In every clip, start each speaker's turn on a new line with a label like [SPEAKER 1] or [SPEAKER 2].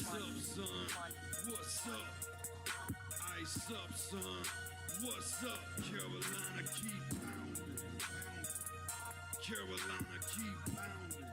[SPEAKER 1] Ice up, son. What's up? Ice up, son. What's up? Carolina keep pounding. Carolina keep pounding.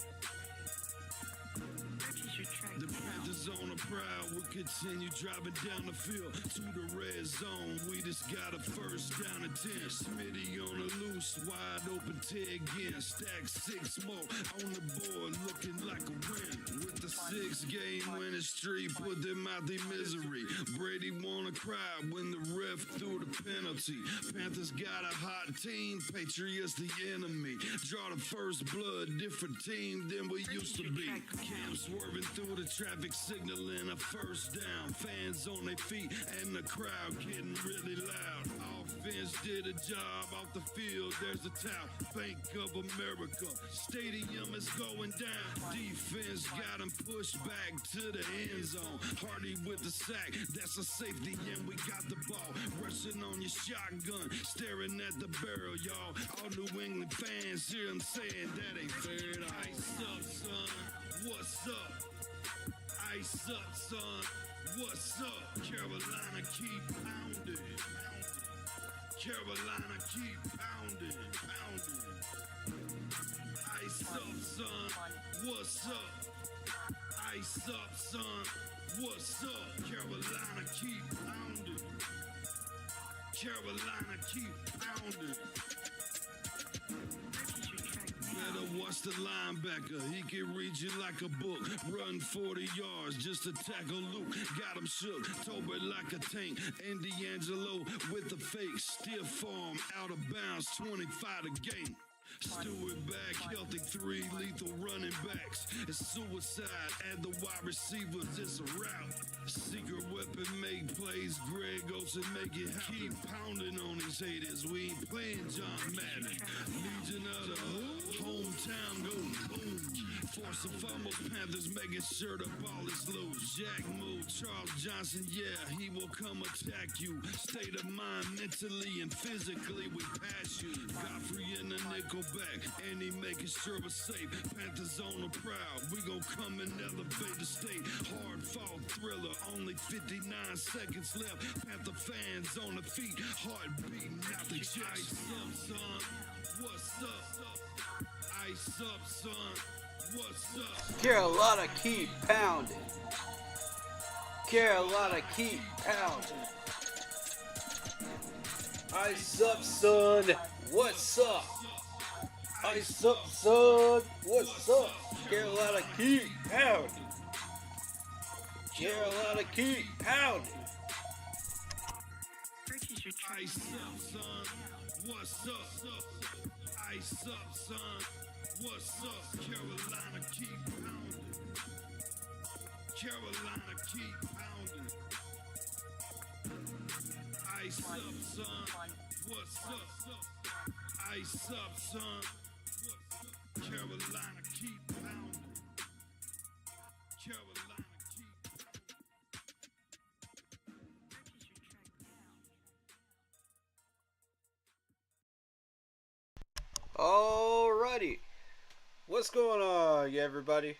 [SPEAKER 1] The Panthers on a prowl will continue driving down the field to the red zone. We just got a first down and 10. Smitty on the loose, wide open Ted again. Stack 6 more on the board, looking like a win. With the 6-game winning streak, put them out their misery. Brady wanna cry when the ref threw the penalty. Panthers got a hot team, Patriots the enemy. Draw the first blood, different team than we used to be. Cam swerving through the traffic, signaling a first down. Fans on their feet and the crowd getting really loud. Offense did a job off the field. There's a towel. Bank of America. Stadium is going down. Defense got him pushed back to the end zone. Hardy with the sack. That's a safety and we got the ball. Rushing on your shotgun. Staring at the barrel, y'all. All New England fans hear him saying that ain't fair at all. Ice up, son. What's up? Ice up, son. What's up? Carolina keep pounding. Carolina keep pounding. Ice up, son. What's up? Ice up, son. What's up? Carolina keep pounding. Carolina keep pounding. Better watch the linebacker. He can read you like a book. Run 40 yards just to tackle Luke. Got him shook. Toby like a tank. And D'Angelo with the fake. Stiff arm out of bounds. 25 to game. Stewart back, healthy 3 lethal running backs. It's suicide at the wide receivers, it's a rout. Secret weapon make plays, Greg Olsen make it happen. Keep pounding on these haters, we ain't playing John Madden. Legion of the Hood, hometown go boom. Force and fumbles, Panthers making sure the ball is loose. Jack move, Charles Johnson, yeah, he will come attack you. State of mind, mentally and physically, we pass you. Godfrey in the nickel back, and he making sure we're safe. Panthers on the prowl, we gon' come and elevate the state. Hard fought thriller, only 59 seconds left. Panther fans on the feet, heart beating out the chest. Ice up, son. What's up? Ice up, son. What's up?
[SPEAKER 2] Carolina keep pounding. Carolina keep pounding. Ice up, son. What's up? Ice up, son. What's up? Carolina keep pounding. Carolina keep pounding.
[SPEAKER 1] Ice up, son. What's up? Ice up, son. What's up? Carolina keep pounding. Carolina keep pounding. Ice up, son. What's up? Ice up, son. What's up? Carolina keep pounding. Carolina keep pounding.
[SPEAKER 2] Alrighty. What's going on, everybody?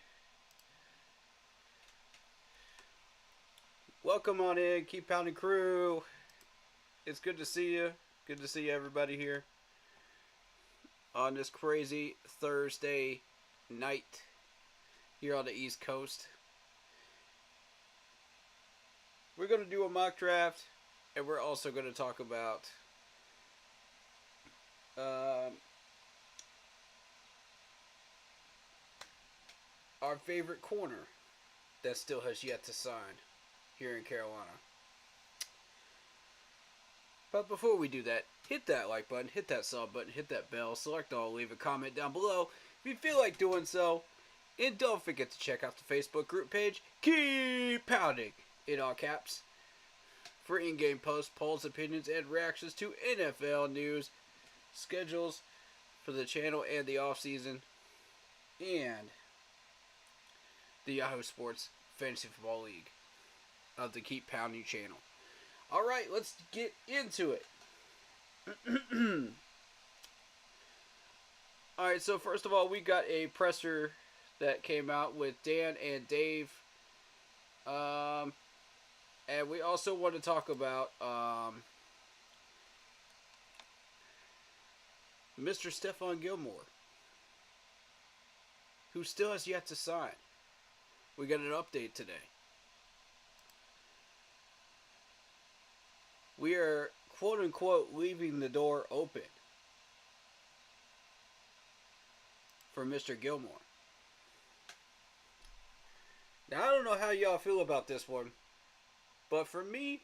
[SPEAKER 2] Welcome on in, Keep Pounding crew. It's good to see you. Good to see everybody here on this crazy Thursday night here on the East Coast. We're going to do a mock draft, and we're also going to talk about our favorite corner that still has yet to sign here in Carolina. But before we do that, hit that like button, hit that sub button, hit that bell, select all, leave a comment down below if you feel like doing so. And don't forget to check out the Facebook group page, Keep Pounding, in all caps, for in-game posts, polls, opinions, and reactions to NFL news, schedules for the channel and the off-season, and the Yahoo Sports Fantasy Football League of the Keep Pounding channel. Alright, let's get into it. Alright, so first of all, we got a presser that came out with Dan and Dave And we also want to talk about Mr. Stephon Gilmore, who still has yet to sign. We got an update today. We are, quote unquote, leaving the door open for Mr. Gilmore. Now, I don't know how y'all feel about this one, but for me,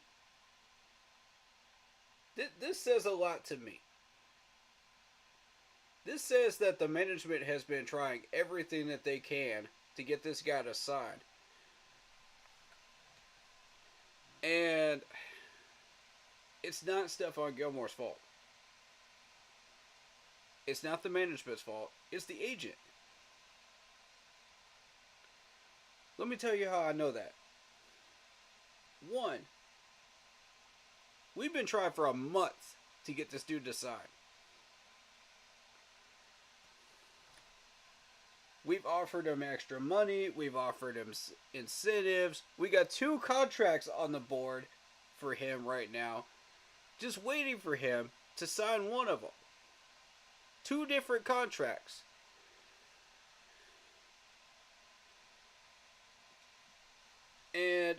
[SPEAKER 2] this says a lot to me. This says that the management has been trying everything that they can to get this guy to sign. And it's not Stephon Gilmore's fault. It's not the management's fault. It's the agent. Let me tell you how I know that. One, we've been trying for a month to get this dude to sign. We've offered him extra money. We've offered him incentives. We got 2 contracts on the board for him right now. Just waiting for him to sign one of them. 2 different contracts. And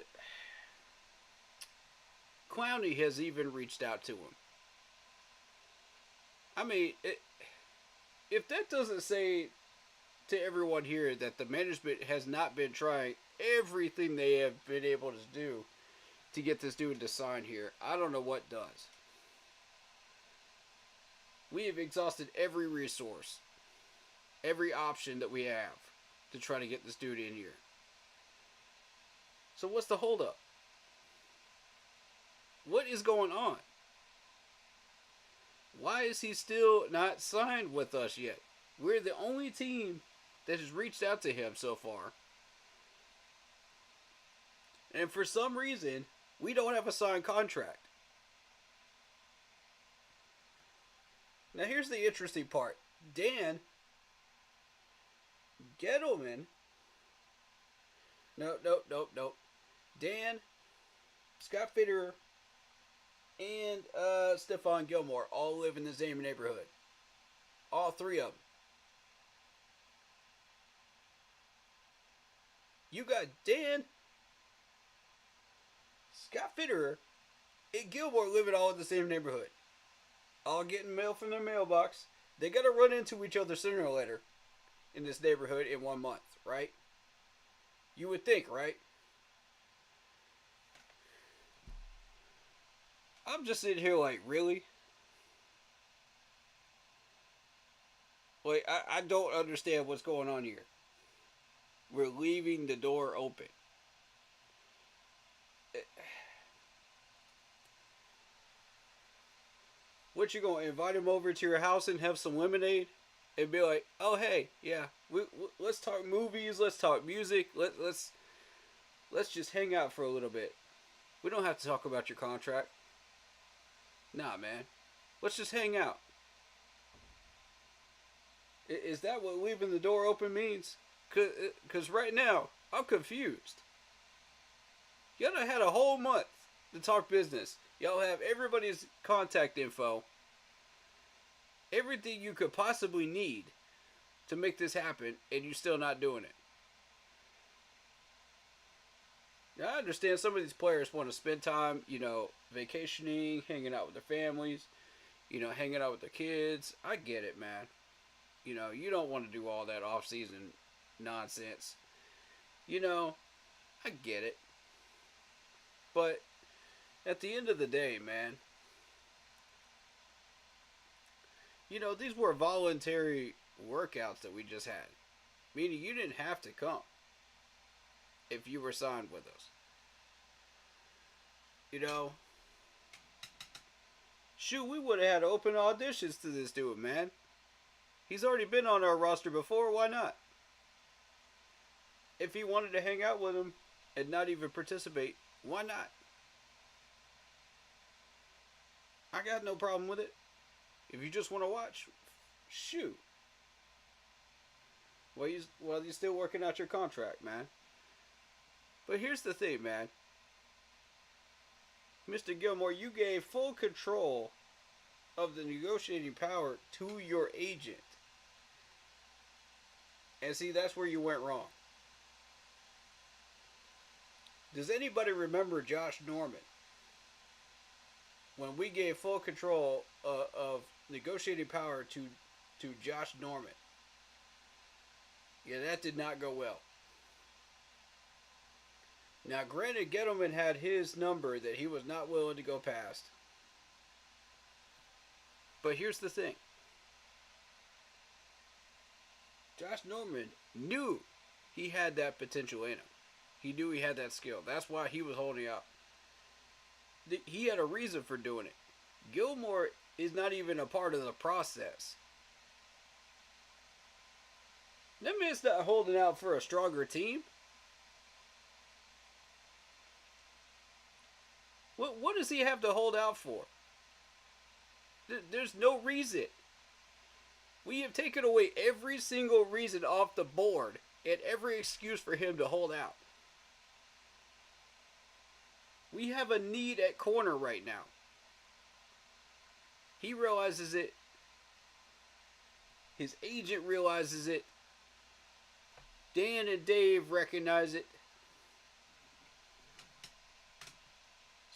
[SPEAKER 2] Clowney has even reached out to him. I mean, if that doesn't say to everyone here that the management has not been trying everything they have been able to do to get this dude to sign here, I don't know what does. We have exhausted every resource, every option that we have to try to get this dude in here. So what's the holdup? What is going on? Why is he still not signed with us yet? We're the only team that has reached out to him so far. And for some reason, we don't have a signed contract. Now here's the interesting part. Dan Gettleman. No. Dan, Scott Fitterer, and Stephon Gilmore all live in the same neighborhood. All 3 of them. You got Dan, Scott Fitterer, and Gilmore living all in the same neighborhood. All getting mail from their mailbox. They got to run into each other sooner or later in this neighborhood in 1 month, right? You would think, right? I'm just sitting here like, really? Like, I don't understand what's going on here. We're leaving the door open. What, you gonna invite him over to your house and have some lemonade? And be like, oh hey, yeah, let's talk movies, let's talk music, let's just hang out for a little bit. We don't have to talk about your contract. Nah, man. Let's just hang out. Is that what leaving the door open means? Because right now, I'm confused. Y'all done had a whole month to talk business. Y'all have everybody's contact info. Everything you could possibly need to make this happen, and you're still not doing it. Now, I understand some of these players want to spend time, vacationing, hanging out with their families, hanging out with their kids. I get it, man. You don't want to do all that off-season nonsense. I get it. But at the end of the day, man, these were voluntary workouts that we just had. Meaning you didn't have to come if you were signed with us. Shoot, we would have had open auditions to this dude, man. He's already been on our roster before, why not? If he wanted to hang out with him and not even participate, why not? I got no problem with it. If you just want to watch, shoot. Well, you're still working out your contract, man. But here's the thing, man. Mr. Gilmore, you gave full control of the negotiating power to your agent. And see, that's where you went wrong. Does anybody remember Josh Norman? When we gave full control of negotiating power to Josh Norman. Yeah, that did not go well. Now, granted, Gettleman had his number that he was not willing to go past. But here's the thing. Josh Norman knew he had that potential in him. He knew he had that skill. That's why he was holding out. He had a reason for doing it. Gilmore is not even a part of the process. That man's not holding out for a stronger team. What does he have to hold out for? There's no reason. We have taken away every single reason off the board and every excuse for him to hold out. We have a need at corner right now. He realizes it. His agent realizes it. Dan and Dave recognize it.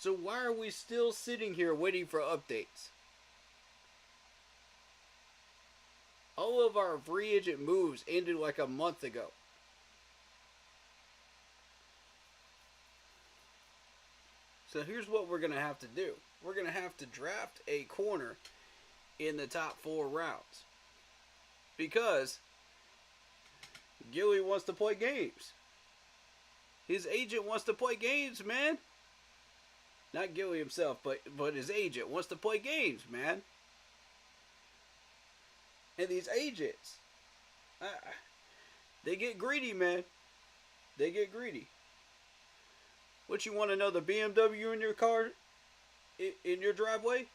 [SPEAKER 2] So why are we still sitting here waiting for updates? All of our free agent moves ended like a month ago. So here's what we're going to have to do. We're going to have to draft a corner in the top 4 rounds. Because Gilly wants to play games. His agent wants to play games, man. Not Gilly himself, but his agent wants to play games, man. And these agents, they get greedy, man. They get greedy. What, you want another BMW in your car? In your driveway?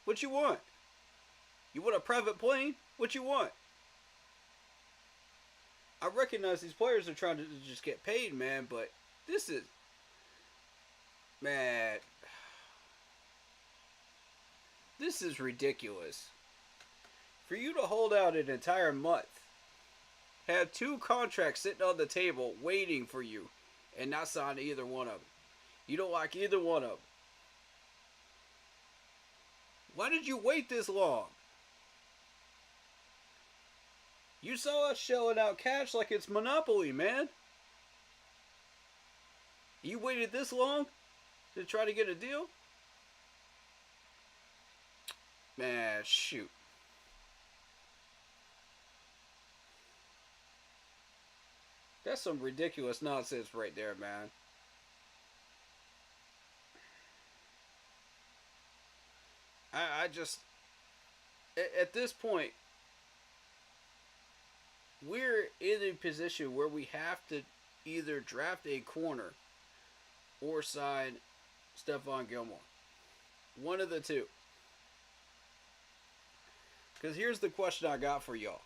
[SPEAKER 2] What you want? You want a private plane? What you want? I recognize these players are trying to just get paid, man, but this is... Man... This is ridiculous. For you to hold out an entire month, have 2 contracts sitting on the table waiting for you, and not sign either one of them. You don't like either one of them. Why did you wait this long? You saw us shelling out cash like it's Monopoly, man. You waited this long to try to get a deal? Man, shoot. That's some ridiculous nonsense right there, man. I just... At this point, we're in a position where we have to either draft a corner or sign Stephon Gilmore. One of the two. Because here's the question I got for y'all.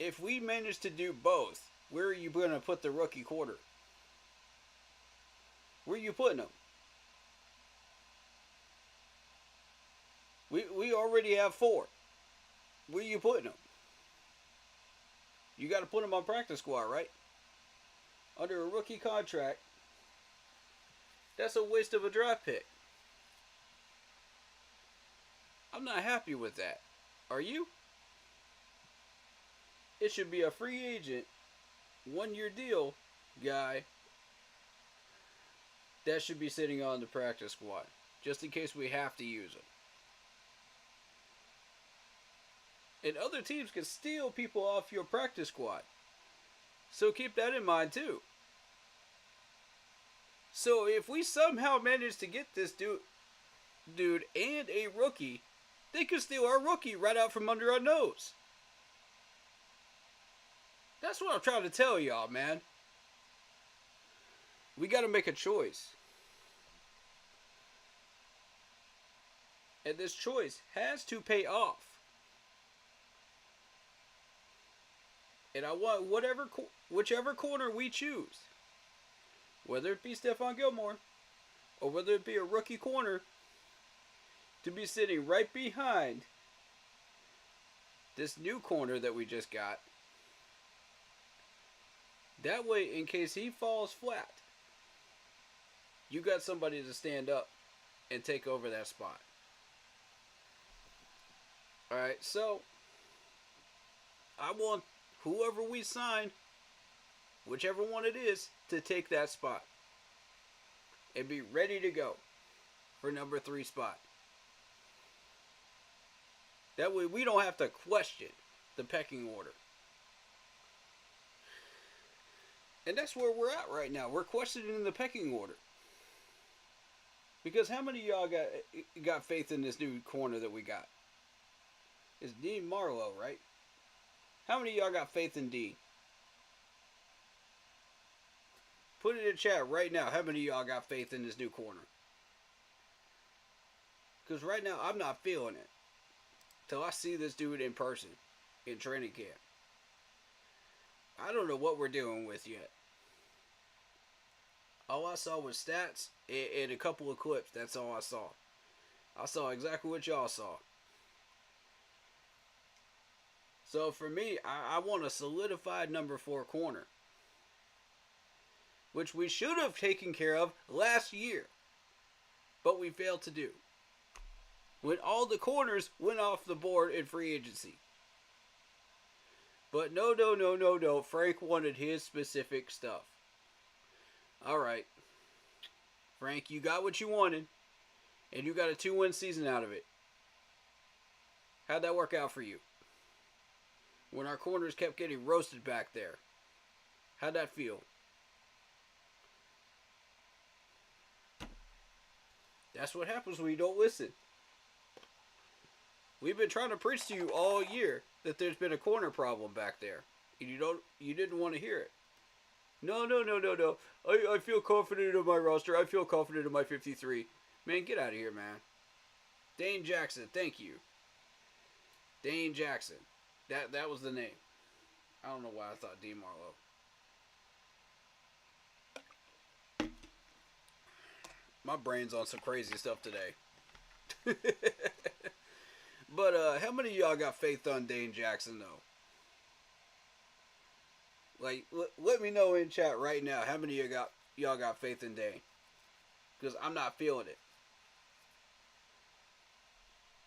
[SPEAKER 2] If we manage to do both, where are you going to put the rookie quarter? Where are you putting him? We already have 4. Where are you putting him? You got to put him on practice squad, right? Under a rookie contract. That's a waste of a draft pick. I'm not happy with that. Are you? It should be a free agent, 1-year deal guy that should be sitting on the practice squad, just in case we have to use him. And other teams can steal people off your practice squad. So keep that in mind too. So if we somehow manage to get this dude and a rookie, they could steal our rookie right out from under our nose. That's what I'm trying to tell y'all, man. We got to make a choice. And this choice has to pay off. And I want whichever corner we choose, whether it be Stephon Gilmore or whether it be a rookie corner, to be sitting right behind this new corner that we just got. That way, in case he falls flat, you got somebody to stand up and take over that spot. Alright, so I want whoever we sign, whichever one it is, to take that spot and be ready to go for number 3 spot. That way we don't have to question the pecking order. And that's where we're at right now. We're questioning the pecking order. Because how many of y'all got faith in this new corner that we got? It's Dean Marlowe, right? How many of y'all got faith in Dean? Put it in chat right now. How many of y'all got faith in this new corner? Because right now, I'm not feeling it. Till I see this dude in person in training camp. I don't know what we're dealing with yet. All I saw was stats and a couple of clips. That's all I saw. I saw exactly what y'all saw. So for me, I want a solidified number 4 corner. Which we should have taken care of last year. But we failed to do. When all the corners went off the board in free agency. But no. Frank wanted his specific stuff. Alright. Frank, you got what you wanted. And you got a 2-win season out of it. How'd that work out for you? When our corners kept getting roasted back there. How'd that feel? That's what happens when you don't listen. We've been trying to preach to you all year that there's been a corner problem back there. And you didn't want to hear it. No. I feel confident in my roster. I feel confident in my 53. Man, get out of here, man. Dane Jackson, thank you. Dane Jackson. That was the name. I don't know why I thought Dean Marlowe. My brain's on some crazy stuff today. But how many of y'all got faith on Dane Jackson, though? Like, let me know in chat right now how many of y'all got faith in Dane. Because I'm not feeling it.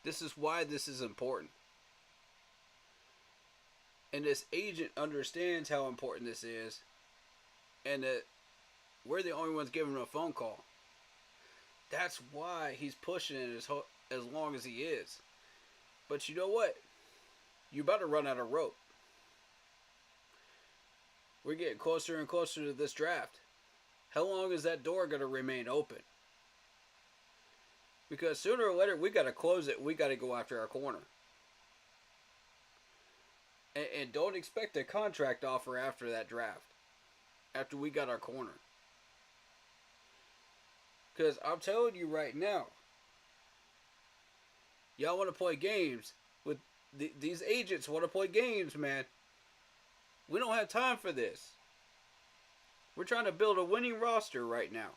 [SPEAKER 2] This is why this is important. And this agent understands how important this is. And that we're the only ones giving him a phone call. That's why he's pushing it as long as he is. But you know what? You about to run out of rope. We're getting closer and closer to this draft. How long is that door going to remain open? Because sooner or later, we got to close it. We got to go after our corner. And don't expect a contract offer after that draft. After we got our corner. Because I'm telling you right now, y'all want to play games with these agents want to play games, man. We don't have time for this. We're trying to build a winning roster right now.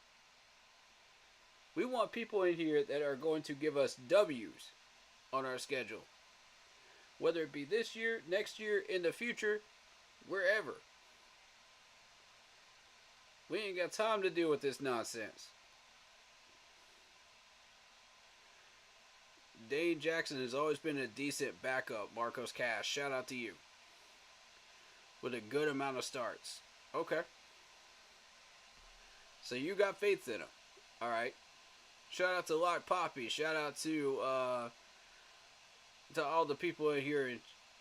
[SPEAKER 2] We want people in here that are going to give us W's on our schedule. Whether it be this year, next year, in the future, wherever. We ain't got time to deal with this nonsense. Dane Jackson has always been a decent backup, Marcos Cash. Shout out to you. With a good amount of starts. Okay. So you got faith in him. Alright. Shout out to Lock Poppy. Shout out to all the people in here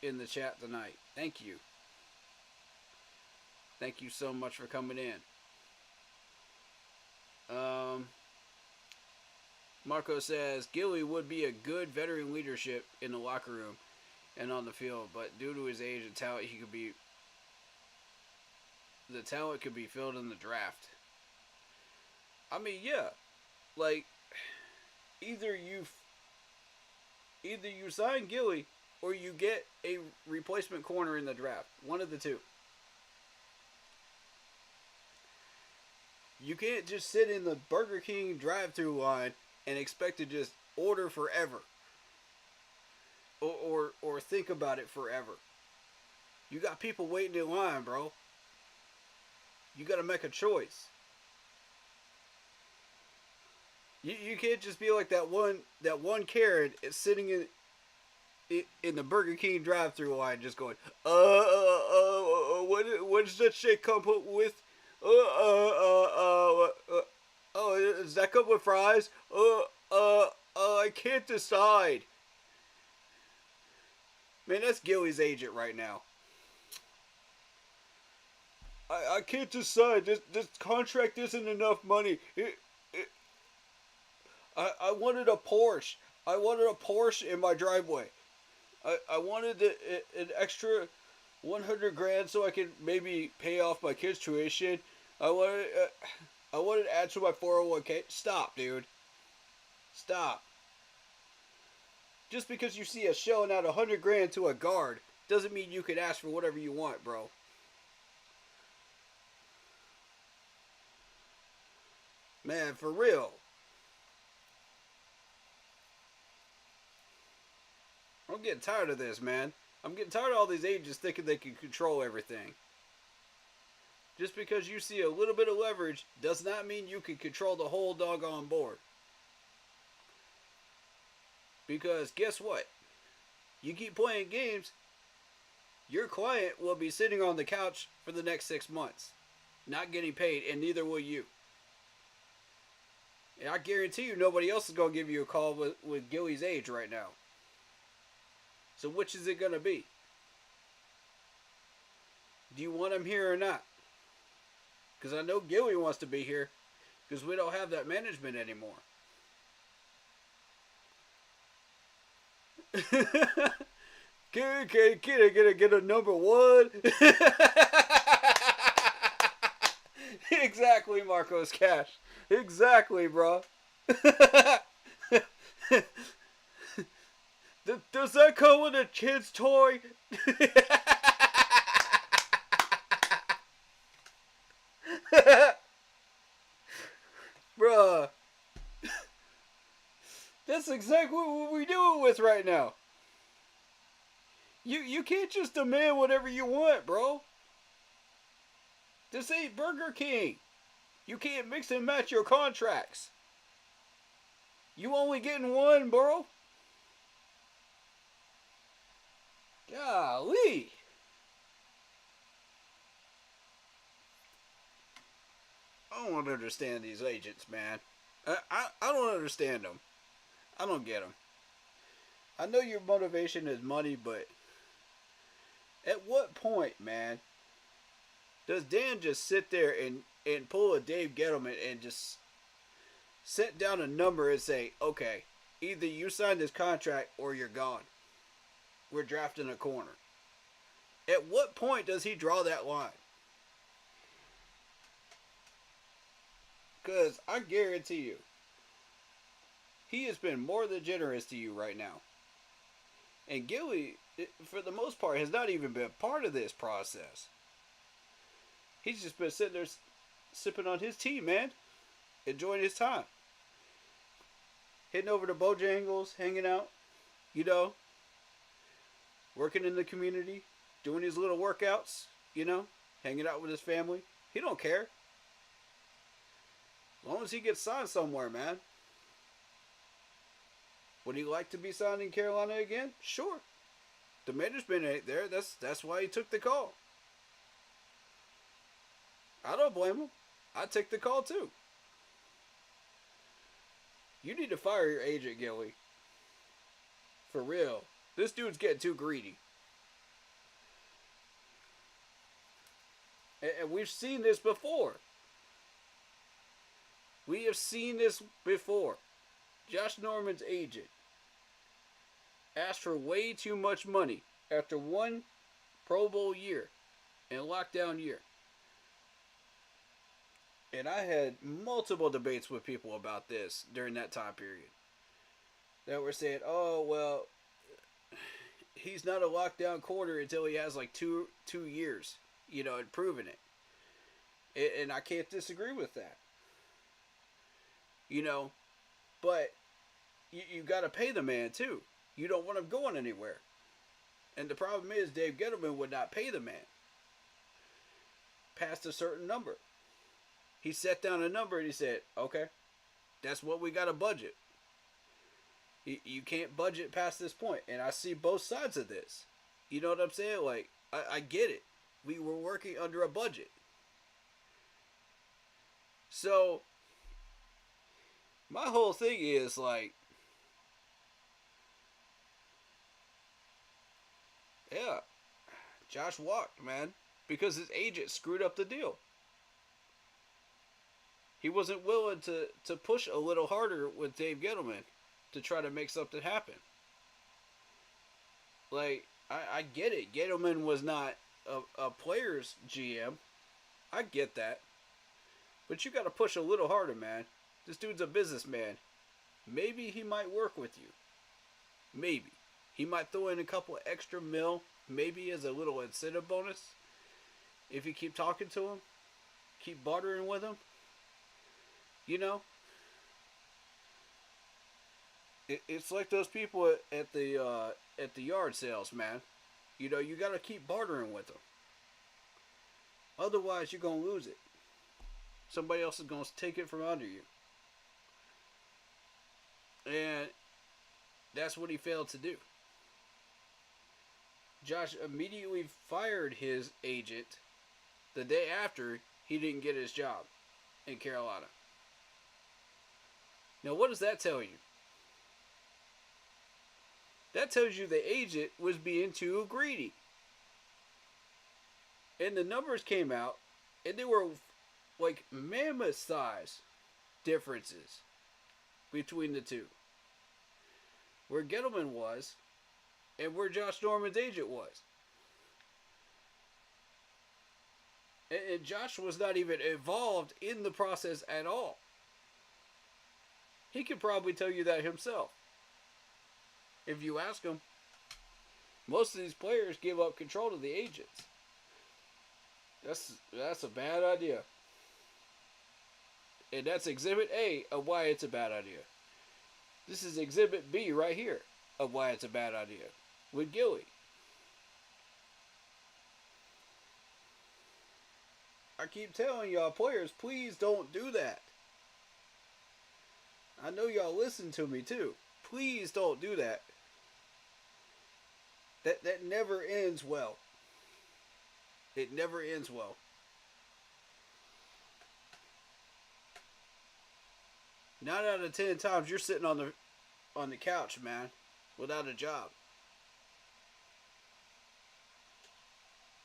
[SPEAKER 2] in the chat tonight. Thank you. Thank you so much for coming in. Marco says, Gilly would be a good veteran leadership in the locker room and on the field, but due to his age and talent, the talent could be filled in the draft. I mean, yeah. Like, either you sign Gilly or you get a replacement corner in the draft. One of the two. You can't just sit in the Burger King drive-thru line and expect to just order forever. Or think about it forever. You got people waiting in line, bro. You got to make a choice. You can't just be like that one Karen is sitting in the Burger King drive-thru line just going, what does that shake come with? Does that come with fries? I can't decide. Man, that's Gilly's agent right now. I can't decide. This contract isn't enough money. I wanted a Porsche. I wanted a Porsche in my driveway. I wanted an extra 100 grand so I could maybe pay off my kids' tuition. I wanted to add to my 401k. Stop, dude. Stop. Just because you see us shelling out 100 grand to a guard doesn't mean you can ask for whatever you want, bro. Man, for real. I'm getting tired of this, man. I'm getting tired of all these agents thinking they can control everything. Just because you see a little bit of leverage does not mean you can control the whole doggone board. Because guess what? You keep playing games, your client will be sitting on the couch for the next 6 months, not getting paid, and neither will you. And I guarantee you nobody else is going to give you a call with Gilly's age right now. So which is it going to be? Do you want him here or not? Because I know Gilly wants to be here because we don't have that management anymore. Can I get a number one? Exactly, Marcos Cash. Exactly, bro. Does that come with a kid's toy? Bruh. That's exactly what we're doing with right now. You can't just demand whatever you want, bro. This ain't Burger King. You can't mix and match your contracts. You only getting one, bro. Golly. I don't understand these agents, man. I don't understand them. I don't get them. I know your motivation is money, but at what point, man, does Dan just sit there and pull a Dave Gettleman and just set down a number and say, okay, either you sign this contract or you're gone. We're drafting a corner. At what point does he draw that line? Because I guarantee you, he has been more than generous to you right now. And Gilly, for the most part, has not even been part of this process. He's just been sitting there sipping on his tea, man. Enjoying his time. Heading over to Bojangles, hanging out, you know. Working in the community, doing his little workouts, you know. Hanging out with his family. He don't care. As long as he gets signed somewhere, man. Would he like to be signed in Carolina again? Sure. The management ain't there. That's why he took the call. I don't blame him. I'd take the call too. You need to fire your agent, Gilly. For real. This dude's getting too greedy. And we've seen this before. We have seen this before. Josh Norman's agent asked for way too much money after one Pro Bowl year and lockdown year. And I had multiple debates with people about this during that time period. That were saying, oh, well, he's not a lockdown corner until he has like two years, you know, and proving it. And I can't disagree with that. you know. But you got to pay the man too. You don't want him going anywhere. And the problem is, Dave Gettleman would not pay the man past a certain number. He set down a number and he said, okay, that's what we got to budget. You can't budget past this point. And I see both sides of this. You know what I'm saying? Like, I get it. We were working under a budget. So, my whole thing is like, yeah, Josh walked, man, because his agent screwed up the deal. He wasn't willing to push a little harder with Dave Gettleman to try to make something happen. Like, I get it. Gettleman was not a player's GM. I get that. But you got to push a little harder, man. This dude's a businessman. Maybe he might work with you. Maybe. He might throw in a couple extra mil, maybe as a little incentive bonus. If you keep talking to him, keep bartering with him. You know? It's like those people at the yard sales, man. You know, you got to keep bartering with them. Otherwise, you're going to lose it. Somebody else is going to take it from under you. And that's what he failed to do. Josh immediately fired his agent the day after he didn't get his job in Carolina. Now, what does that tell you? That tells you the agent was being too greedy. And the numbers came out, and they were like mammoth size differences between the two. Where Gettleman was and where Josh Norman's agent was. And Josh was not even involved in the process at all. He could probably tell you that himself. If you ask him. Most of these players give up control to the agents. That's a bad idea. And that's Exhibit A of why it's a bad idea. This is Exhibit B right here of why it's a bad idea. With Gilly. I keep telling y'all players, please don't do that. I know y'all listen to me too. Please don't do that. That never ends well. It never ends well. Nine out of 10 times you're sitting on the couch, man, without a job.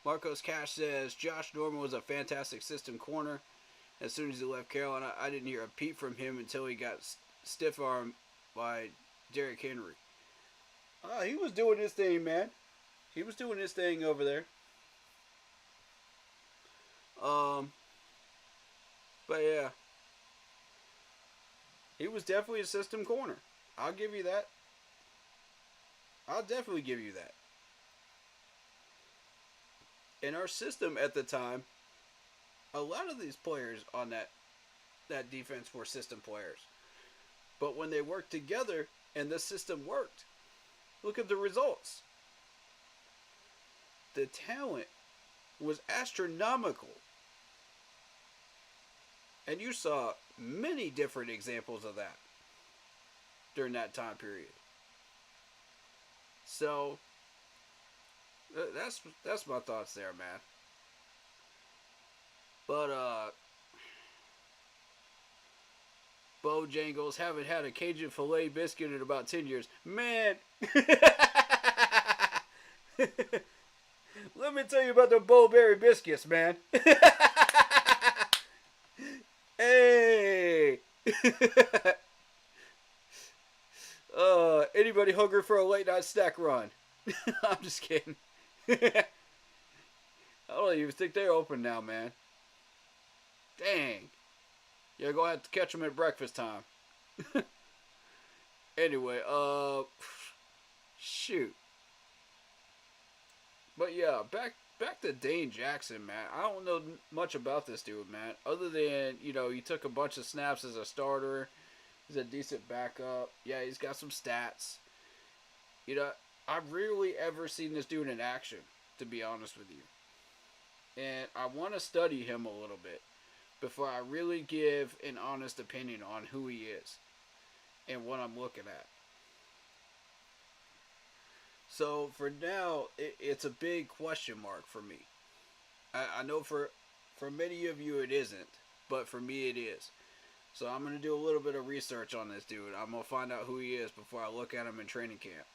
[SPEAKER 2] Marcos Cash says Josh Norman was a fantastic system corner. As soon as he left Carolina, I didn't hear a peep from him until he got stiff-armed by Derrick Henry. He was doing his thing, man. He was doing his thing over there. But yeah. He was definitely a system corner. I'll give you that. I'll definitely give you that. In our system at the time, a lot of these players on that defense were system players. But when they worked together and the system worked, look at the results. The talent was astronomical. And you saw many different examples of that during that time period. So, that's my thoughts there, man. But, Bojangles haven't had a Cajun filet biscuit in about 10 years. Man! Let me tell you about the Bo-Berry biscuits, man. Hey! Anybody hungry for a late night snack run? I'm just kidding. I don't even think they're open now, man. Dang. You're gonna have to catch them at breakfast time. Anyway, shoot. But yeah, back to Dane Jackson, man. I don't know much about this dude, man. Other than, he took a bunch of snaps as a starter. He's a decent backup. Yeah, he's got some stats. You know, I've rarely ever seen this dude in action, to be honest with you. And I want to study him a little bit before I really give an honest opinion on who he is and what I'm looking at. So for now, it's a big question mark for me. I know for many of you it isn't, but for me it is. So I'm going to do a little bit of research on this dude. I'm going to find out who he is before I look at him in training camp.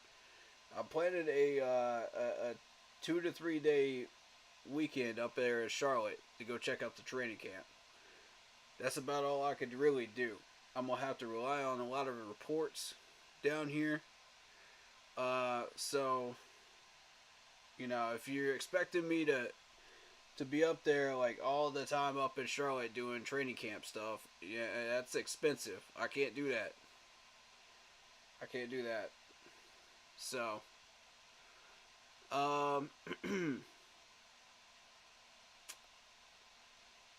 [SPEAKER 2] I planted a 2 to 3 day weekend up there in Charlotte to go check out the training camp. That's about all I could really do. I'm going to have to rely on a lot of reports down here. So, you know, if you're expecting me to be up there like all the time up in Charlotte doing training camp stuff, yeah, that's expensive. I can't do that. So,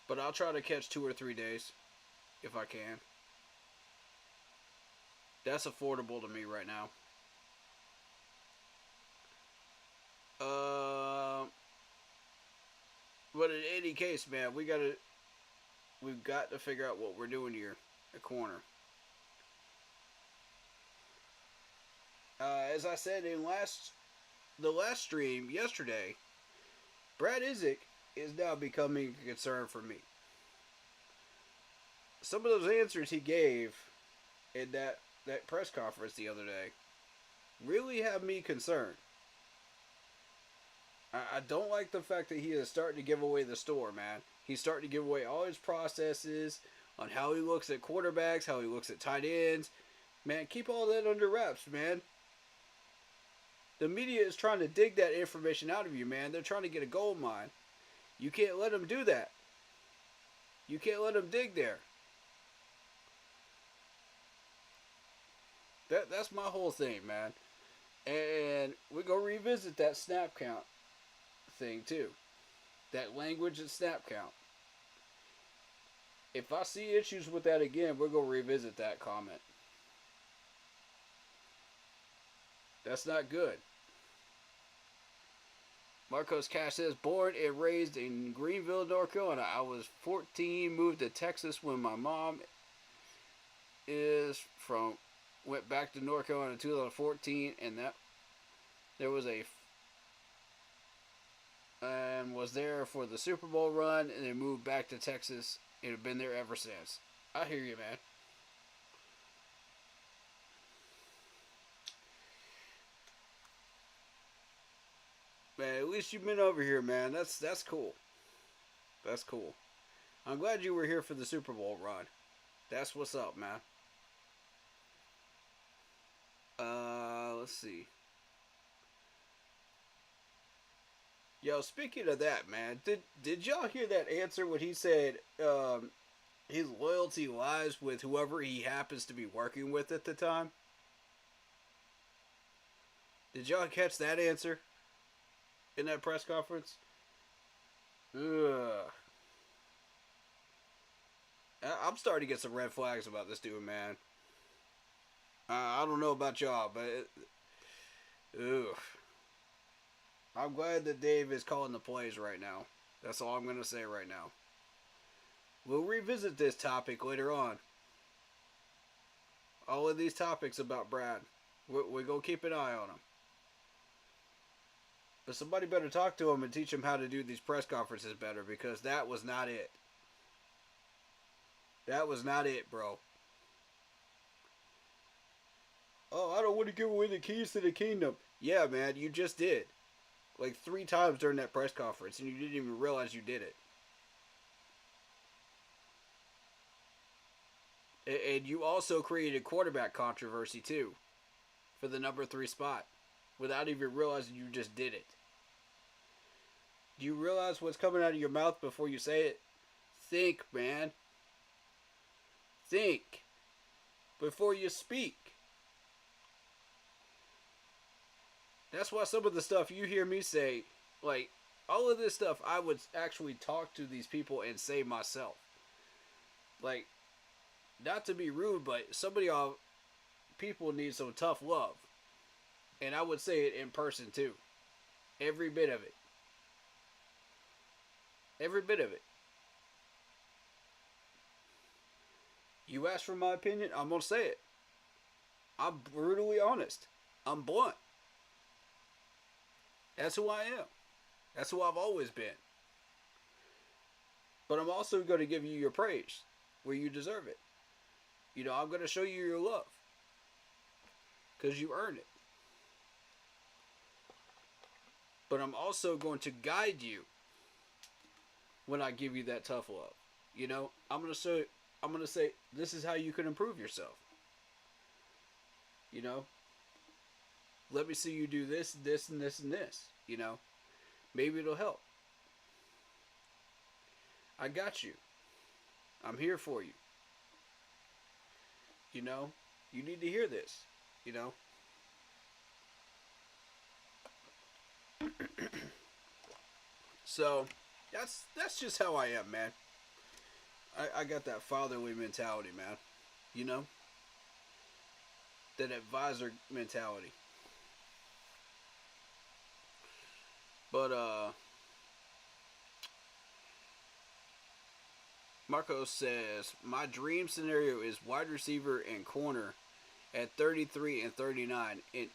[SPEAKER 2] but I'll try to catch 2 or 3 days if I can. That's affordable to me right now. But in any case, man, we've got to figure out what we're doing here at corner. As I said in the last stream yesterday, Brad Isaac is now becoming a concern for me. Some of those answers he gave in that press conference the other day really have me concerned. I don't like the fact that he is starting to give away the store, man. He's starting to give away all his processes on how he looks at quarterbacks, how he looks at tight ends. Man, keep all that under wraps, man. The media is trying to dig that information out of you, man. They're trying to get a gold mine. You can't let them do that. You can't let them dig there. That's my whole thing, man. And we're going to revisit that snap count thing too. That language and snap count. If I see issues with that again, we're going to revisit that comment. That's not good. Marcos Cash says, born and raised in Greenville, North Carolina. I was 14, moved to Texas when my mom went back to North Carolina in 2014, and was there for the Super Bowl run, and then moved back to Texas and have been there ever since. I hear you, man. Man, at least you've been over here, man. That's cool. That's cool. I'm glad you were here for the Super Bowl run. That's what's up, man. Let's see. Yo, speaking of that, man, did y'all hear that answer when he said his loyalty lies with whoever he happens to be working with at the time? Did y'all catch that answer in that press conference? Ugh. I'm starting to get some red flags about this dude, man. I don't know about y'all, but ugh. I'm glad that Dave is calling the plays right now. That's all I'm going to say right now. We'll revisit this topic later on. All of these topics about Brad. We're going to keep an eye on him. But somebody better talk to him and teach him how to do these press conferences better, because that was not it. That was not it, bro. Oh, I don't want to give away the keys to the kingdom. Yeah, man, you just did. Like 3 times during that press conference, and you didn't even realize you did it. And you also created quarterback controversy, too, for the number 3 spot, without even realizing you just did it. Do you realize what's coming out of your mouth before you say it? Think, man. Think before you speak. That's why some of the stuff you hear me say, like, all of this stuff, I would actually talk to these people and say myself. Like, not to be rude, but people need some tough love. And I would say it in person too. Every bit of it. Every bit of it. You ask for my opinion, I'm going to say it. I'm brutally honest. I'm blunt. That's who I am. That's who I've always been. But I'm also going to give you your praise where you deserve it. You know, I'm going to show you your love. Because you earned it. But I'm also going to guide you when I give you that tough love. You know, I'm going to say, this is how you can improve yourself. You know, let me see you do this, this, and this, and this. You know, maybe it'll help. I got you. I'm here for you. You know, you need to hear this. You know. So, that's just how I am, man. I got that fatherly mentality, man. You know? That advisor mentality. But, Marco says, my dream scenario is wide receiver and corner at 33 and 39 in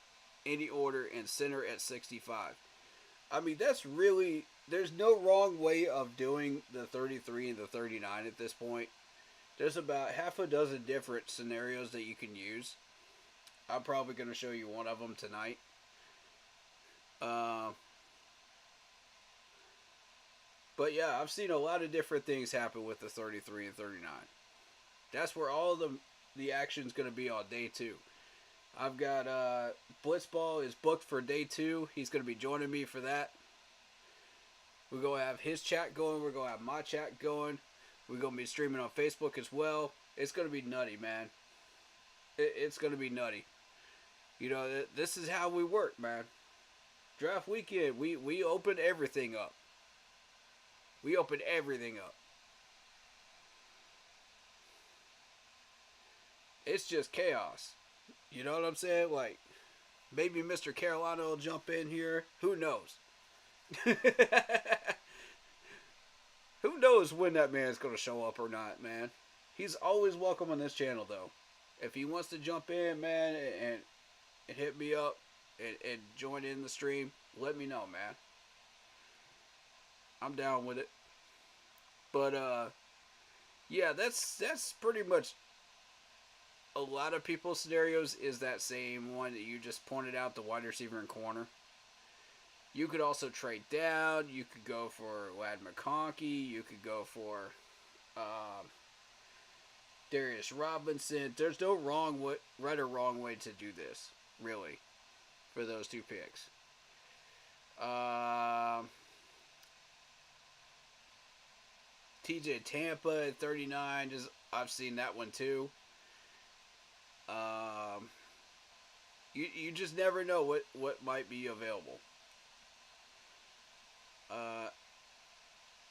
[SPEAKER 2] any order and center at 65. I mean, that's really, there's no wrong way of doing the 33 and the 39 at this point. There's about half a dozen different scenarios that you can use. I'm probably going to show you one of them tonight. But yeah, I've seen a lot of different things happen with the 33 and 39. That's where all the action's going to be on day 2. I've got Blitzball is booked for day 2. He's going to be joining me for that. We're going to have his chat going. We're going to have my chat going. We're going to be streaming on Facebook as well. It's going to be nutty, man. It's going to be nutty. You know, this is how we work, man. Draft weekend, we open everything up. We open everything up. It's just chaos. You know what I'm saying? Like, maybe Mr. Carolina will jump in here. Who knows? Who knows when that man's going to show up or not, man. He's always welcome on this channel, though. If he wants to jump in, man, and hit me up and join in the stream, let me know, man. I'm down with it. But, yeah, that's pretty much a lot of people's scenarios is that same one that you just pointed out, the wide receiver and corner. You could also trade down. You could go for Ladd McConkey. You could go for Darius Robinson. There's no right or wrong way to do this, really, for those 2 picks. TJ Tampa at 39. I've seen that one too. You just never know what might be available.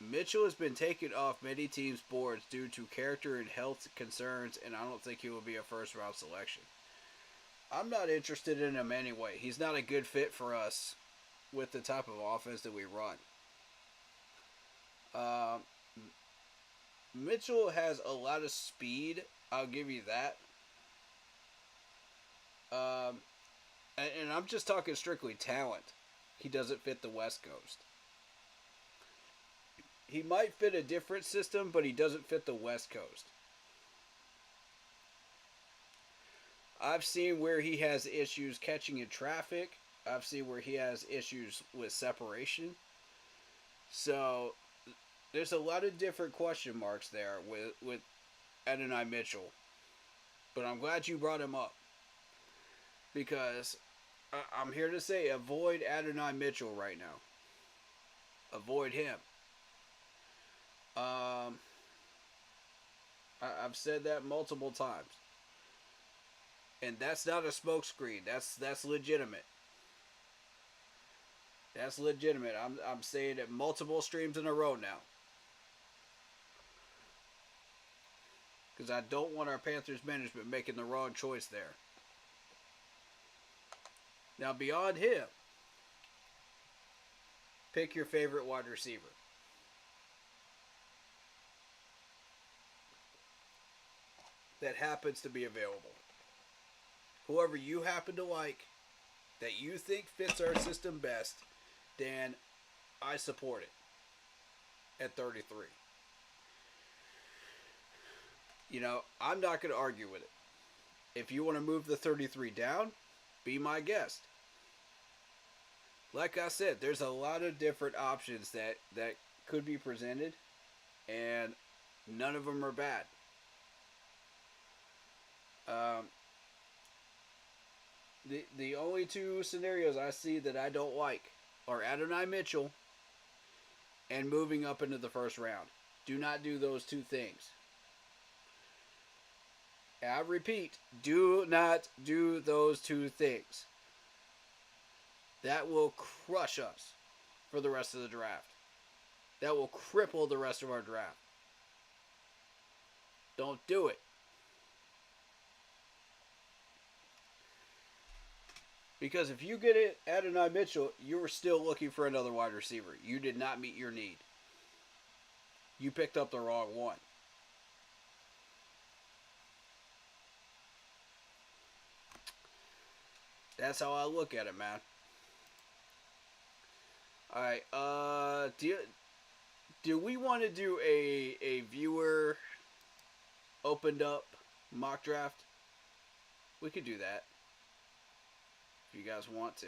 [SPEAKER 2] Mitchell has been taken off many teams' boards due to character and health concerns, and I don't think he will be a first-round selection. I'm not interested in him anyway. He's not a good fit for us with the type of offense that we run. Mitchell has a lot of speed. I'll give you that. And I'm just talking strictly talent. He doesn't fit the West Coast. He might fit a different system, but he doesn't fit the West Coast. I've seen where he has issues catching in traffic. I've seen where he has issues with separation. So there's a lot of different question marks there with Adonai Mitchell. But I'm glad you brought him up. Because I'm here to say avoid Adonai Mitchell right now. Avoid him. I've said that multiple times. And that's not a smokescreen. That's legitimate. That's legitimate. I'm saying it multiple streams in a row now. because I don't want our Panthers management making the wrong choice there. Now, beyond him, pick your favorite wide receiver. That happens to be available. Whoever you happen to like, that you think fits our system best, then I support it at 33. You know, I'm not going to argue with it. If you want to move the 33 down, be my guest. Like I said, there's a lot of different options that could be presented, and none of them are bad. The only two scenarios I see that I don't like are Adonai Mitchell and moving up into the first round. Do not do those two things. And I repeat, do not do those two things. That will crush us for the rest of the draft. That will cripple the rest of our draft. Don't do it. Because if you get it, Adonai Mitchell, you were still looking for another wide receiver. You did not meet your need. You picked up the wrong one. That's how I look at it, man. Alright, do we want to do a viewer opened up mock draft? We could do that. If you guys want to.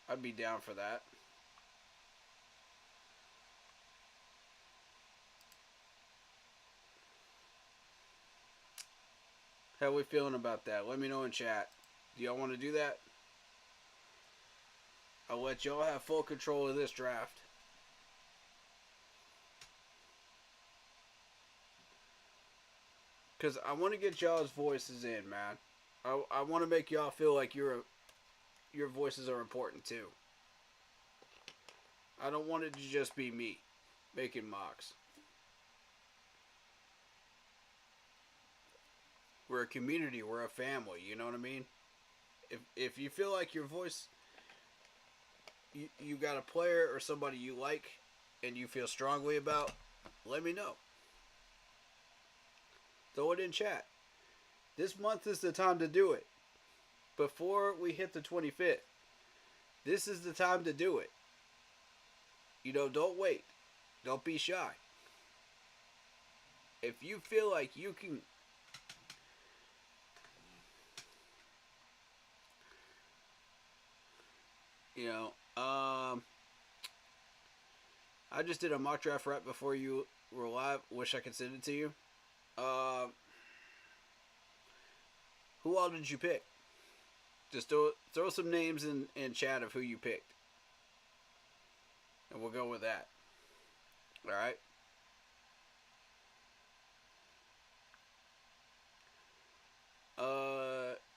[SPEAKER 2] I'd be down for that. How are we feeling about that? Let me know in chat. Do y'all want to do that? I'll let y'all have full control of this draft. Because I want to get y'all's voices in, man. I want to make y'all feel like your voices are important too. I don't want it to just be me making mocks. We're a community. We're a family. You know what I mean? If you feel like your voice, you got a player or somebody you like and you feel strongly about, let me know. Throw it in chat. This month is the time to do it. Before we hit the 25th. This is the time to do it. You know, don't wait. Don't be shy. If you feel like you can... You know, I just did a mock draft right before you were live. Wish I could send it to you. Who all did you pick? Just throw some names in chat of who you picked. And we'll go with that. Alright?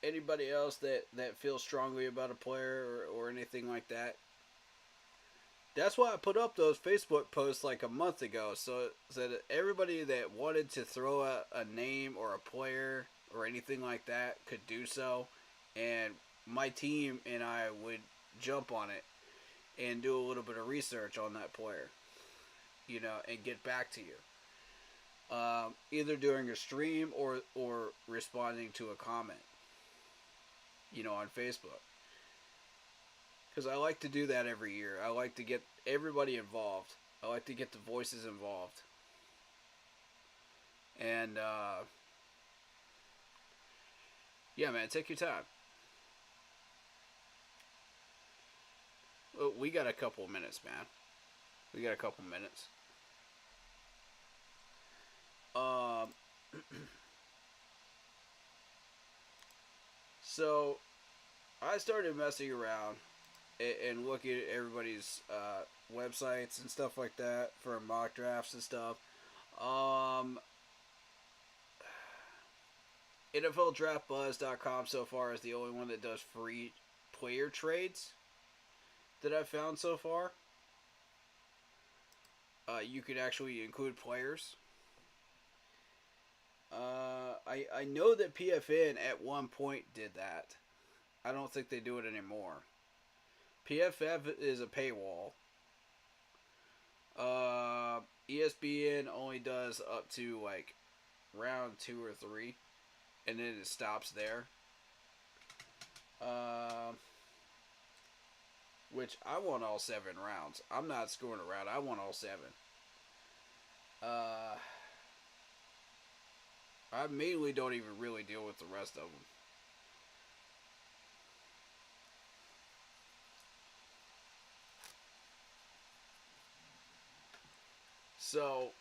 [SPEAKER 2] Anybody else that feels strongly about a player or anything like that? That's why I put up those Facebook posts like a month ago, so that everybody that wanted to throw out a name or a player or anything like that could do so, and my team and I would jump on it and do a little bit of research on that player, you know, and get back to you. Either during a stream or responding to a comment, you know, on Facebook. Because I like to do that every year. I like to get everybody involved. I like to get the voices involved. And, yeah, man, take your time. Well, we got a couple of minutes, man. We got a couple of minutes. So, I started messing around and looking at everybody's websites and stuff like that for mock drafts and stuff. NFLDraftBuzz.com so far is the only one that does free player trades that I've found so far. you could actually include players. I know that PFN at one point did that. I don't think they do it anymore. PFF is a paywall. ESPN only does up to like round 2 or 3, and then it stops there. Which I want all 7 rounds. I'm not screwing around. I want all 7. I mainly don't even really deal with the rest of them. So,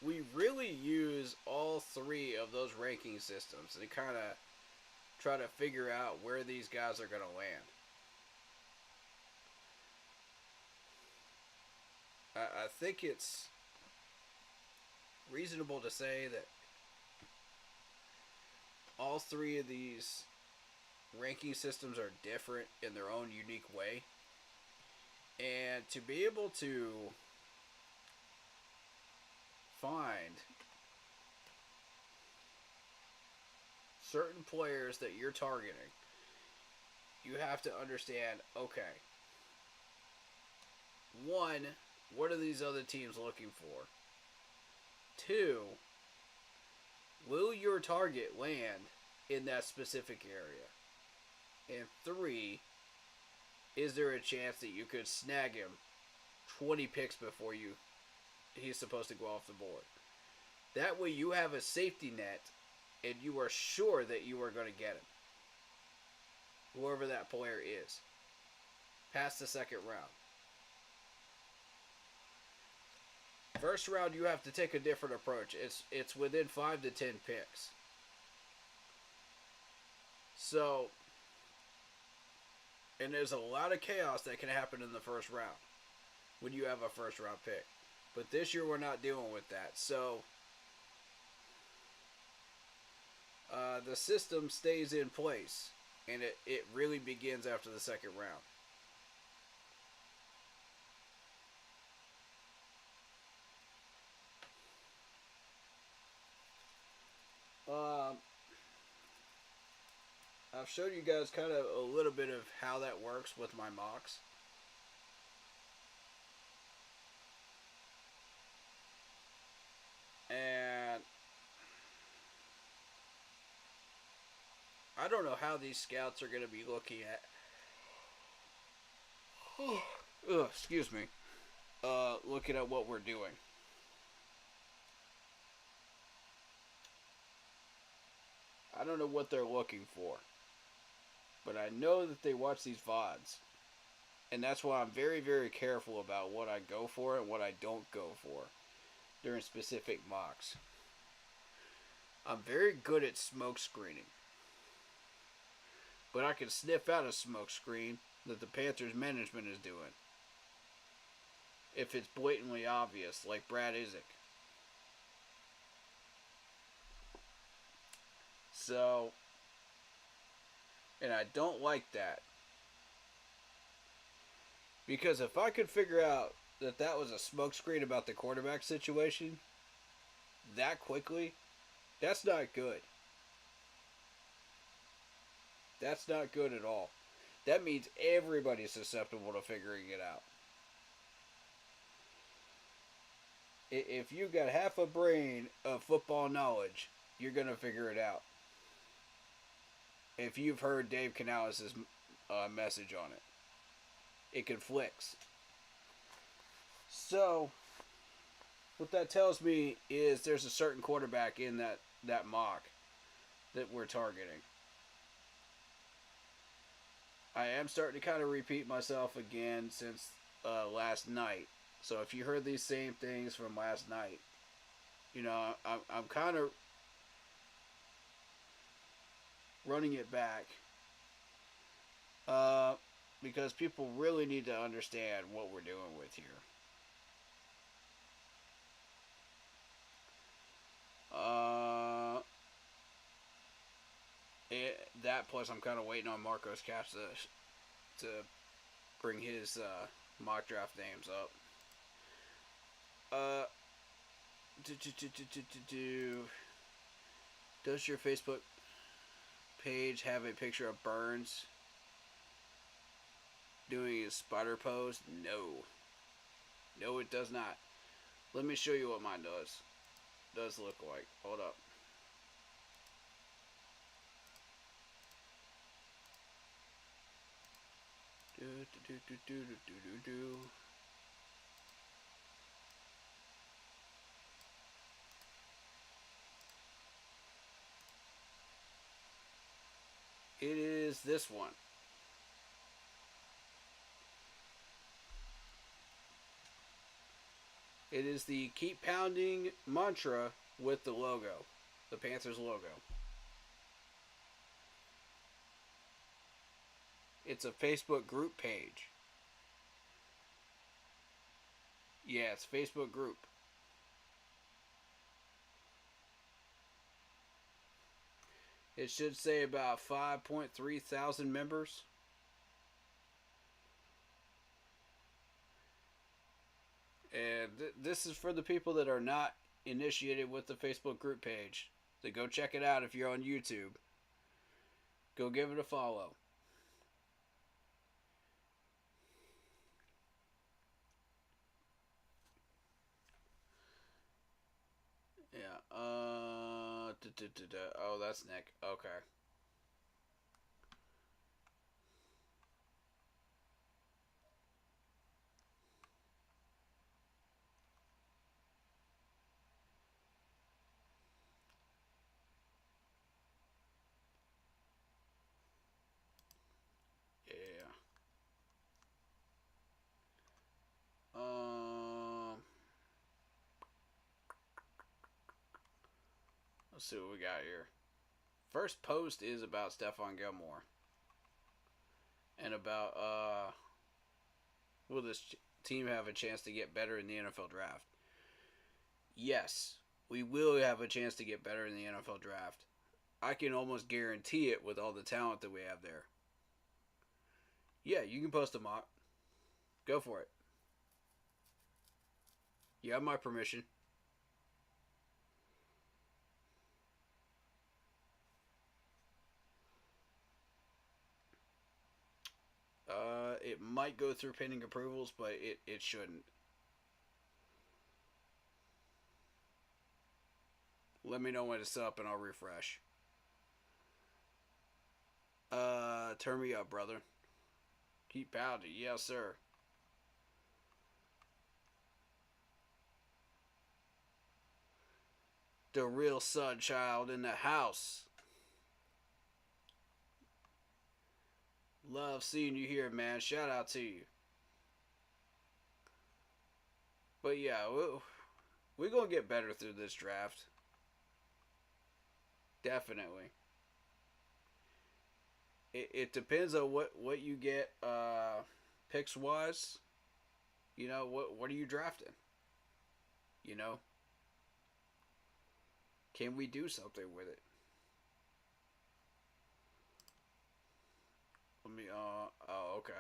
[SPEAKER 2] we really use all 3 of those ranking systems to kind of try to figure out where these guys are going to land. I think it's reasonable to say that all 3 of these ranking systems are different in their own unique way. And to be able to find certain players that you're targeting, you have to understand, okay, 1, what are these other teams looking for? 2, will your target land in that specific area? And 3, is there a chance that you could snag him 20 picks before he's supposed to go off the board? That way you have a safety net and you are sure that you are going to get him. Whoever that player is. Past the second round. First round, you have to take a different approach. It's within 5 to 10 picks. So, and there's a lot of chaos that can happen in the first round when you have a first round pick. But this year, we're not dealing with that. So, the system stays in place, and it really begins after the second round. I've showed you guys kind of a little bit of how that works with my mocks. And I don't know how these scouts are going to be looking at. Excuse me. Looking at what we're doing. I don't know what they're looking for. But I know that they watch these VODs. And that's why I'm very, very careful about what I go for and what I don't go for during specific mocks. I'm very good at smoke screening. But I can sniff out a smoke screen that the Panthers management is doing. If it's blatantly obvious, like Brad Isaac. So, and I don't like that. Because if I could figure out that that was a smokescreen about the quarterback situation that quickly, that's not good. That's not good at all. That means everybody's susceptible to figuring it out. If you've got half a brain of football knowledge, you're going to figure it out. If you've heard Dave Canales' message on it. It conflicts. So, what that tells me is there's a certain quarterback in that mock that we're targeting. I am starting to kind of repeat myself again since last night. So if you heard these same things from last night, you know, I'm kind of running it back. Because people really need to understand what we're doing with here. That plus I'm kind of waiting on Marcos Caps to bring his mock draft names up. Uh, Does your Facebook page have a picture of Burns doing his spider pose? No. No, it does not. Let me show you what mine does look like. Hold up. It is this one. It is the Keep Pounding mantra with the logo. The Panthers logo. It's a Facebook group page. Yeah, it's a Facebook group. It should say about 5.3 thousand members. And this is for the people that are not initiated with the Facebook group page. So go check it out if you're on YouTube. Go give it a follow. Yeah. Oh, that's Nick. Okay. Yeah. Let's see what we got here. First post is about Stephon Gilmore. And about, will this team have a chance to get better in the NFL draft? Yes, we will have a chance to get better in the NFL draft. I can almost guarantee it with all the talent that we have there. Yeah, you can post a mock. Go for it. You have my permission. It might go through pending approvals, but it shouldn't. Let me know when it's up and I'll refresh. Turn me up, brother. Keep pounding. Yes, sir. The real son child in the house. Love seeing you here, man. Shout out to you. But yeah, we're going to get better through this draft. Definitely. It depends on what you get picks wise. You know, what are you drafting? You know? Can we do something with it? Let me, oh, okay.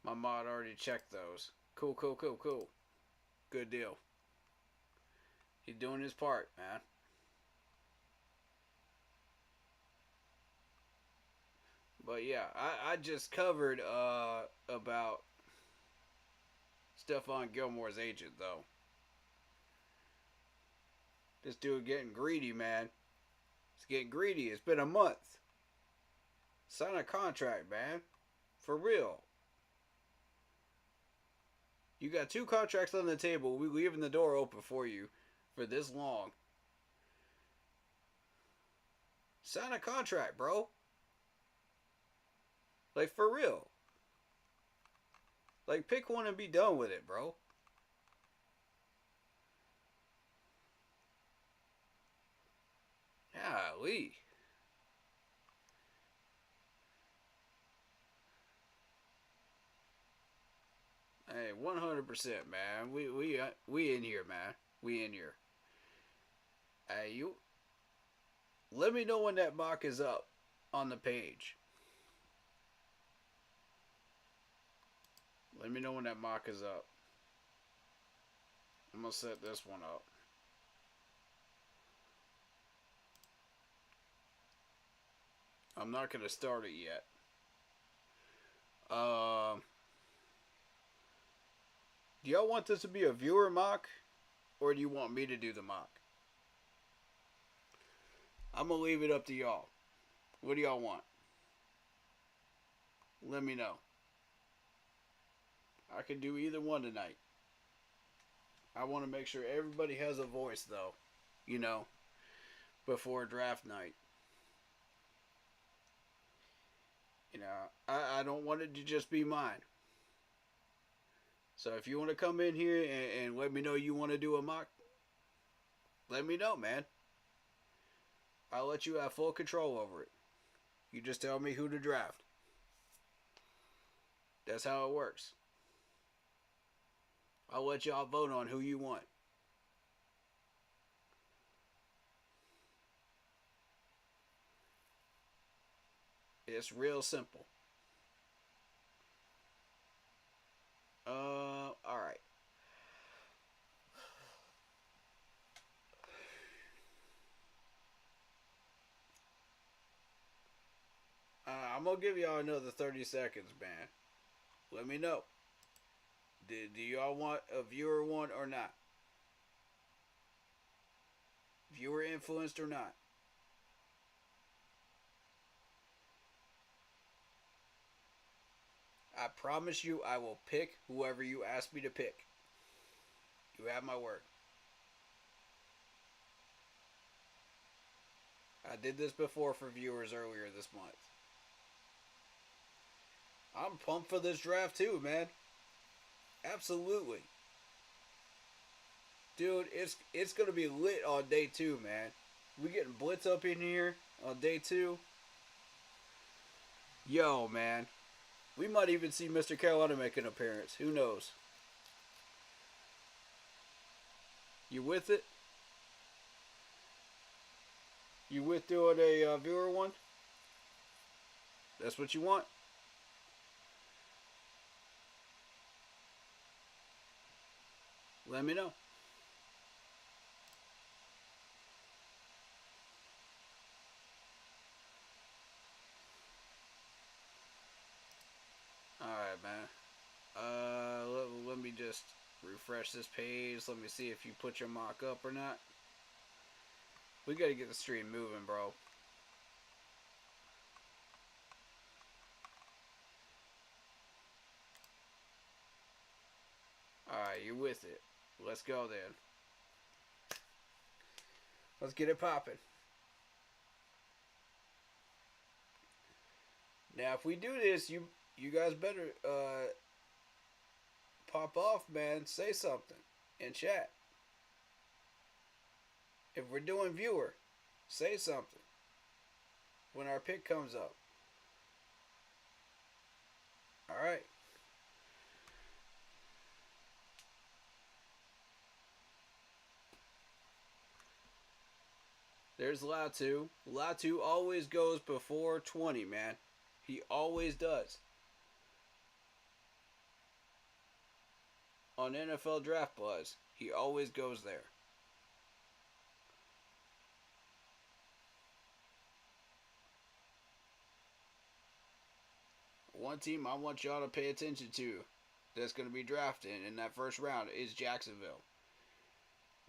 [SPEAKER 2] My mod already checked those. Cool. Good deal. He's doing his part, man. But yeah, I just covered about Stephon Gilmore's agent, though. This dude getting greedy, man. He's getting greedy. It's been a month. Sign a contract, man. For real. You got 2 contracts on the table. We're leaving the door open for you for this long. Sign a contract, bro. Like, for real. Like, pick one and be done with it, bro. Golly. Hey, 100%, man. We in here, man. We in here. Hey, you. Let me know when that mock is up on the page. Let me know when that mock is up. I'm going to set this one up. I'm not going to start it yet. Do y'all want this to be a viewer mock? Or do you want me to do the mock? I'm going to leave it up to y'all. What do y'all want? Let me know. I can do either one tonight. I want to make sure everybody has a voice, though. You know, before draft night. You know, I don't want it to just be mine. So if you want to come in here and let me know you want to do a mock, let me know, man. I'll let you have full control over it. You just tell me who to draft. That's how it works. I'll let y'all vote on who you want. It's real simple. Alright. I'm going to give y'all another 30 seconds, man. Let me know. Do y'all want a viewer one or not? Viewer influenced or not? I promise you I will pick whoever you ask me to pick. You have my word. I did this before for viewers earlier this month. I'm pumped for this draft too, man. Absolutely. Dude, it's going to be lit on day 2, man. We getting Blitz up in here on day 2. Yo, man. We might even see Mr. Carolina make an appearance. Who knows? You with it? You with doing a viewer one? That's what you want? Let me know. Alright, man. Let me just refresh this page. Let me see if you put your mock up or not. We gotta get the stream moving, bro. Alright, you're with it. Let's go then. Let's get it popping. Now, if we do this, you guys better pop off, man. Say something in chat. If we're doing viewer, say something when our pick comes up. All right. There's Latu. Latu always goes before 20, man. He always does. On NFL Draft Buzz, he always goes there. One team I want y'all to pay attention to that's going to be drafted in that first round is Jacksonville.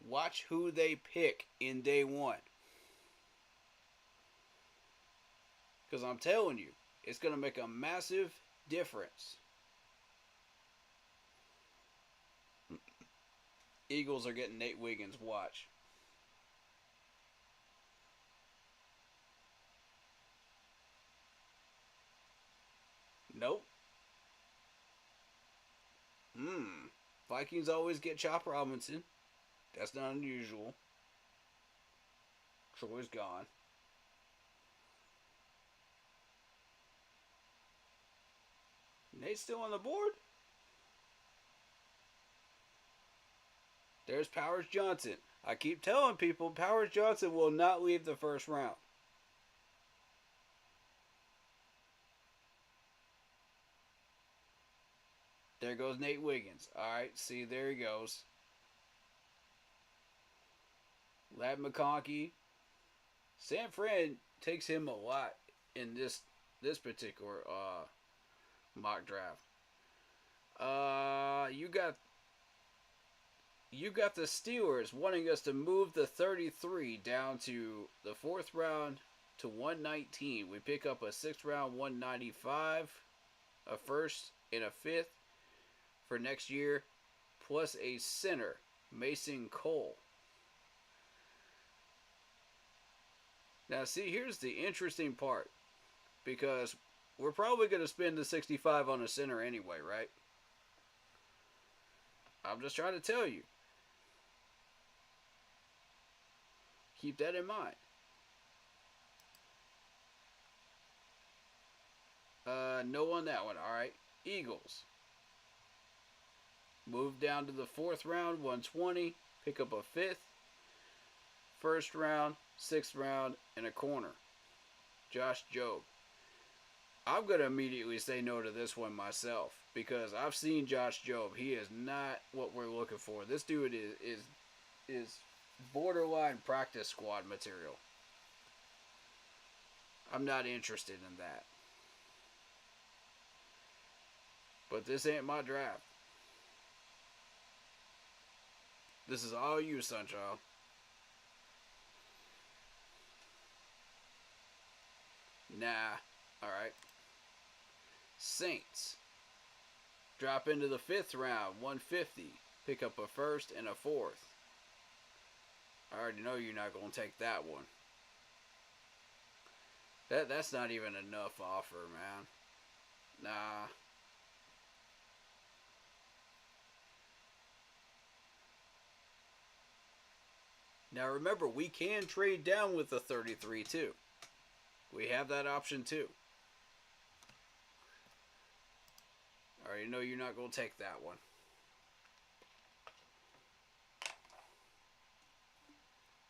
[SPEAKER 2] Watch who they pick in day 1. Because I'm telling you, it's going to make a massive difference. Eagles are getting Nate Wiggins. Watch. Nope. Vikings always get Chop Robinson. That's not unusual. Troy's gone. Nate's still on the board? There's Powers Johnson. I keep telling people Powers Johnson will not leave the first round. There goes Nate Wiggins. Alright, see, there he goes. Lad McConkey. San Fran takes him a lot in this particular mock draft. You got the Steelers wanting us to move the 33 down to the 4th round to 119. We pick up a 6th round 195, a 1st and a 5th for next year, plus a center, Mason Cole. Now, see, here's the interesting part, because we're probably going to spend the 65 on a center anyway, right? I'm just trying to tell you. Keep that in mind. No on that one. Alright. Eagles. Move down to the 4th round, 120. Pick up a 5th. 1st round, 6th round, and a corner. Josh Jobe. I'm going to immediately say no to this one myself, because I've seen Josh Jobe. He is not what we're looking for. This dude is borderline practice squad material. I'm not interested in that. But this ain't my draft. This is all you, Sunchild. Nah. Alright. Saints. Drop into the 5th round, 150. Pick up a 1st and a 4th. I already know you're not going to take that one. That's not even enough offer, man. Nah. Now remember, we can trade down with the 33 too. We have that option too. I already know you're not going to take that one.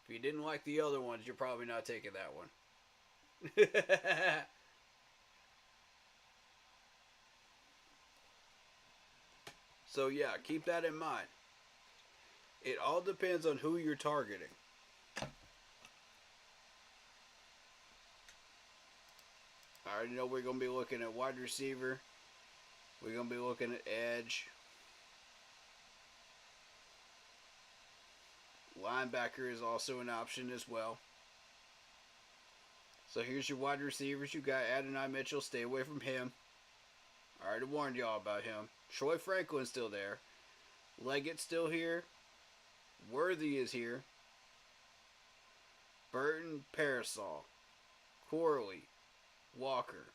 [SPEAKER 2] If you didn't like the other ones, you're probably not taking that one. So yeah, keep that in mind. It all depends on who you're targeting. I already know we're going to be looking at wide receiver. We're going to be looking at edge. Linebacker is also an option as well. So here's your wide receivers. You got Adonai Mitchell. Stay away from him. I already warned y'all about him. Troy Franklin's still there. Leggett's still here. Worthy is here. Burton, Parasol. Corley. Walker.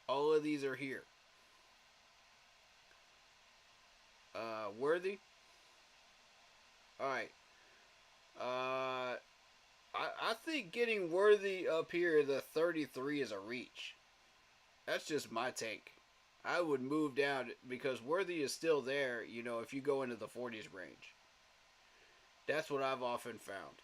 [SPEAKER 2] All of these are here. Worthy. Alright. I think getting Worthy up here, the 33, is a reach. That's just my take. I would move down because Worthy is still there, you know, if you go into the 40s range. That's what I've often found.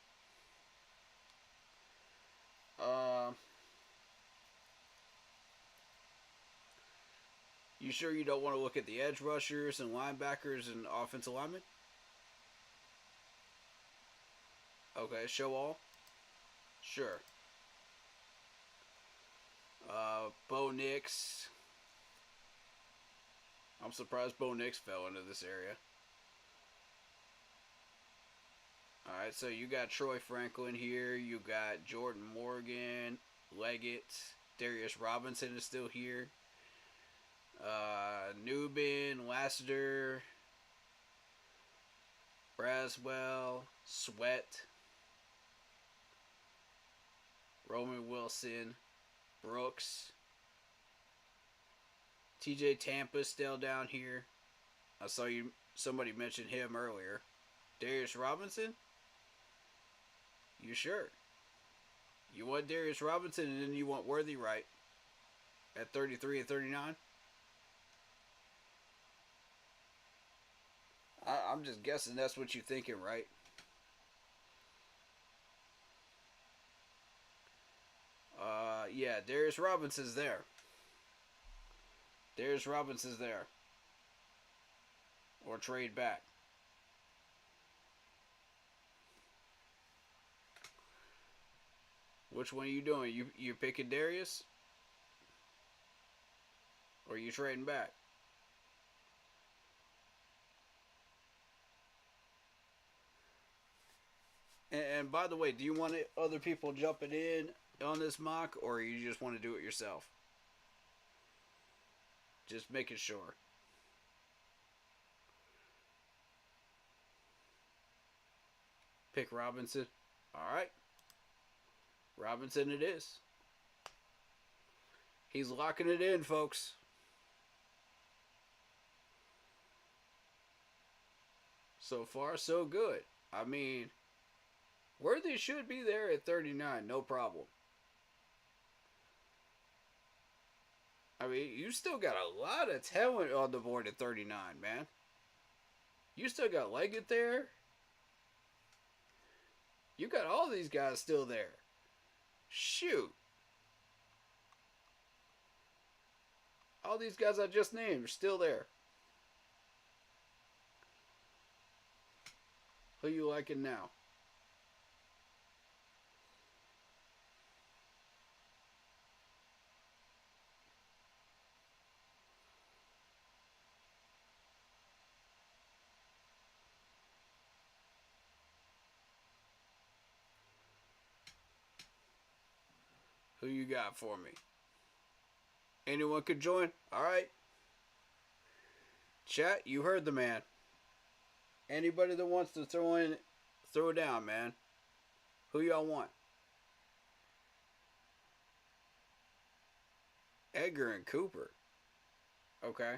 [SPEAKER 2] You sure you don't want to look at the edge rushers and linebackers and offensive linemen? Okay, show all? Sure. Bo Nix. I'm surprised Bo Nix fell into this area. Alright, so you got Troy Franklin here. You got Jordan Morgan, Leggett. Darius Robinson is still here. Newbin, Lassiter, Braswell, Sweat, Roman Wilson, Brooks, TJ Tampa still down here. I saw somebody mention him earlier. Darius Robinson? You sure? You want Darius Robinson and then you want Worthy, right? At 33 and 39? I'm just guessing that's what you're thinking, right? Yeah, Darius Robinson's there. There's Robinson's there. Or trade back. Which one are you doing? You picking Darius? Or you trading back? And by the way, do you want other people jumping in on this mock, or you just want to do it yourself? Just making sure. Pick Robinson. Alright. Robinson it is. He's locking it in, folks. So far, so good. I mean, Worthy should be there at 39, no problem. I mean, you still got a lot of talent on the board at 39, man. You still got Leggett there. You got all these guys still there. Shoot. All these guys I just named are still there. Who you liking now? Who you got for me? Anyone could join? Alright. Chat, you heard the man. Anybody that wants to throw down, man. Who y'all want? Edgar and Cooper. Okay.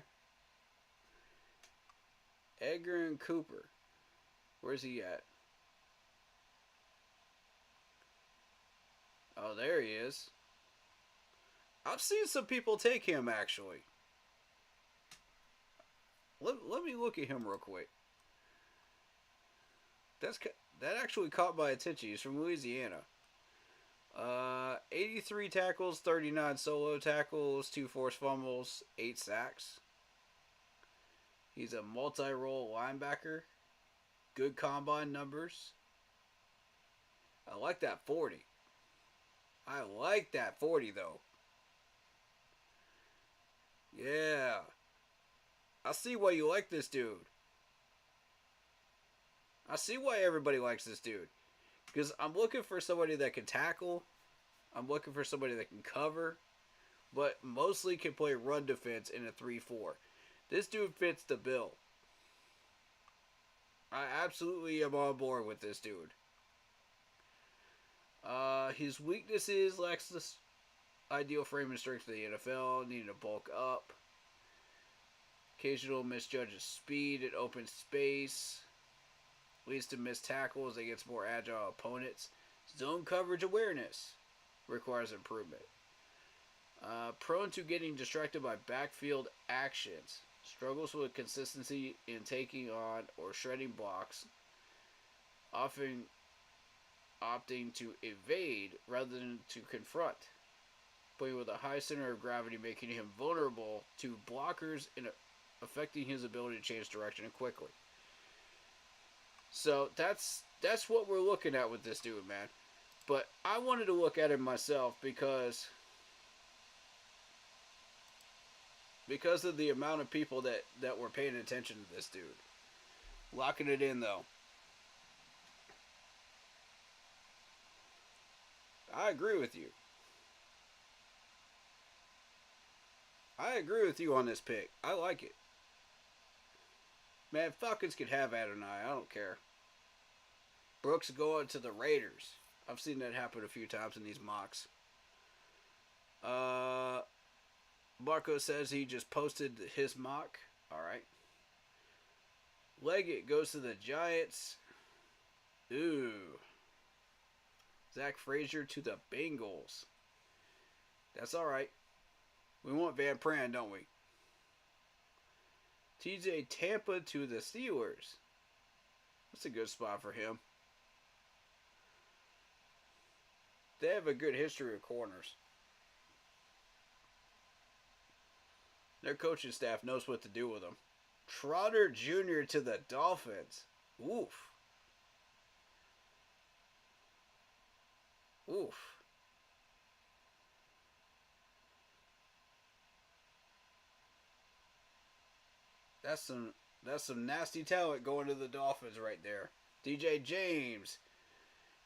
[SPEAKER 2] Edgar and Cooper. Where's he at? Oh, there he is. I've seen some people take him, actually. Let me look at him real quick. That actually caught my attention. He's from Louisiana. 83 tackles, 39 solo tackles, 2 forced fumbles, 8 sacks. He's a multi-role linebacker. Good combine numbers. I like that 40. I like that 40, though. Yeah. I see why you like this dude. I see why everybody likes this dude. Because I'm looking for somebody that can tackle. I'm looking for somebody that can cover. But mostly can play run defense in a 3-4. This dude fits the bill. I absolutely am on board with this dude. His weaknesses: lacks the ideal frame and strength for the NFL, needing to bulk up. Occasional misjudges speed at open space. Leads to missed tackles against more agile opponents. Zone coverage awareness requires improvement. Prone to getting distracted by backfield actions. Struggles with consistency in taking on or shredding blocks. Often opting to evade rather than to confront. Playing with a high center of gravity, making him vulnerable to blockers and affecting his ability to change direction quickly. So that's what we're looking at with this dude, man. But I wanted to look at him myself because of the amount of people that were paying attention to this dude. Locking it in, though. I agree with you. I agree with you on this pick. I like it. Man, Falcons could have Adonai. I don't care. Brooks going to the Raiders. I've seen that happen a few times in these mocks. Marco says he just posted his mock. Alright. Leggett goes to the Giants. Ooh. Zach Frazier to the Bengals. That's alright. We want Van Pran, don't we? TJ Tampa to the Steelers. That's a good spot for him. They have a good history of corners. Their coaching staff knows what to do with them. Trotter Jr. to the Dolphins. Oof. Oof. That's some nasty talent going to the Dolphins right there. DJ James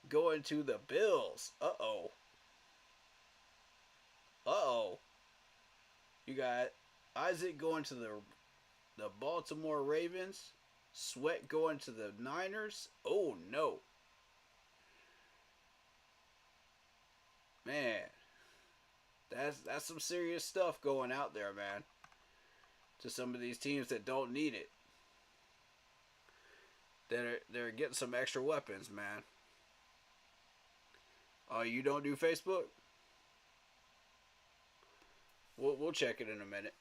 [SPEAKER 2] going to the Bills. Uh-oh. Uh-oh. You got Isaac going to the Baltimore Ravens. Sweat going to the Niners. Oh, no. Man. That's some serious stuff going out there, man. To some of these teams that don't need it. They're getting some extra weapons, man. Oh, you don't do Facebook? We'll check it in a minute.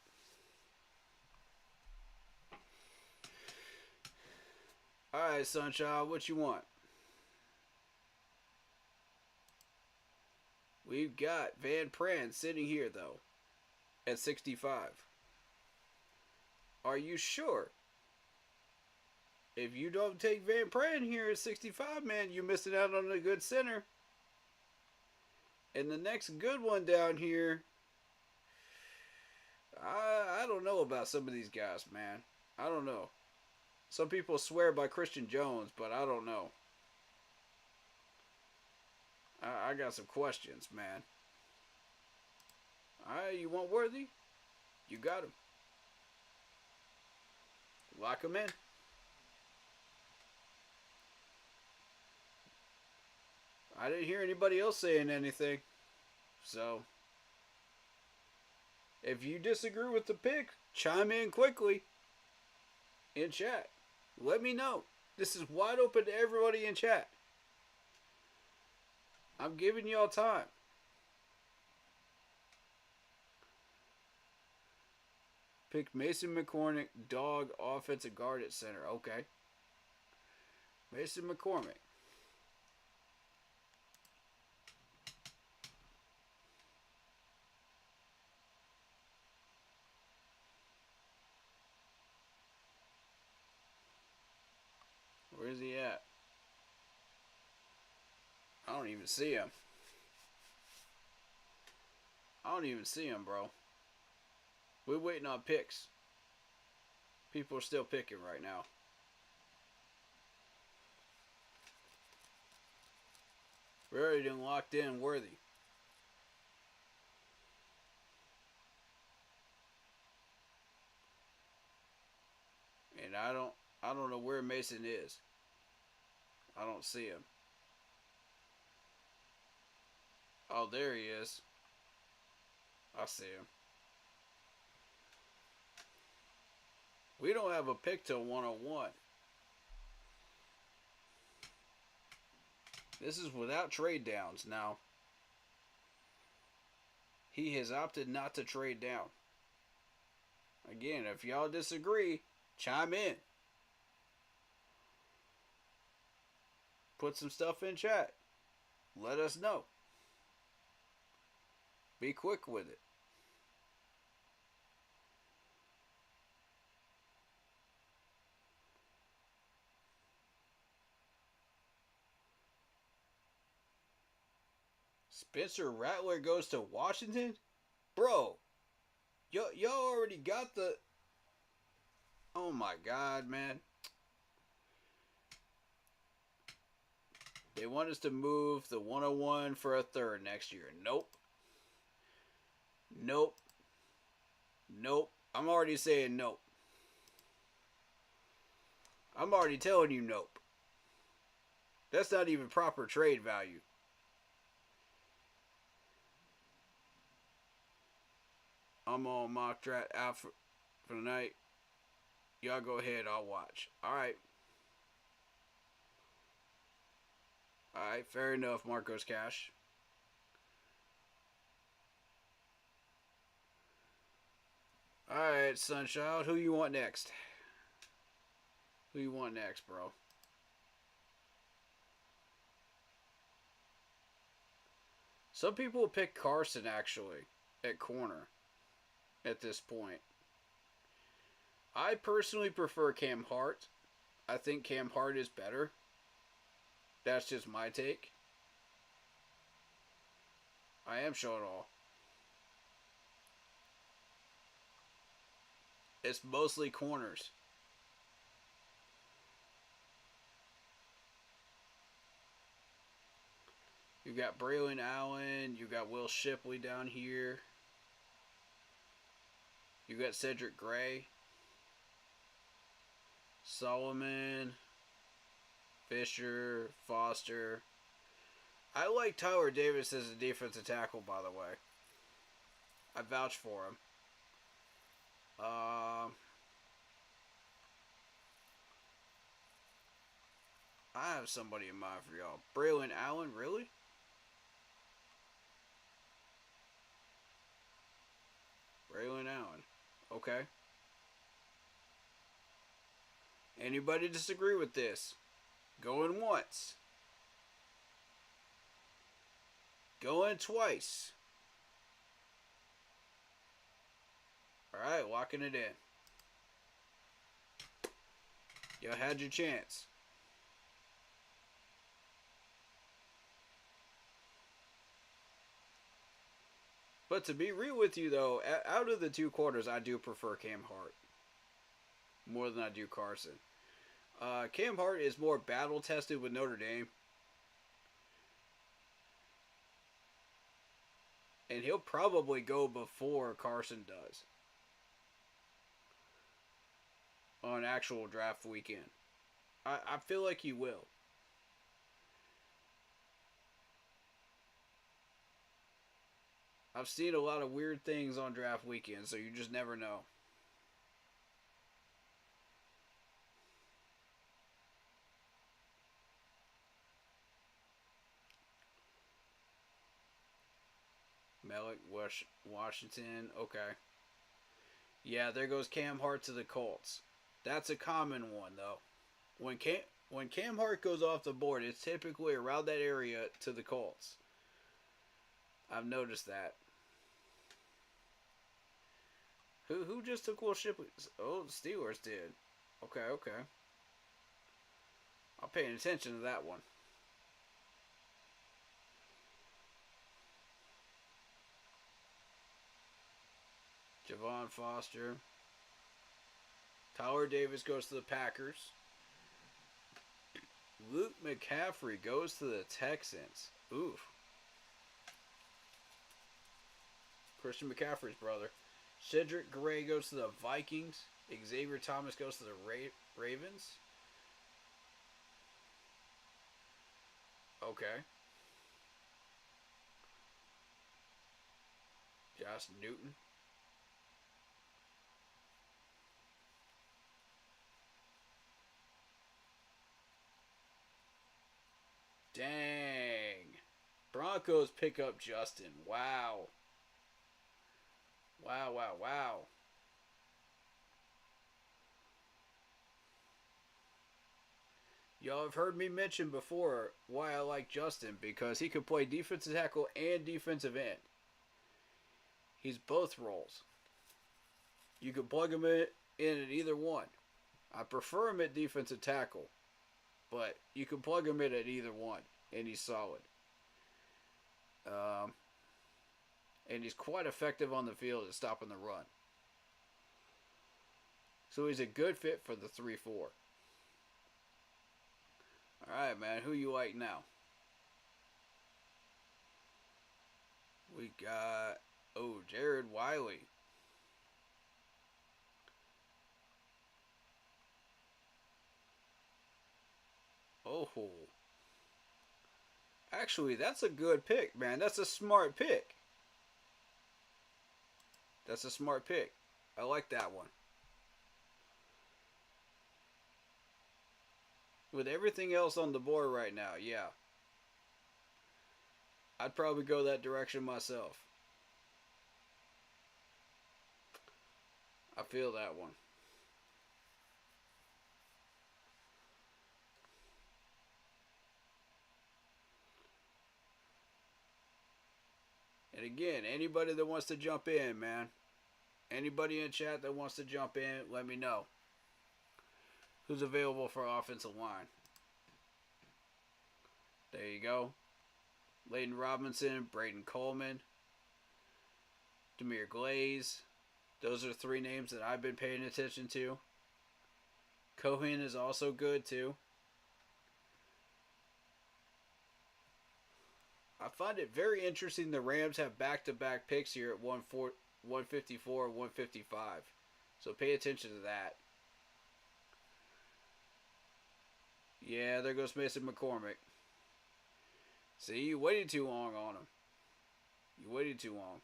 [SPEAKER 2] Alright, Sunshine, what you want? We've got Van Pran sitting here, though, at 65. Are you sure? If you don't take Van Pran here at 65, man, you're missing out on a good center. And the next good one down here, I don't know about some of these guys, man. I don't know. Some people swear by Christian Jones, but I don't know. I got some questions, man. Alright, you want Worthy? You got him. Lock him in. I didn't hear anybody else saying anything. So, if you disagree with the pick, chime in quickly in chat. Let me know. This is wide open to everybody in chat. I'm giving y'all time. Pick Mason McCormick, dog, offensive guard at center. Okay. Mason McCormick. Where is he at? I don't even see him. I don't even see him, bro. We're waiting on picks. People are still picking right now. We're already locked in Worthy. And I don't know where Mason is. I don't see him. Oh, there he is. I see him. We don't have a pick till 101. This is without trade downs now. He has opted not to trade down. Again, if y'all disagree, chime in. Put some stuff in chat. Let us know. Be quick with it. Spencer Rattler goes to Washington? Bro, y'all already got the... Oh my God, man. They want us to move the 101 for a third next year. Nope. Nope. Nope. I'm already saying nope. I'm already telling you nope. That's not even proper trade value. I'm on mock draft out for tonight. Y'all go ahead. I'll watch. Alright. Alright, fair enough, Marcos Cash. Alright, Sunchild. Who you want next? Who you want next, bro? Some people will pick Carson, actually, at corner at this point. I personally prefer Cam Hart. I think Cam Hart is better. That's just my take. I am showing all. It's mostly corners. You got Braylon Allen. You got Will Shipley down here. You got Cedric Gray. Solomon. Fisher. Foster. I like Tyler Davis as a defensive tackle, by the way. I vouch for him. I have somebody in mind for y'all. Braylon Allen, really? Braylon Allen. Okay. Anybody disagree with this? Going once. Going twice. Alright, locking it in. Y'all had your chance. But to be real with you, though, out of the two quarters, I do prefer Cam Hart more than I do Carson. Cam Hart is more battle-tested with Notre Dame. And he'll probably go before Carson does on actual draft weekend. I feel like he will. I've seen a lot of weird things on draft weekend, so you just never know. Malik Washington, okay. Yeah, there goes Cam Hart to the Colts. That's a common one, though. When Cam Hart goes off the board, it's typically around that area to the Colts. I've noticed that. Who just took Will Shipley? Oh, the Steelers did. Okay. I'm paying attention to that one. Javon Foster. Tyler Davis goes to the Packers. Luke McCaffrey goes to the Texans. Oof. Christian McCaffrey's brother. Cedric Gray goes to the Vikings. Xavier Thomas goes to the Ravens. Okay. Josh Newton. Dang. Broncos pick up Justin. Wow. Wow. Y'all have heard me mention before why I like Justin, because he can play defensive tackle and defensive end. He's both roles. You can plug him in at either one. I prefer him at defensive tackle, but you can plug him in at either one, and he's solid. And he's quite effective on the field at stopping the run. So he's a good fit for the 3-4. Alright, man. Who you like now? We got... Oh, Jared Wiley. Oh. Actually, that's a good pick, man. That's a smart pick. That's a smart pick. I like that one. With everything else on the board right now, yeah. I'd probably go that direction myself. I feel that one. And again, anybody that wants to jump in, man, Anybody in chat that wants to jump in, let me know. Who's available for offensive line? There you go. Layden Robinson, Braden Coleman, Demir Glaze. Those are 3 names that I've been paying attention to. Cohen is also good too. I find it very interesting the Rams have back-to-back picks here at 154 and 155. So pay attention to that. Yeah, there goes Mason McCormick. See, you waited too long on him. You waited too long.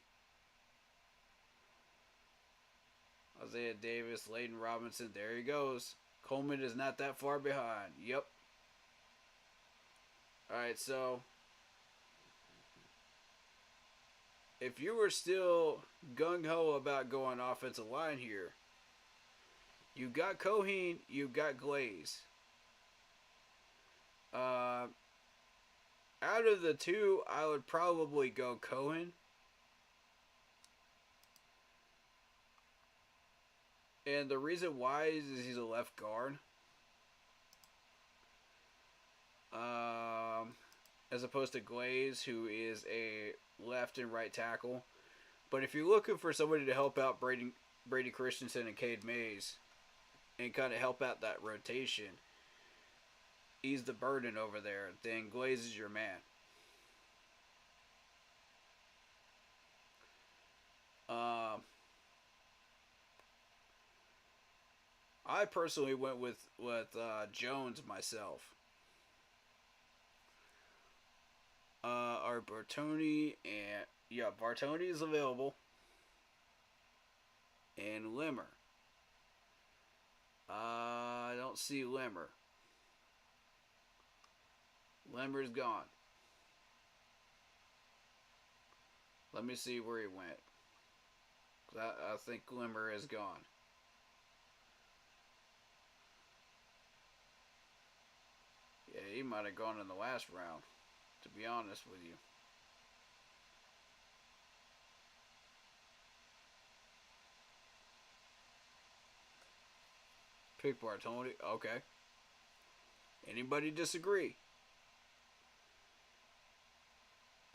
[SPEAKER 2] Isaiah Davis, Layden Robinson, there he goes. Coleman is not that far behind. Yep. Alright, so if you were still gung-ho about going offensive line here, you got Cohen, you got Glaze. Out of the 2, I would probably go Cohen. And the reason why is he's a left guard. As opposed to Glaze, who is a left and right tackle. But if you're looking for somebody to help out Brady Christensen and Cade Mays and kind of help out that rotation, ease the burden over there, then Glaze is your man. I personally went with Jones myself. Our Bartoni and Bartoni is available, and Limmer. I don't see Limmer. Limmer's gone. Let me see where he went. I think Limmer is gone. Yeah, he might have gone in the last round, to be honest with you. Pick Bartoni. Okay. Anybody disagree?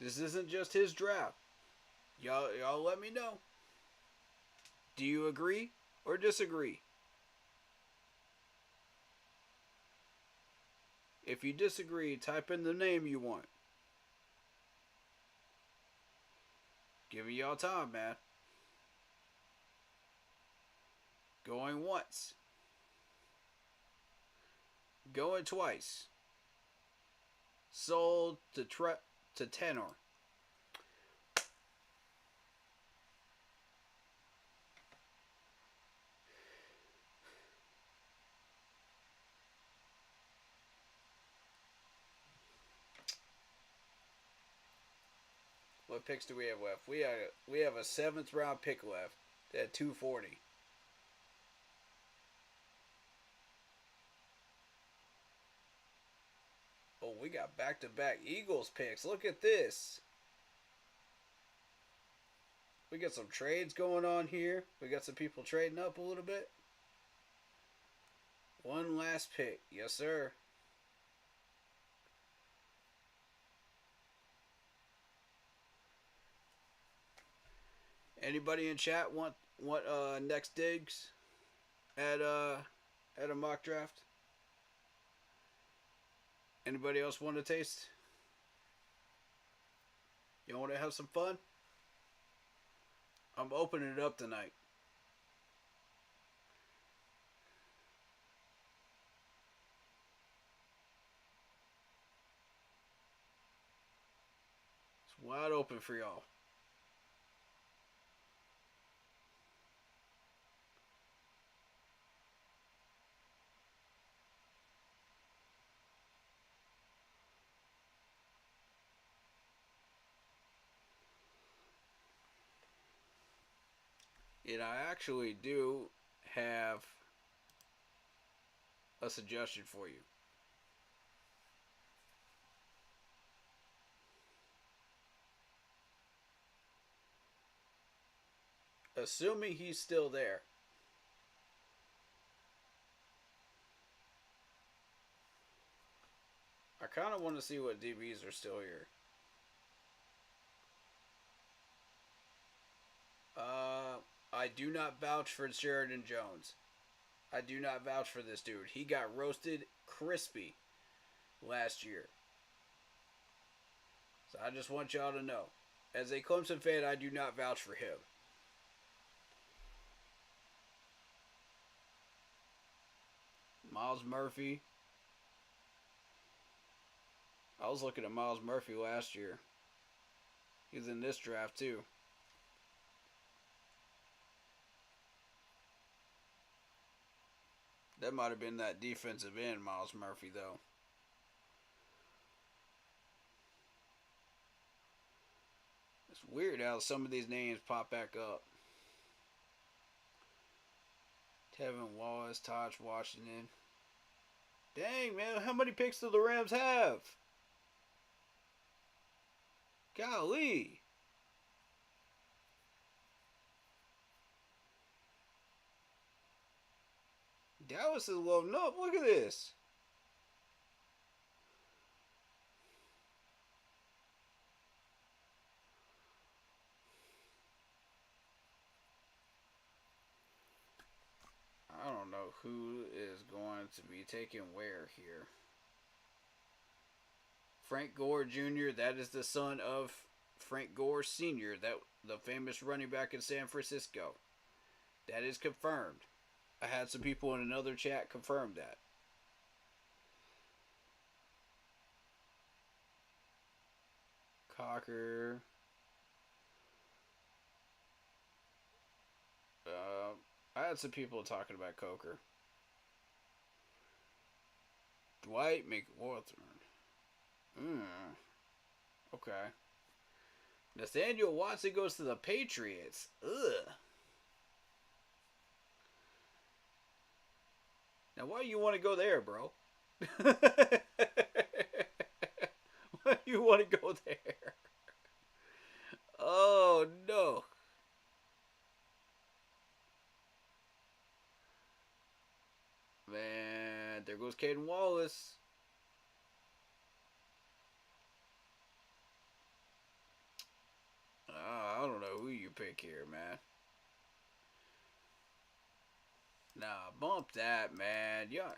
[SPEAKER 2] This isn't just his draft. Y'all let me know. Do you agree or disagree? If you disagree, type in the name you want. Giving y'all time, man. Going once. Going twice. Sold to tenor. What picks do we have left? We have a 7th round pick left at 240. Oh, we got back-to-back Eagles picks. Look at this. We got some trades going on here. We got some people trading up a little bit. One last pick. Yes, sir. Anybody in chat want next digs at a mock draft? Anybody else want to taste? You want to have some fun? I'm opening it up tonight. It's wide open for y'all. And I actually do have a suggestion for you. Assuming he's still there. I kind of want to see what DBs are still here. I do not vouch for Sheridan Jones. I do not vouch for this dude. He got roasted crispy last year. So I just want y'all to know. As a Clemson fan, I do not vouch for him. Myles Murphy. I was looking at Myles Murphy last year. He's in this draft too. That might have been that defensive end, Myles Murphy, though. It's weird how some of these names pop back up. Tevin Wallace, Taj Washington. Dang, man, how many picks do the Rams have? Golly. Dallas is loading up. Look at this. I don't know who is going to be taking where here. Frank Gore Jr., that is the son of Frank Gore Sr., that the famous running back in San Francisco. That is confirmed. I had some people in another chat confirm that. Cocker. I had some people talking about Coker. Dwight McWhorter. Okay. Nathaniel Watson goes to the Patriots. Ugh. Now, why do you want to go there, bro? Why do you want to go there? Oh, no. Man, there goes Caden Wallace. I don't know who you pick here, man. Nah, bump that, man. Yeah.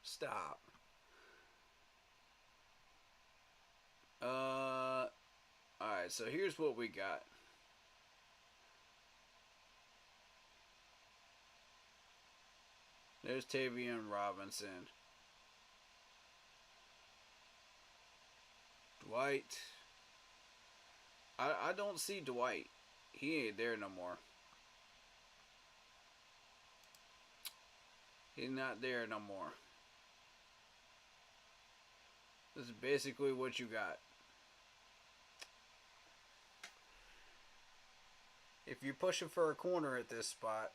[SPEAKER 2] Stop. Alright, so here's what we got. There's Tavion Robinson. Dwight. I don't see Dwight. He ain't there no more. He's not there no more. This is basically what you got. If you're pushing for a corner at this spot,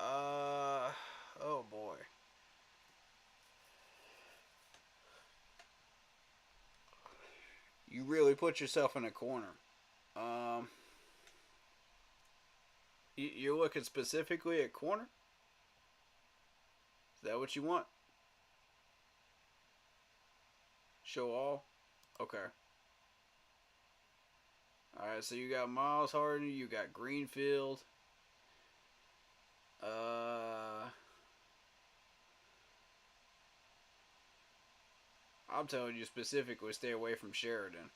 [SPEAKER 2] oh boy. You really put yourself in a corner. You're looking specifically at corner? Is that what you want? Show all? Okay. Alright, so you got Miles Harden, you got Greenfield. I'm telling you specifically, stay away from Sheridan.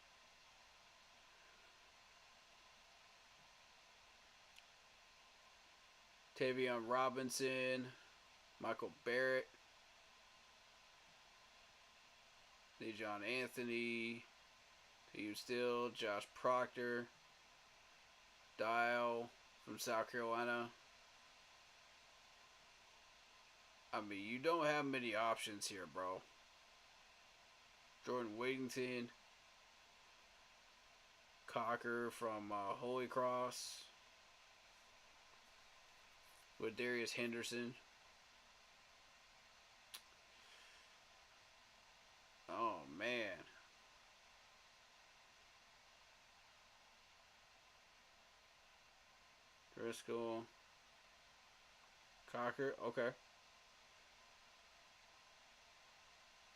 [SPEAKER 2] Tavion Robinson, Michael Barrett, Dejon Anthony, T.U. Still, Josh Proctor, Dial from South Carolina. I mean, you don't have many options here, bro. Jordan Whittington, Cocker from Holy Cross, with Darius Henderson. Oh, man. Driscoll. Cocker. Okay.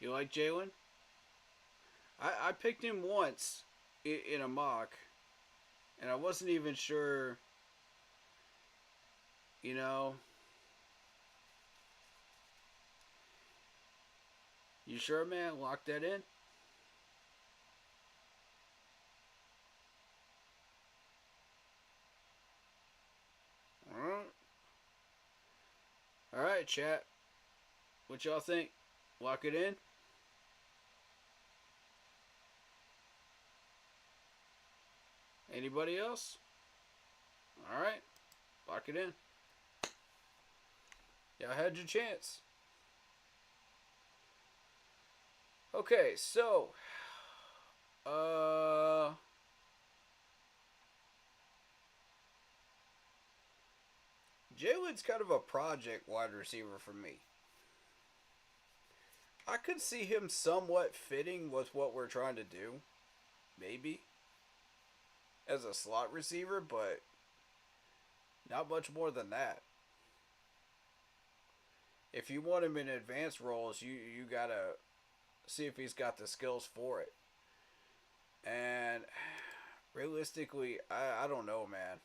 [SPEAKER 2] You like Jalen? I picked him once in a mock, and I wasn't even sure, you know. You sure, man? Lock that in? Alright. Alright, chat. What y'all think? Lock it in? Anybody else? Alright. Lock it in. Y'all had your chance. Okay, so Jalen's kind of a project wide receiver for me. I could see him somewhat fitting with what we're trying to do. Maybe. As a slot receiver, but not much more than that. If you want him in advanced roles, you gotta see if he's got the skills for it. And realistically, I don't know, man.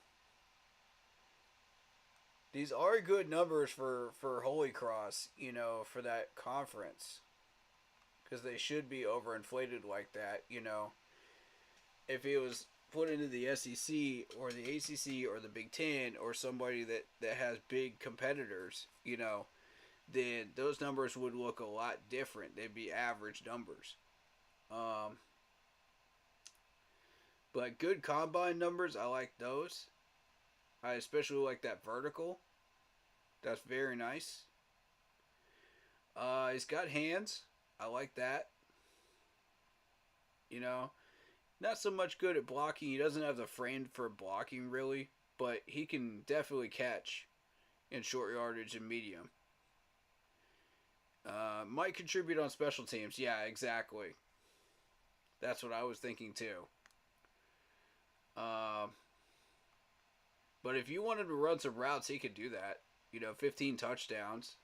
[SPEAKER 2] These are good numbers for Holy Cross, you know, for that conference. Because they should be overinflated like that, you know. If it was put into the SEC or the ACC or the Big Ten or somebody that has big competitors, you know, then those numbers would look a lot different. They'd be average numbers. But good combine numbers, I like those. I especially like that vertical. That's very nice. He's got hands. I like that. You know, not so much good at blocking. He doesn't have the frame for blocking, really. But he can definitely catch in short yardage and medium. Might contribute on special teams. Yeah, exactly. That's what I was thinking too. But if you wanted to run some routes, he could do that. You know, 15 touchdowns.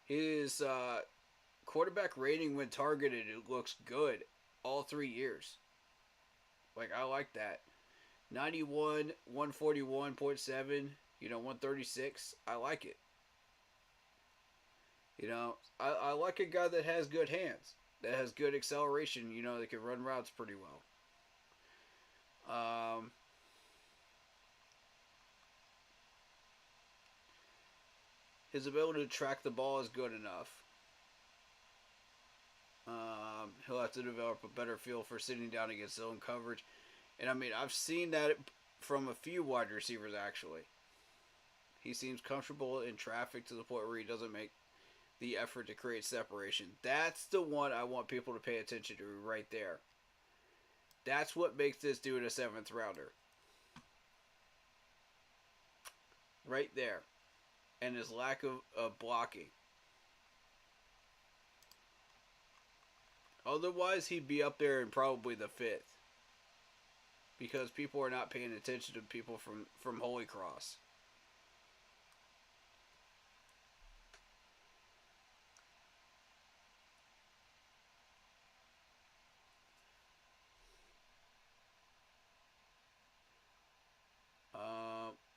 [SPEAKER 2] His quarterback rating when targeted, it looks good all 3 years. Like, I like that. 91, 141.7, you know, 136. I like it. You know, I like a guy that has good hands, that has good acceleration, you know, that can run routes pretty well. His ability to track the ball is good enough. He'll have to develop a better feel for sitting down against zone coverage. And I mean, I've seen that from a few wide receivers, actually. He seems comfortable in traffic to the point where he doesn't make the effort to create separation. That's the one I want people to pay attention to right there. That's what makes this dude a 7th rounder. Right there. And his lack of blocking. Otherwise, he'd be up there in probably the 5th. Because people are not paying attention to people from Holy Cross.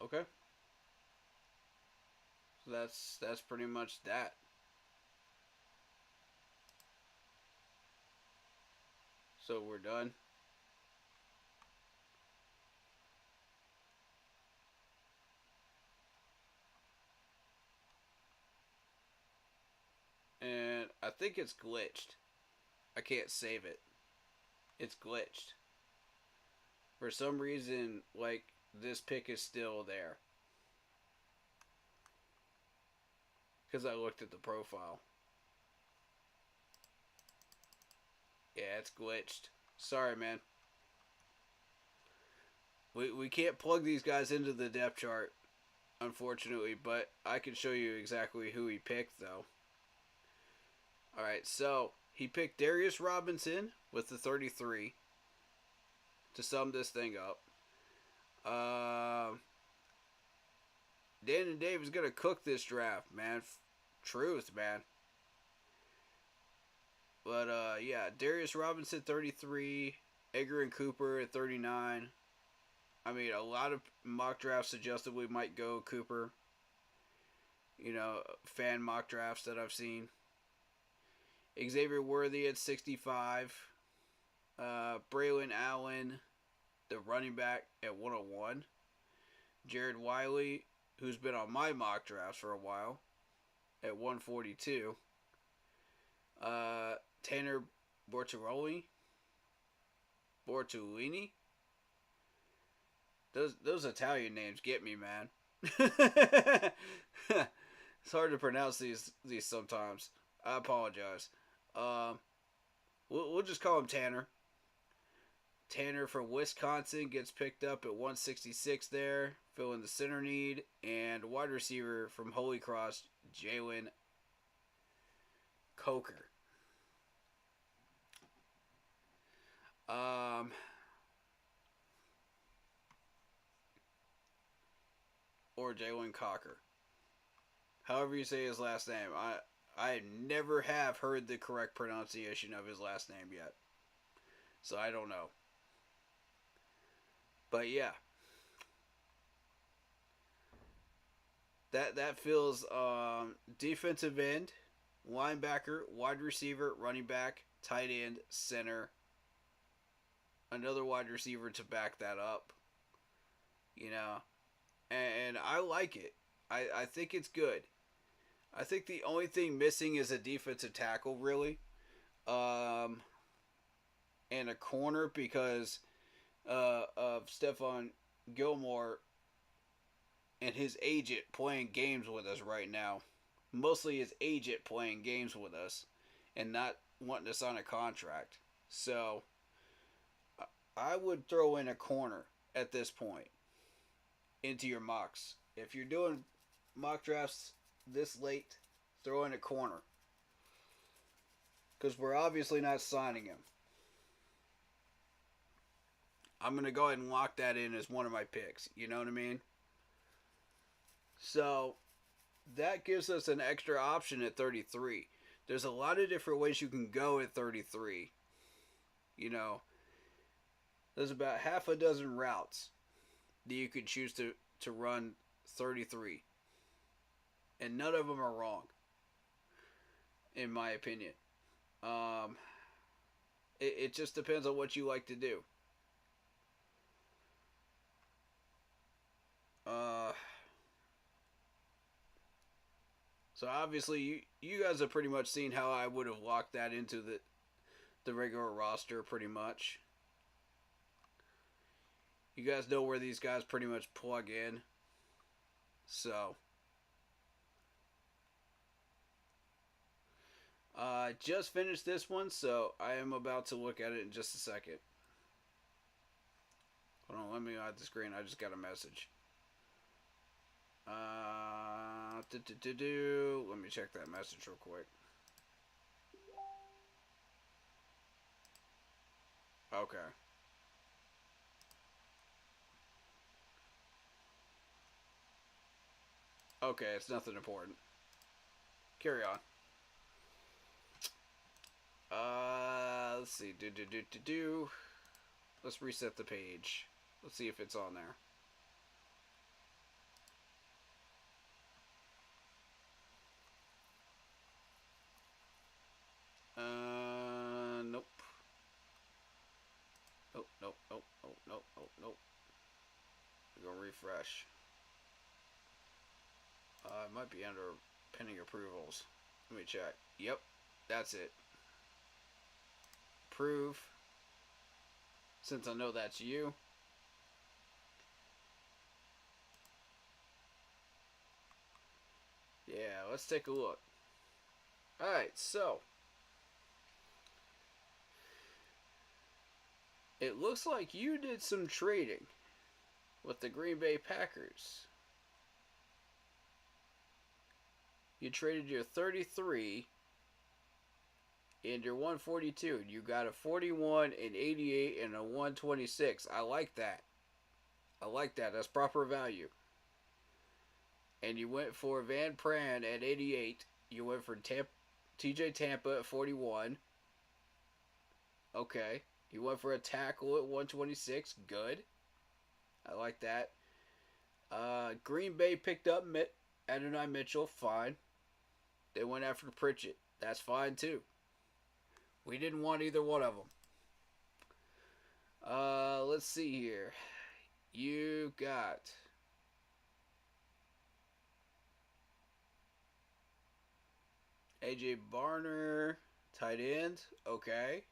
[SPEAKER 2] Okay. So that's pretty much that. So we're done. And I think it's glitched. I can't save it. It's glitched. For some reason, like, this pick is still there. Because I looked at the profile. Yeah, it's glitched. Sorry, man. We can't plug these guys into the depth chart, unfortunately, but I can show you exactly who he picked, though. Alright, so he picked Darius Robinson with the 33 to sum this thing up. Dan and Dave is gonna cook this draft, man. Truth, man. But yeah, Darius Robinson 33, Edgar and Cooper at 39. I mean, a lot of mock drafts suggested we might go Cooper. You know, fan mock drafts that I've seen. Xavier Worthy at 65. Braylon Allen, the running back, at 101. Jared Wiley, who's been on my mock drafts for a while, at 142. Tanner Bortolini. Those Italian names get me, man. It's hard to pronounce these sometimes. I apologize. We'll just call him Tanner. Tanner from Wisconsin gets picked up at 166 there, filling the center need. And wide receiver from Holy Cross, Jalen Coker. Or Jalen Cocker. However you say his last name. I never have heard the correct pronunciation of his last name yet. So I don't know. But yeah. That fills defensive end, linebacker, wide receiver, running back, tight end, center, another wide receiver to back that up. You know, and I like it. I think it's good. I think the only thing missing is a defensive tackle, really, and a corner because of Stephon Gilmore and his agent playing games with us right now. Mostly his agent playing games with us and not wanting to sign a contract. So I would throw in a corner at this point into your mocks. If you're doing mock drafts this late, throw in a corner. Because we're obviously not signing him. I'm going to go ahead and lock that in as one of my picks. You know what I mean? So, that gives us an extra option at 33. There's a lot of different ways you can go at 33. You know, there's about half a dozen routes that you could choose to run 33. And none of them are wrong, in my opinion. It just depends on what you like to do. So obviously you guys have pretty much seen how I would have locked that into the regular roster pretty much. You guys know where these guys pretty much plug in. So I just finished this one, so I am about to look at it in just a second. Hold on, let me hide the screen. I just got a message. Let me check that message real quick. Okay. Okay, it's nothing important. Carry on. Let's see. Let's reset the page. Let's see if it's on there. Nope. Nope. We're gonna refresh. It might be under pending approvals. Let me check. Yep, that's it. Approve. Since I know that's you. Yeah, let's take a look. Alright, so it looks like you did some trading with the Green Bay Packers. You traded your 33 and your 142. You got a 41, an 88, and a 126. I like that. I like that. That's proper value. And you went for Van Pran at 88. You went for TJ Tampa at 41. Okay. You went for a tackle at 126. Good. I like that. Green Bay picked up Adonai Mitchell. Fine. They went after Pritchett. That's fine too. We didn't want either one of them. Let's see here. You got AJ Barner, tight end. Okay.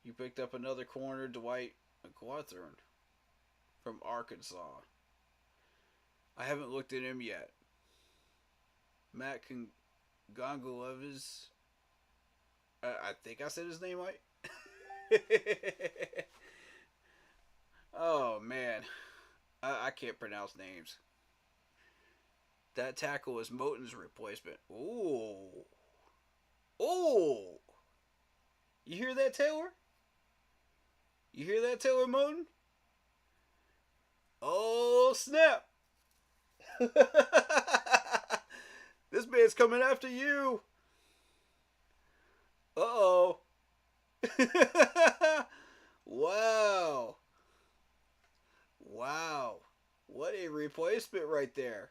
[SPEAKER 2] You picked up another corner, Dwight McGlothern from Arkansas. I haven't looked at him yet. Matt Gongolevis. I think I said his name right. Oh, man. I can't pronounce names. That tackle was Moton's replacement. Ooh. Ooh. You hear that, Taylor? You hear that, Taylor Moton? Oh, snap. This man's coming after you. Uh-oh. Wow. Wow. What a replacement right there.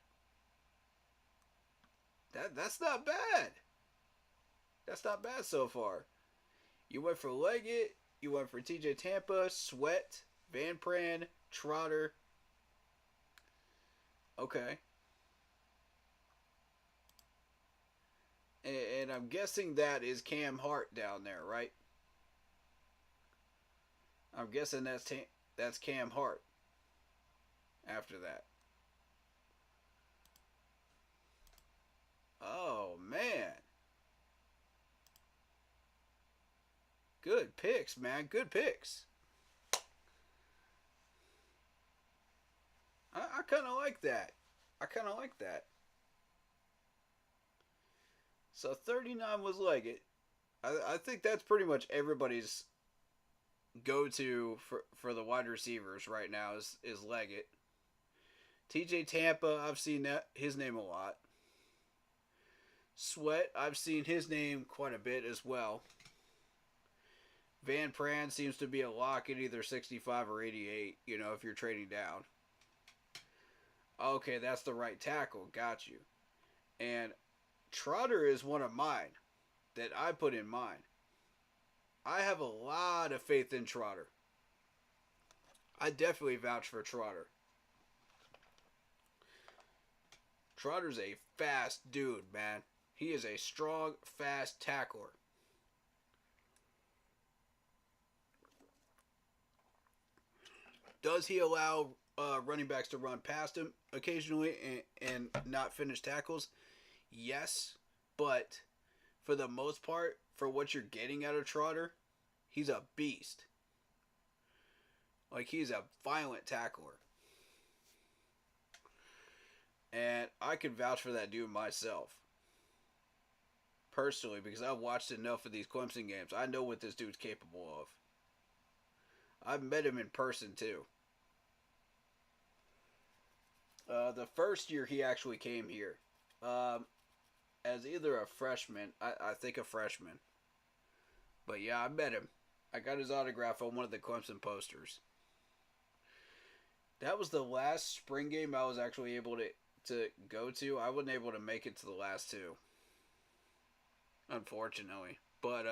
[SPEAKER 2] That's not bad. That's not bad so far. You went for Leggett. You went for TJ Tampa, Sweat, Van Pran, Trotter. Okay. And I'm guessing that is Cam Hart down there, right? I'm guessing that's Cam Hart. After that. Oh, man. Good picks, man. Good picks. I kind of like that. I kind of like that. So 39 was Leggett. I think that's pretty much everybody's go-to for the wide receivers right now is Leggett. TJ Tampa, I've seen his name a lot. Sweat, I've seen his name quite a bit as well. Van Pran seems to be a lock at either 65 or 88, if you're trading down. Okay, that's the right tackle. Got you. And Trotter is one of mine that I put in mine. I have a lot of faith in Trotter. I definitely vouch for Trotter. Trotter's a fast dude, man. He is a strong, fast tackler. Does he allow running backs to run past him occasionally and not finish tackles? Yes, but for the most part, for what you're getting out of Trotter, he's a beast. Like, he's a violent tackler. And I can vouch for that dude myself. Personally, because I've watched enough of these Clemson games. I know what this dude's capable of. I've met him in person, too. The first year he actually came here. As either a freshman. I think a freshman. But yeah, I met him. I got his autograph on one of the Clemson posters. That was the last spring game I was actually able to go to. I wasn't able to make it to the last two. Unfortunately. But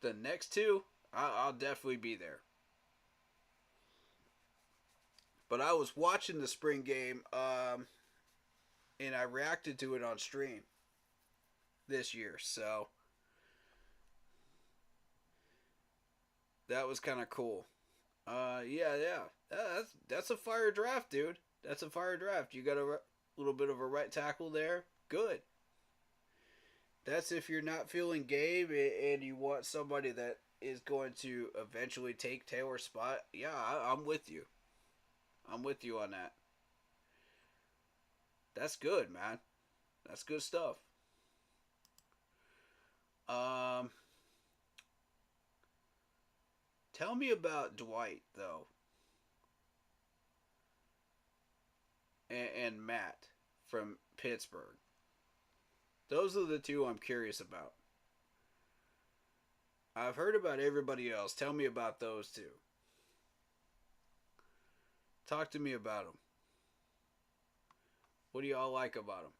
[SPEAKER 2] the next two, I'll definitely be there. But I was watching the spring game, and I reacted to it on stream this year. So that was kind of cool. Yeah. That's a fire draft, dude. That's a fire draft. You got a little bit of a right tackle there. Good. That's if you're not feeling Gabe and you want somebody that is going to eventually take Taylor's spot. Yeah, I'm with you. I'm with you on that. That's good, man. That's good stuff. Tell me about Dwight though, and Matt from Pittsburgh. Those are the two I'm curious about. I've heard about everybody else. Tell me about those two. Talk to me about them. What do y'all like about them?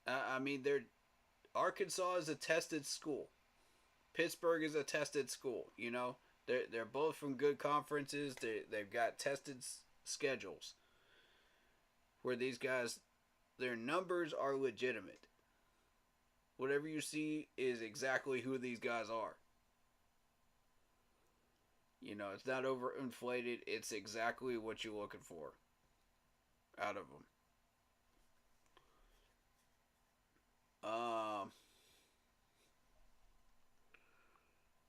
[SPEAKER 2] I mean, Arkansas is a tested school. Pittsburgh is a tested school. You know, they're both from good conferences. They've got tested schedules. Where these guys, their numbers are legitimate. Whatever you see is exactly who these guys are. You know, it's not overinflated. It's exactly what you're looking for out of them.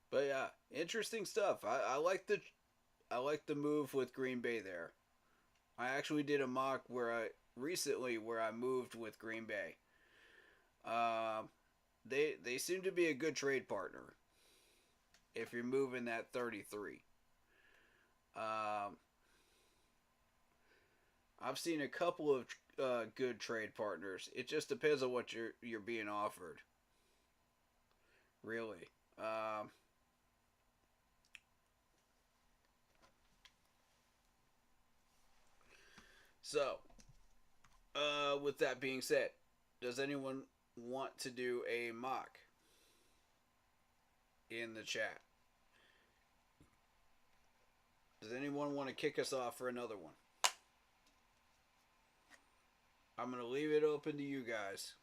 [SPEAKER 2] But yeah, interesting stuff. I like the move with Green Bay there. I actually did a mock where I moved with Green Bay. They seem to be a good trade partner if you're moving that 33. I've seen a couple of good trade partners. It just depends on what you're being offered. Really. So, with that being said, does anyone want to do a mock in the chat? Does anyone want to kick us off for another one? I'm going to leave it open to you guys.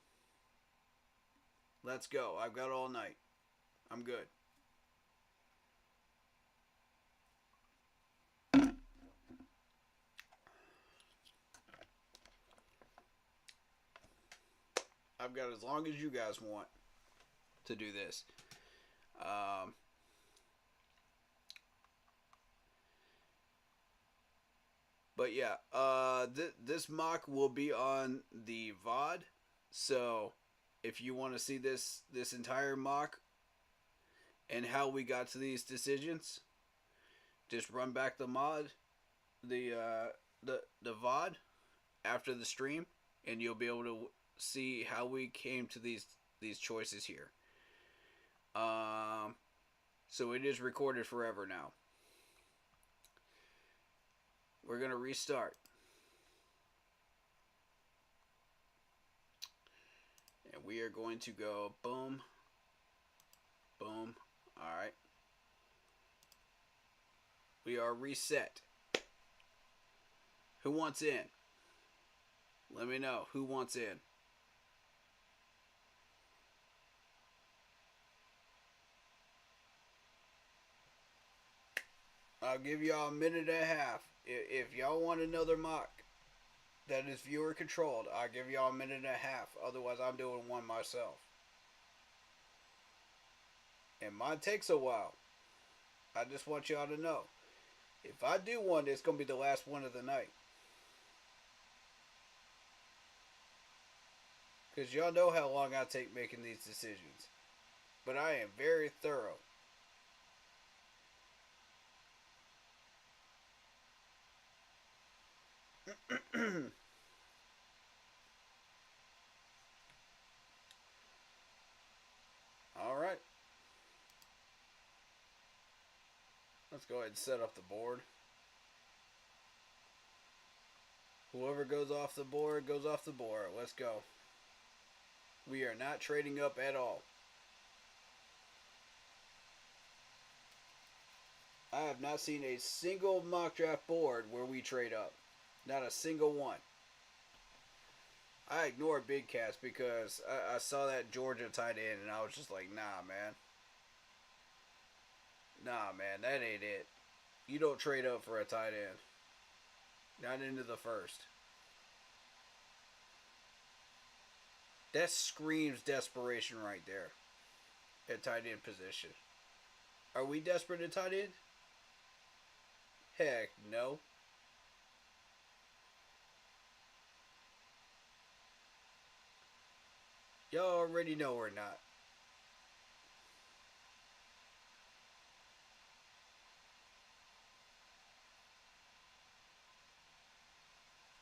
[SPEAKER 2] Let's go. I've got all night. I'm good. I've got as long as you guys want to do this. But yeah, this mock will be on the VOD. So if you want to see this entire mock and how we got to these decisions, just run back the VOD after the stream, and you'll be able to see how we came to these choices here. So it is recorded forever now. We're going to restart. And we are going to go boom, boom. All right. We are reset. Who wants in? Let me know who wants in. I'll give y'all a minute and a half. If y'all want another mock that is viewer controlled, I'll give y'all a minute and a half. Otherwise, I'm doing one myself. And mine takes a while. I just want y'all to know. If I do one, it's going to be the last one of the night. Because y'all know how long I take making these decisions. But I am very thorough. All right. Let's go ahead and set up the board. Whoever goes off the board goes off the board. Let's go. We are not trading up at all. I have not seen a single mock draft board where we trade up. Not a single one. I ignored Big Cats because I saw that Georgia tight end and I was just like, nah, man. Nah, man, that ain't it. You don't trade up for a tight end. Not into the first. That screams desperation right there. At tight end position. Are we desperate at tight end? Heck no. Y'all already know or not.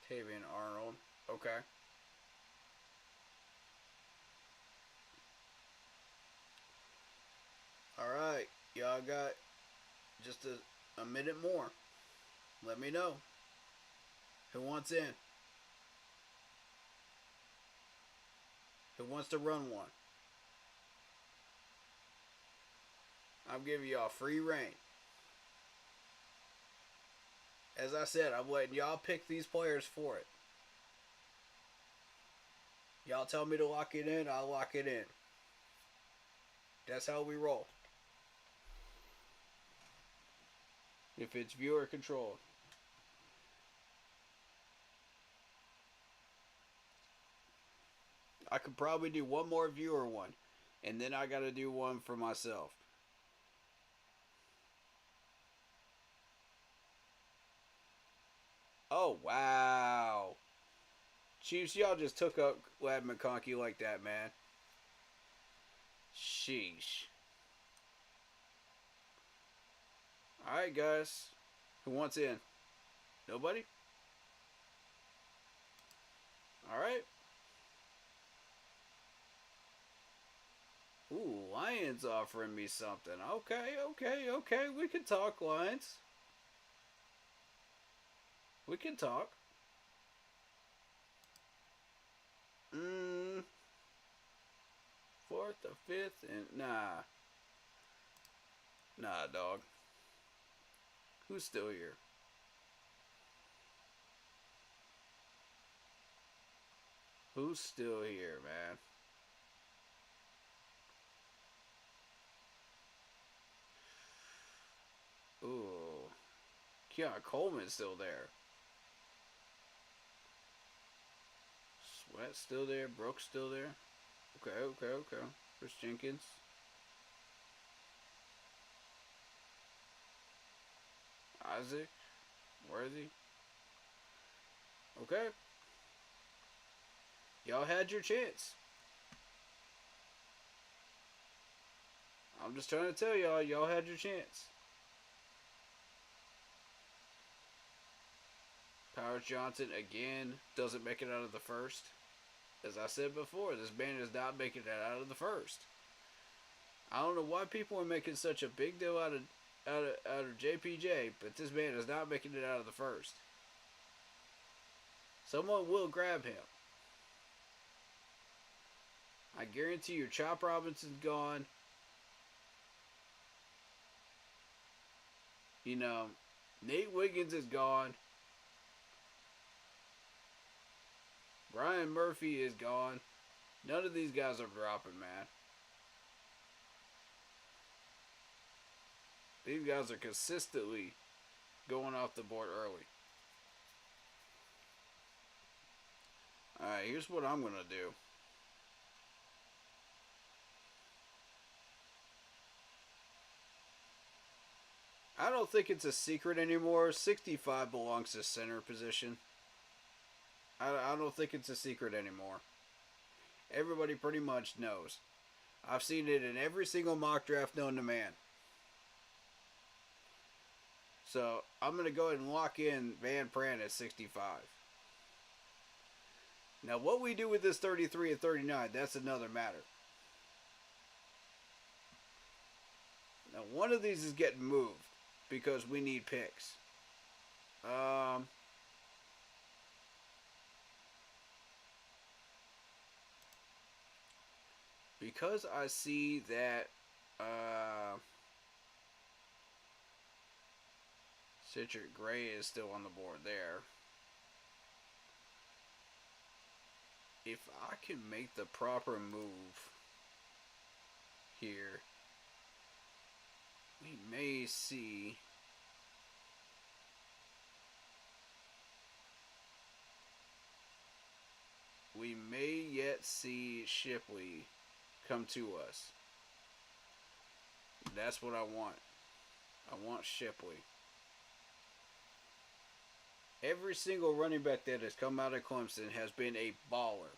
[SPEAKER 2] Tavian Arnold. Okay. Alright. Y'all got just a minute more. Let me know. Who wants in? Who wants to run one? I'm giving y'all free reign. As I said, I'm letting y'all pick these players for it. Y'all tell me to lock it in, I'll lock it in. That's how we roll. If it's viewer controlled. I could probably do one more viewer one. And then I gotta do one for myself. Oh, wow. Chiefs, y'all just took up Glad McConkey like that, man. Sheesh. Alright, guys. Who wants in? Nobody? Alright. Ooh, Lions offering me something. Okay. We can talk, Lions. We can talk. Fourth or fifth and nah. Nah, dog. Who's still here? Who's still here, man? Ooh. Keon Coleman's still there. Sweat still there. Brooks still there. Okay. Chris Jenkins. Isaac. Worthy. Okay. Y'all had your chance. I'm just trying to tell y'all had your chance. Powers Johnson again doesn't make it out of the first. As I said before, this man is not making it out of the first. I don't know why people are making such a big deal out of JPJ, but this man is not making it out of the first. Someone will grab him. I guarantee you, Chop Robinson's gone. You know, Nate Wiggins is gone. Brian Murphy is gone. None of these guys are dropping, man. These guys are consistently going off the board early. Alright, here's what I'm going to do. I don't think it's a secret anymore. 65 belongs to center position. I don't think it's a secret anymore. Everybody pretty much knows. I've seen it in every single mock draft known to man. So I'm going to go ahead and lock in Van Pran at 65. Now what we do with this 33 and 39, that's another matter. Now one of these is getting moved because we need picks. Because I see that Cedric Gray is still on the board there. If I can make the proper move here, we may see yet see Shipley come to us. That's what I want. I want Shipley. Every single running back that has come out of Clemson has been a baller.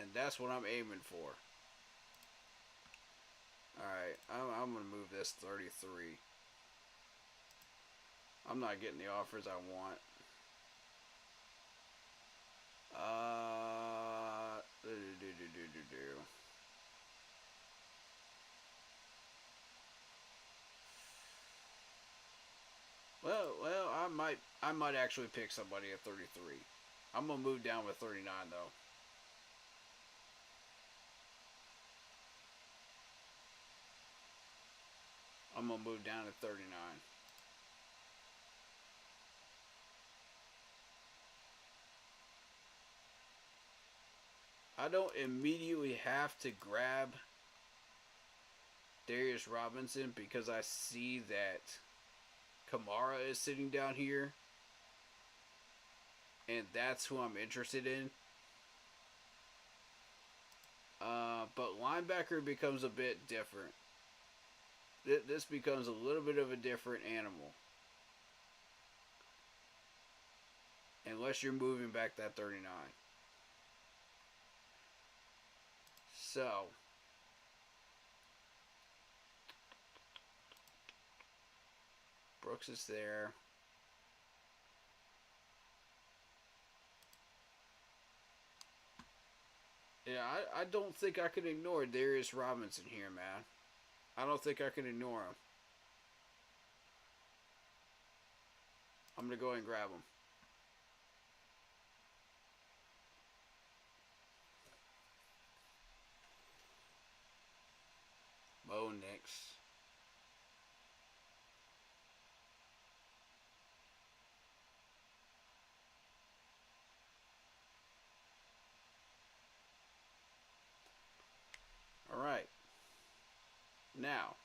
[SPEAKER 2] And that's what I'm aiming for. Alright, I'm going to move this 33. I'm not getting the offers I want. Well, I might actually pick somebody at 33. I'm gonna move down with 39 though. I'm gonna move down to 39. I don't immediately have to grab Darius Robinson because I see that Kamara is sitting down here. And that's who I'm interested in. But linebacker becomes a bit different. This becomes a little bit of a different animal. Unless you're moving back that 39. So, Brooks is there. Yeah, I don't think I can ignore Darius Robinson here, man. I don't think I can ignore him. I'm going to go ahead and grab him. Bo Nix. Alright. Now,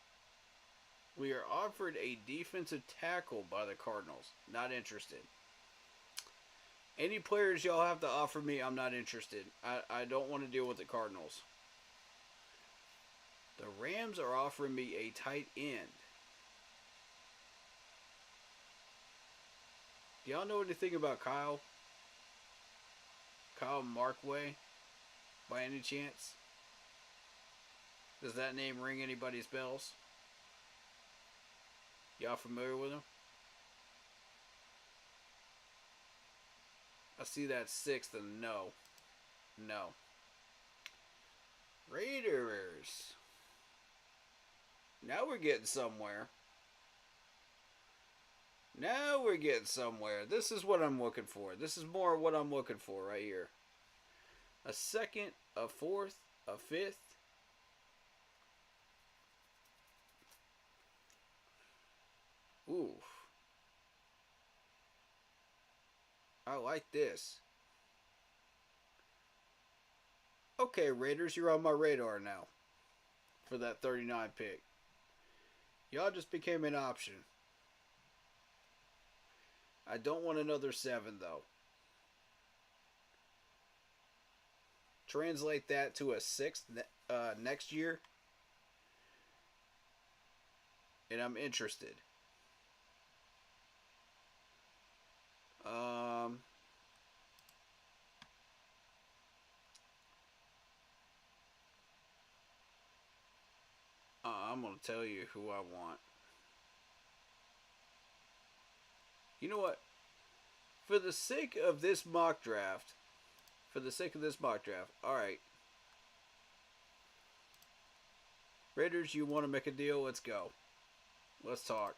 [SPEAKER 2] we are offered a defensive tackle by the Cardinals. Not interested. Any players y'all have to offer me, I'm not interested. I don't want to deal with the Cardinals. The Rams are offering me a tight end. Do y'all know anything about Kyle Markway? By any chance? Does that name ring anybody's bells? Y'all familiar with him? I see that 6th and no. No. Raiders. Now we're getting somewhere. Now we're getting somewhere. This is what I'm looking for. This is more what I'm looking for right here. A 2nd, a 4th, a 5th. Ooh. I like this. Okay, Raiders, you're on my radar now. For that 39 pick. Y'all just became an option. I don't want another 7, though. Translate that to a 6th next year. And I'm interested. I'm going to tell you who I want. You know what? For the sake of this mock draft, alright. Raiders, you want to make a deal? Let's go. Let's talk.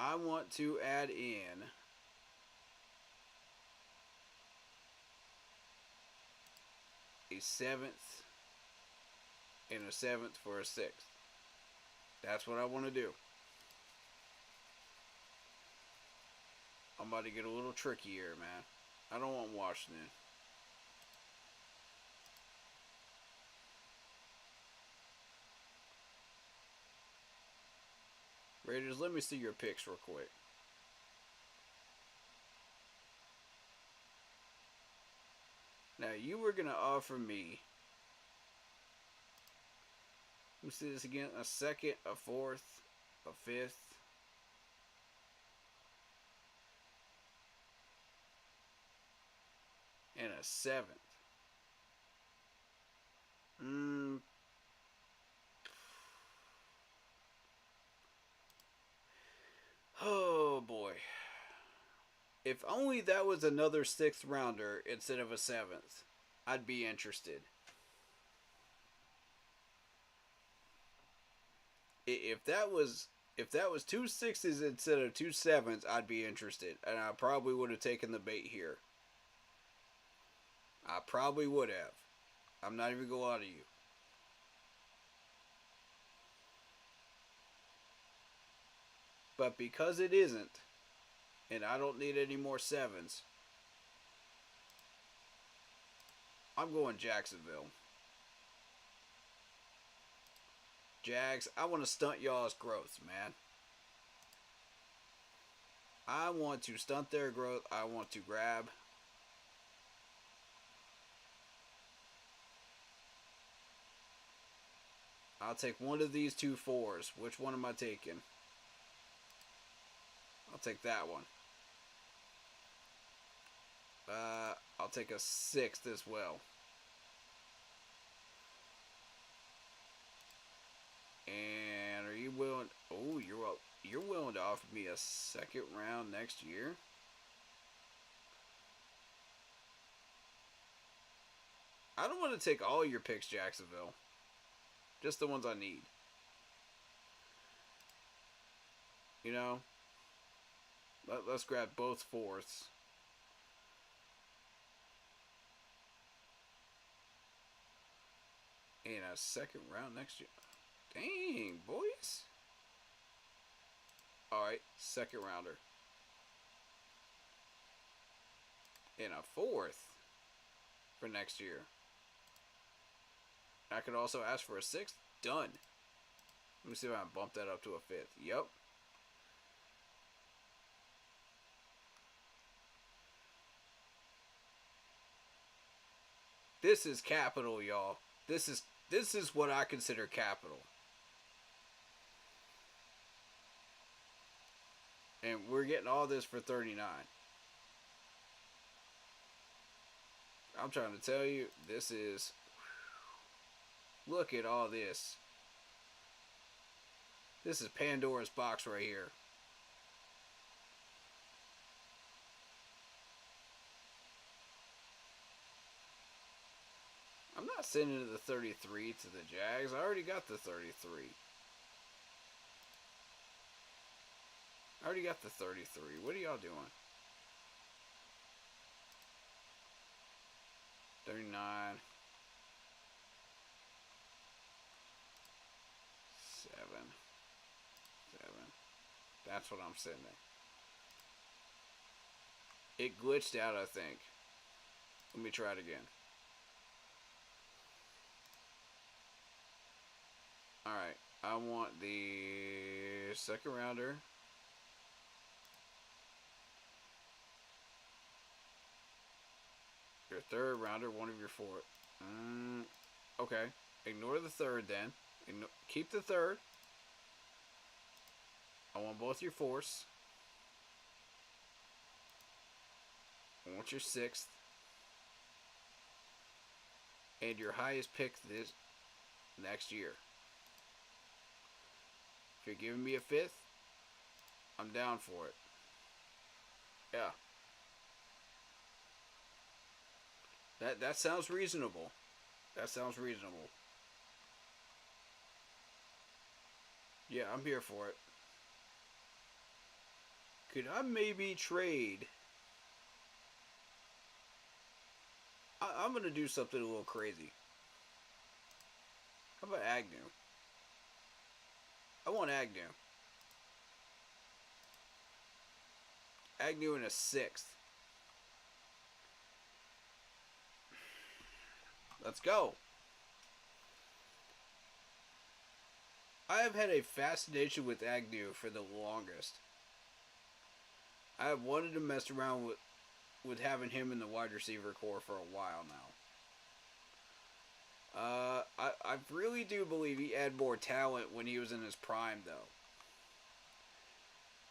[SPEAKER 2] I want to add in a 7th and a 7th for a 6th. That's what I want to do. I'm about to get a little tricky here, man. I don't want Washington. Raiders, let me see your picks real quick. Now, you were going to offer me, let me see this again, a 2nd, a 4th, a 5th, and a 7th. Oh boy. If only that was another 6th rounder instead of a 7th, I'd be interested. If that was 2 6s instead of 2 7s, I'd be interested, and I probably would have taken the bait here. I probably would have. I'm not even gonna lie to you. But because it isn't, and I don't need any more 7s, I'm going Jacksonville. Jags, I want to stunt y'all's growth, man. I want to stunt their growth. I want to grab. I'll take one of these 2 4s. Which one am I taking? I'll take that one. I'll take a 6th as well. And are you willing? Oh, you're willing to offer me a 2nd round next year? I don't want to take all your picks, Jacksonville. Just the ones I need. You know? Let's grab both 4ths. In a 2nd round next year. Dang, boys. Alright, 2nd rounder. In a 4th for next year. I could also ask for a 6th. Done. Let me see if I can bump that up to a 5th. Yep. This is capital, y'all. This is what I consider capital. And we're getting all this for 39. I'm trying to tell you, this is... Look at all this. This is Pandora's box right here. I'm not sending the 33 to the Jags. I already got the 33. I already got the 33. What are y'all doing? 39. 7. That's what I'm sending. It glitched out, I think. Let me try it again. Alright. I want the 2nd rounder. Your 3rd rounder, one of your 4. Okay. Ignore the 3rd then. Keep the 3rd. I want both your 4s. I want your 6th. And your highest pick this next year. If you're giving me a 5th, I'm down for it. Yeah. That sounds reasonable. That sounds reasonable. Yeah, I'm here for it. Could I maybe trade? I'm going to do something a little crazy. How about Agnew? I want Agnew. Agnew in a 6th. Let's go. I have had a fascination with Agnew for the longest. I have wanted to mess around with having him in the wide receiver core for a while now. I really do believe he had more talent when he was in his prime, though.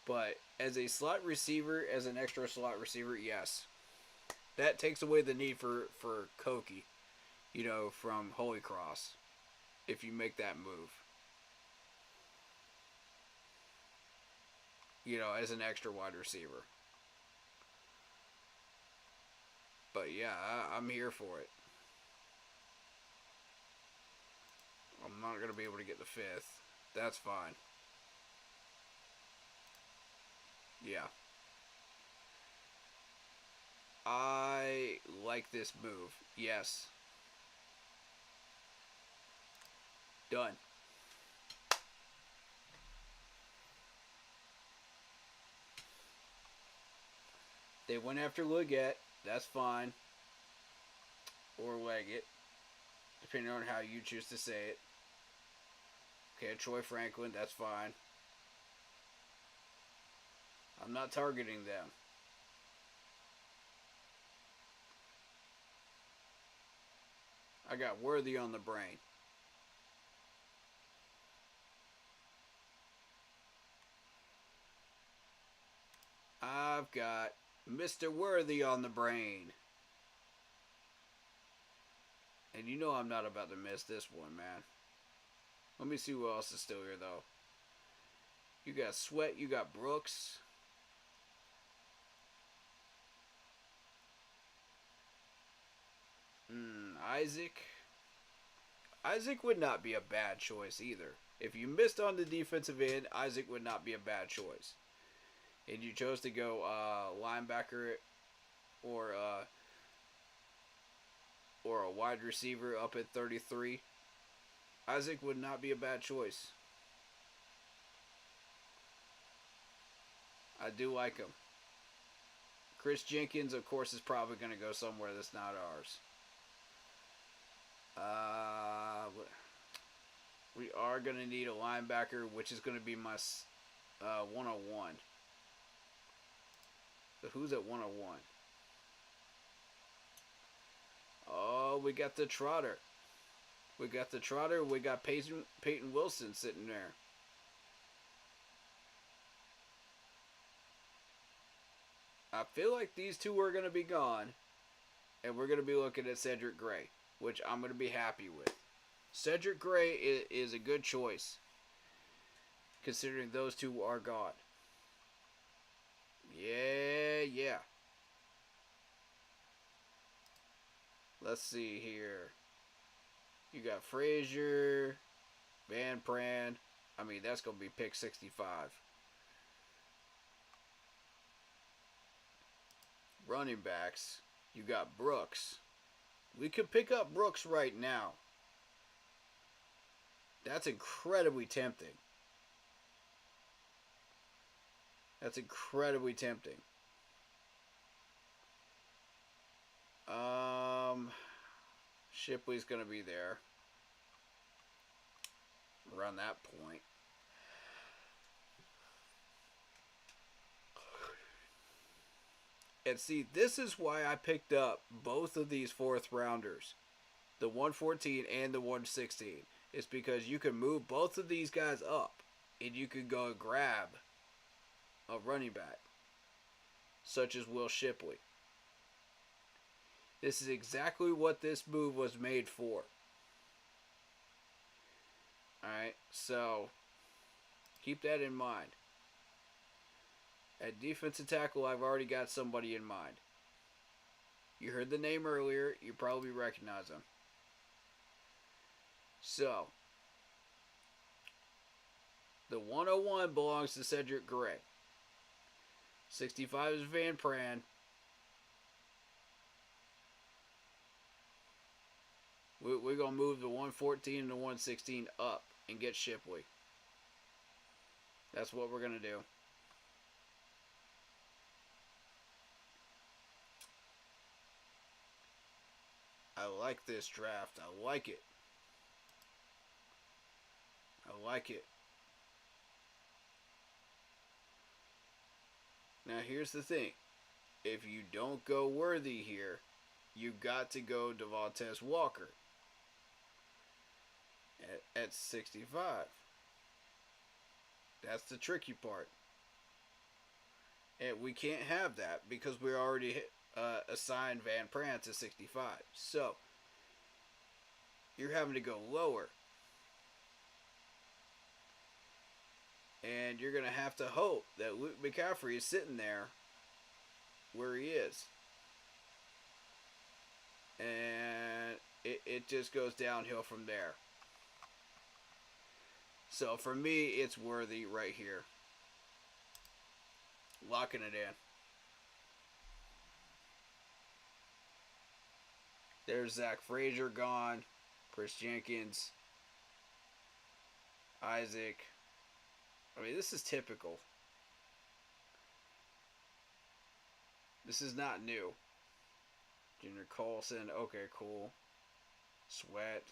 [SPEAKER 2] But as a slot receiver, as an extra slot receiver, yes. That takes away the need for Koki, from Holy Cross, if you make that move. As an extra wide receiver. But yeah, I'm here for it. I'm not going to be able to get the 5th. That's fine. Yeah. I like this move. Yes. Done. They went after Leggett. That's fine. Or Leggett. Depending on how you choose to say it. Okay, Troy Franklin. That's fine. I'm not targeting them. I got Worthy on the brain. I've got Mr. Worthy on the brain. And you know I'm not about to miss this one, man. Let me see who else is still here, though. You got Sweat, you got Brooks. Isaac. Isaac would not be a bad choice either. If you missed on the defensive end, Isaac would not be a bad choice. And you chose to go linebacker or a wide receiver up at 33, Isaac would not be a bad choice. I do like him. Chris Jenkins, of course, is probably going to go somewhere that's not ours. We are going to need a linebacker, which is going to be my 101. So who's at 101? Oh, we got the Trotter. We got Peyton Wilson sitting there. I feel like these two are going to be gone. And we're going to be looking at Cedric Gray, which I'm going to be happy with. Cedric Gray is a good choice, considering those two are gone. Yeah. Let's see here. You got Frazier, Van Pran. I mean, that's going to be pick 65. Running backs. You got Brooks. We could pick up Brooks right now. That's incredibly tempting. Shipley's going to be there around that point. And see, this is why I picked up both of these 4th rounders, the 114 and the 116. It's because you can move both of these guys up and you can go grab a running back, such as Will Shipley. This is exactly what this move was made for. Alright, so keep that in mind. At defensive tackle, I've already got somebody in mind. You heard the name earlier, you probably recognize him. So, the 101 belongs to Cedric Gray. 65 is Van Pran. We're going to move the 114 and the 116 up and get Shipley. That's what we're going to do. I like this draft. I like it. Now here's the thing. If you don't go Worthy here, you got to go Devontae Walker at 65. That's the tricky part. And we can't have that because we already assign Van Prant to 65. So you're having to go lower. And you're going to have to hope that Luke McCaffrey is sitting there where he is. And it just goes downhill from there. So for me, it's worthy right here. Locking it in. There's Zach Frazier gone. Chris Jenkins. Isaac. I mean, this is typical. This is not new. Junior Colson. Okay, cool. Sweat.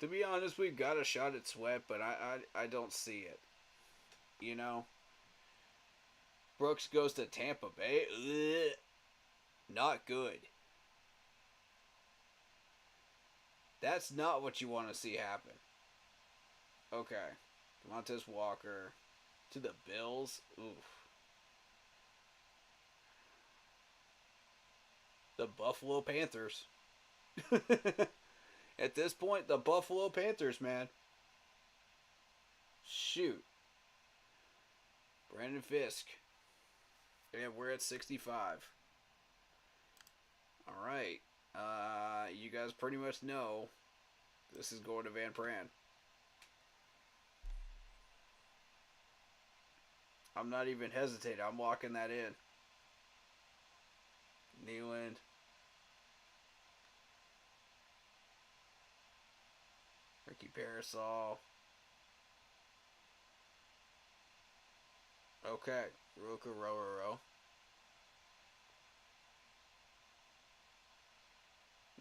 [SPEAKER 2] To be honest, we've got a shot at Sweat, but I don't see it. You know? Brooks goes to Tampa Bay. Ugh. Not good. That's not what you want to see happen. Okay. Demontez Walker to the Bills. Oof. The Buffalo Panthers. At this point, the Buffalo Panthers, man. Shoot. Brandon Fisk. And we're at 65. Alright. You guys pretty much know this is going to Van Pran. I'm not even hesitating. I'm locking that in. Nealand. Ricky Parasol. Okay. Ruka Rororo.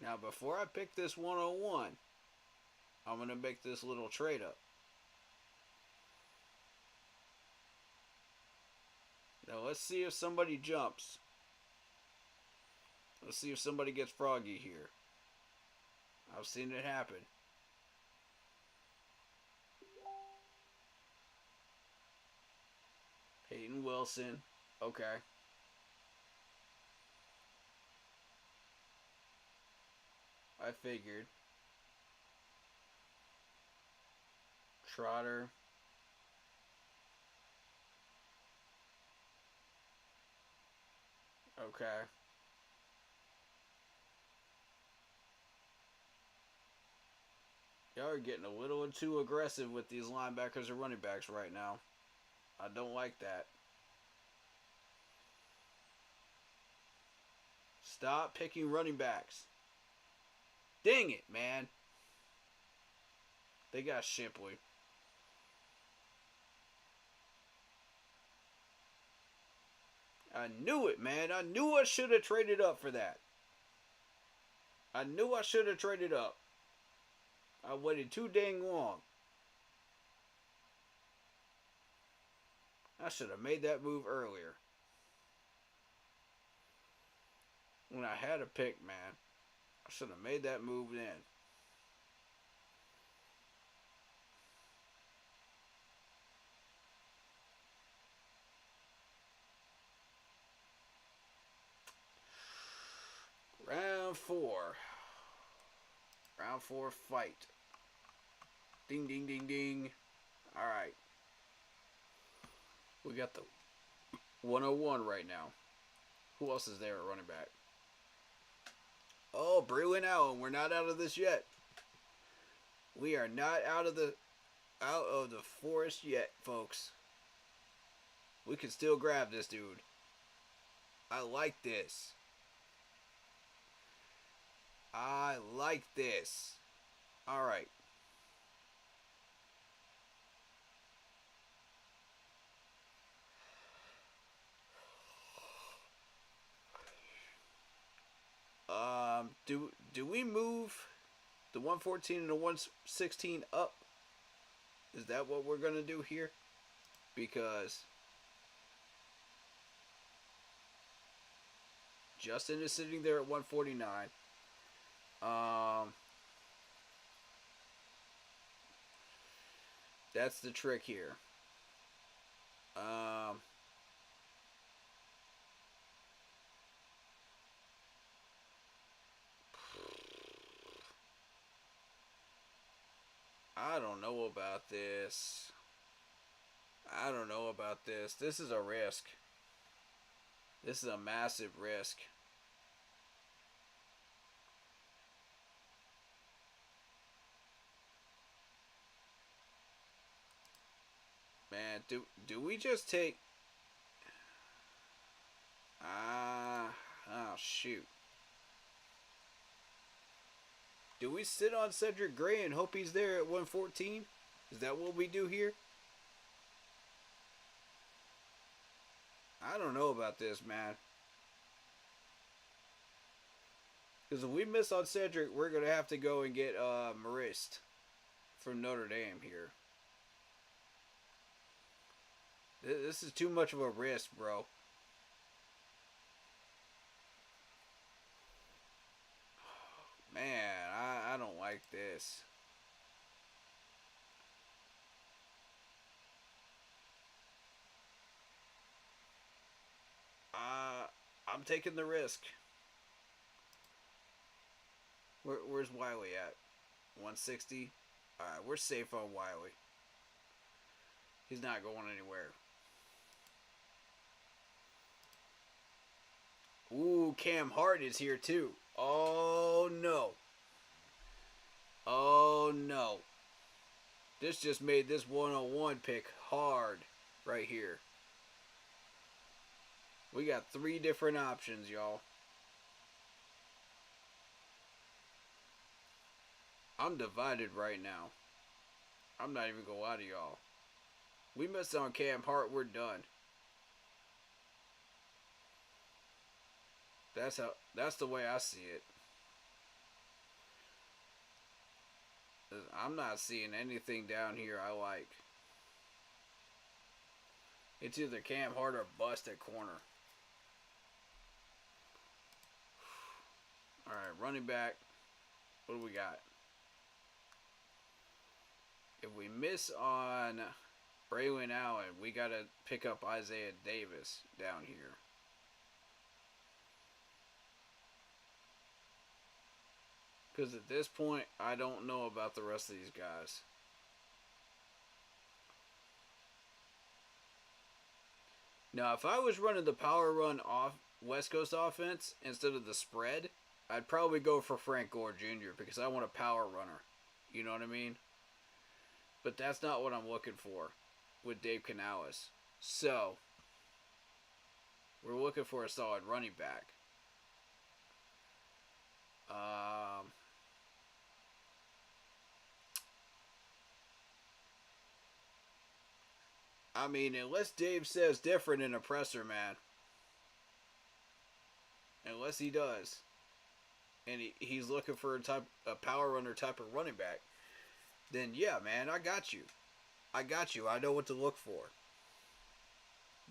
[SPEAKER 2] Now, before I pick this 101, I'm going to make this little trade up. Now, let's see if somebody jumps. Let's see if somebody gets froggy here. I've seen it happen. Peyton Wilson. Okay. I figured. Trotter. Okay. Y'all are getting a little too aggressive with these linebackers and running backs right now. I don't like that. Stop picking running backs. Dang it, man. They got Shipley. I knew it, man. I knew I should have traded up for that. I knew I should have traded up. I waited too dang long. I should have made that move earlier. When I had a pick, man. I should have made that move then. Round 4. Round 4 fight. Ding, ding, ding, ding. Alright. We got the 101 right now. Who else is there at running back? Oh, Braylon Allen. We're not out of this yet. We are not out of the forest yet, folks. We can still grab this dude. I like this. I like this. Alright. Do we move the 114 and the 116 up? Is that what we're gonna do here? Because Justin is sitting there at 149. That's the trick here. I don't know about this. I don't know about this. This is a risk. This is a massive risk. Man, do we just take... oh, shoot. Do we sit on Cedric Gray and hope he's there at 114? Is that what we do here? I don't know about this, man. Because if we miss on Cedric, we're going to have to go and get Marist from Notre Dame here. This is too much of a risk, bro. Man, I don't like this. I'm taking the risk. Where's Wiley at? 160? Alright, we're safe on Wiley. He's not going anywhere. Ooh, Cam Hart is here too. Oh no. Oh no. This just made this 101 pick hard right here. We got 3 different options, y'all. I'm divided right now. I'm not even gonna lie to y'all. We missed on Cam Hart, we're done. That's the way I see it. I'm not seeing anything down here I like. It's either Cam Hart or bust at corner. Alright, running back. What do we got? If we miss on Braylon Allen, we got to pick up Isaiah Davis down here. Because at this point, I don't know about the rest of these guys. Now, if I was running the power run off West Coast offense instead of the spread, I'd probably go for Frank Gore Jr. because I want a power runner. You know what I mean? But that's not what I'm looking for with Dave Canales. So, we're looking for a solid running back. I mean, unless Dave says different in a presser, man. Unless he does. And he's looking for a power runner type of running back. Then, yeah, man, I got you. I got you. I know what to look for.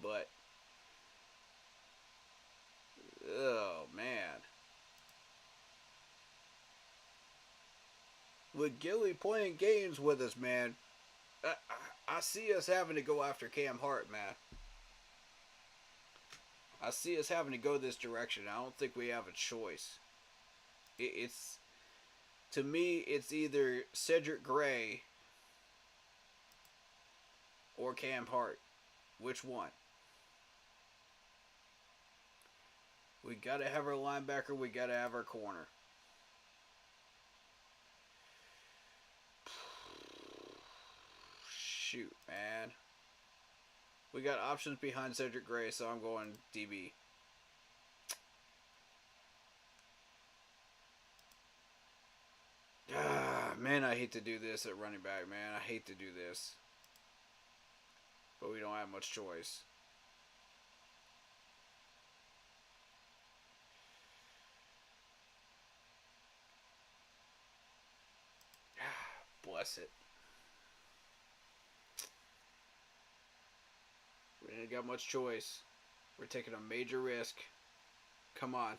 [SPEAKER 2] But, oh, man. With Gilly playing games with us, man, I see us having to go after Cam Hart, man. I see us having to go this direction. I don't think we have a choice. It's to me, it's either Cedric Gray or Cam Hart. Which one? We got to have our linebacker. We got to have our corner. Shoot, man. We got options behind Cedric Gray, so I'm going DB. Man, I hate to do this at running back, man. I hate to do this. But we don't have much choice. Bless it. We ain't got much choice. We're taking a major risk. Come on.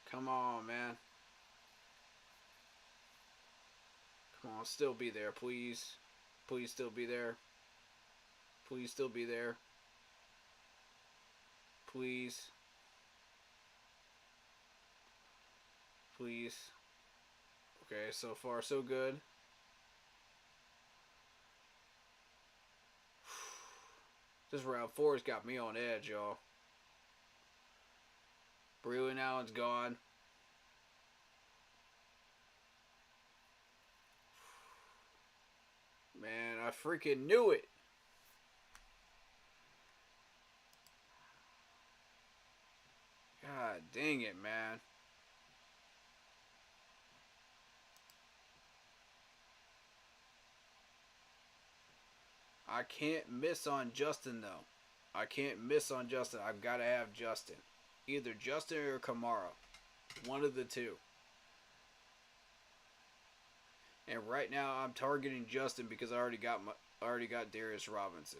[SPEAKER 2] Come on, man. Come on, still be there, please. Please still be there. Please still be there. Please. Please. Okay, so far so good. This round 4 has got me on edge, y'all. Braylon Allen's gone. Man, I freaking knew it. God dang it, man. I can't miss on Justin, though. I can't miss on Justin. I've got to have Justin. Either Justin or Kamara. One of the two. And right now, I'm targeting Justin because I already got Darius Robinson.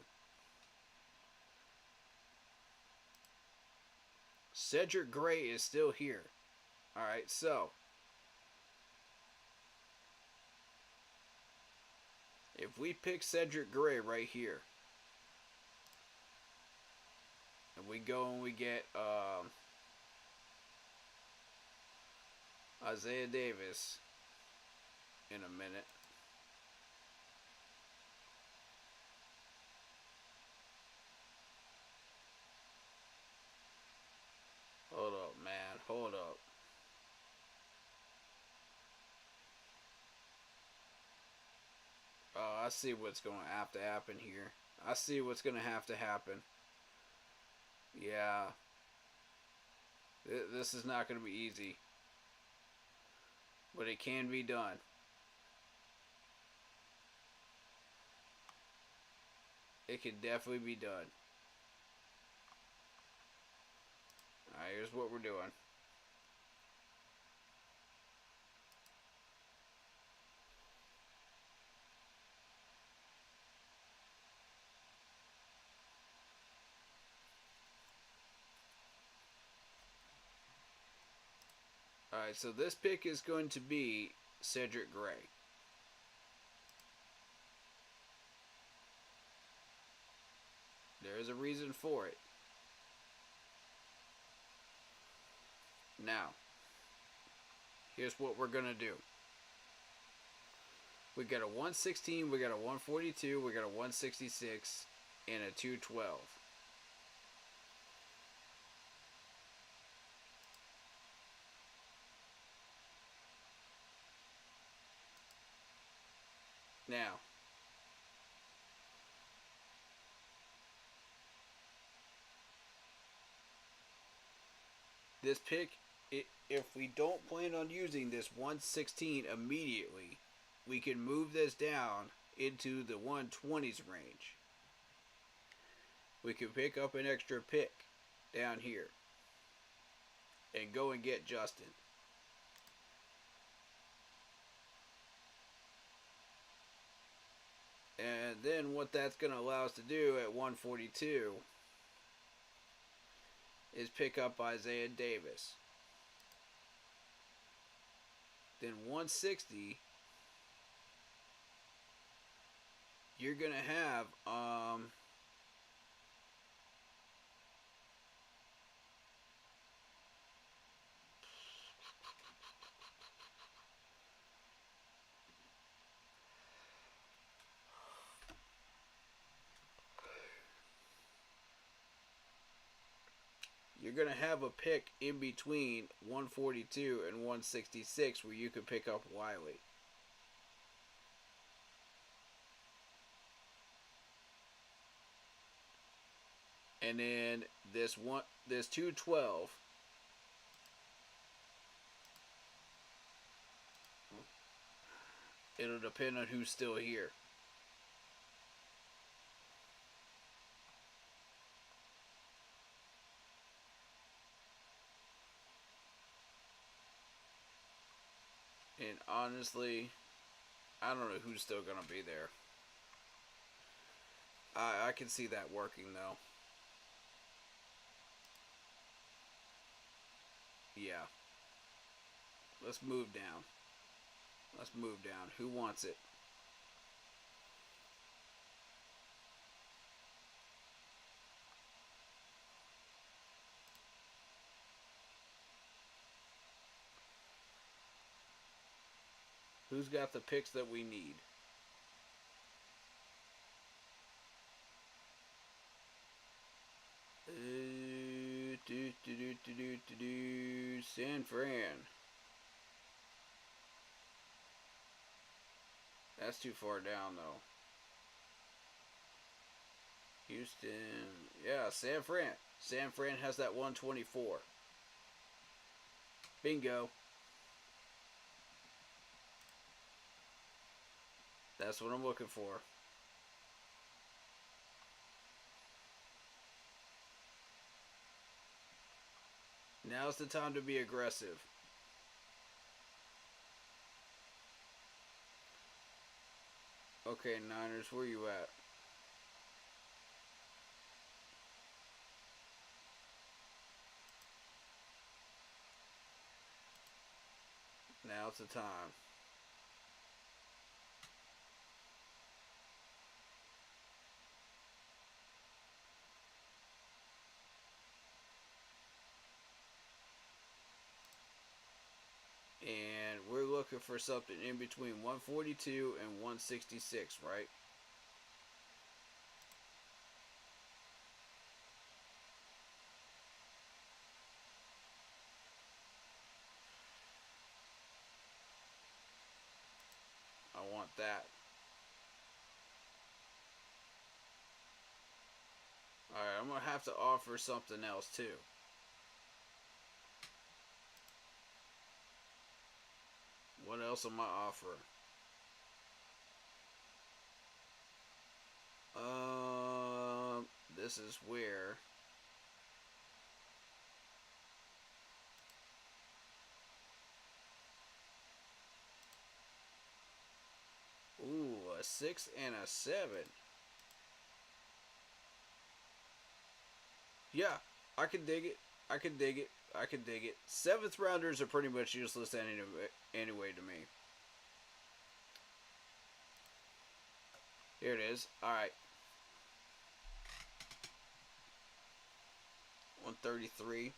[SPEAKER 2] Cedric Gray is still here. Alright, so if we pick Cedric Gray right here, and we go and we get Isaiah Davis in a minute. Hold up, man. Hold up. Oh, I see what's going to have to happen here. I see what's going to have to happen. Yeah. This is not going to be easy. But it can be done. It can definitely be done. Alright, here's what we're doing. Alright, so this pick is going to be Cedric Gray. There is a reason for it. Now, here's what we're going to do. We got a 116, we got a 142, we got a 166, and a 212. Now, this pick, if we don't plan on using this 116 immediately, we can move this down into the 120s range. We can pick up an extra pick down here and go and get Justin. And then what that's going to allow us to do at 142 is pick up Isaiah Davis. Then 160, you're going to have a pick in between 142 and 166 where you could pick up Wiley. And then this 212, it'll depend on who's still here. And honestly, I don't know who's still going to be there. I can see that working, though. Yeah. Let's move down. Let's move down. Who wants it? Who's got the picks that we need? San Fran. That's too far down, though. Houston. Yeah, San Fran. San Fran has that 124. Bingo. That's what I'm looking for. Now's the time to be aggressive. Okay, Niners, where you at? Now's the time. And we're looking for something in between 142 and 166, right? I want that. Alright, I'm going to have to offer something else too. What else am I offering? This is where ooh, a 6 and a 7. Yeah, I can dig it. I can dig it. I can dig it. 7th rounders are pretty much useless anyway to me. Here it is. Alright. 133.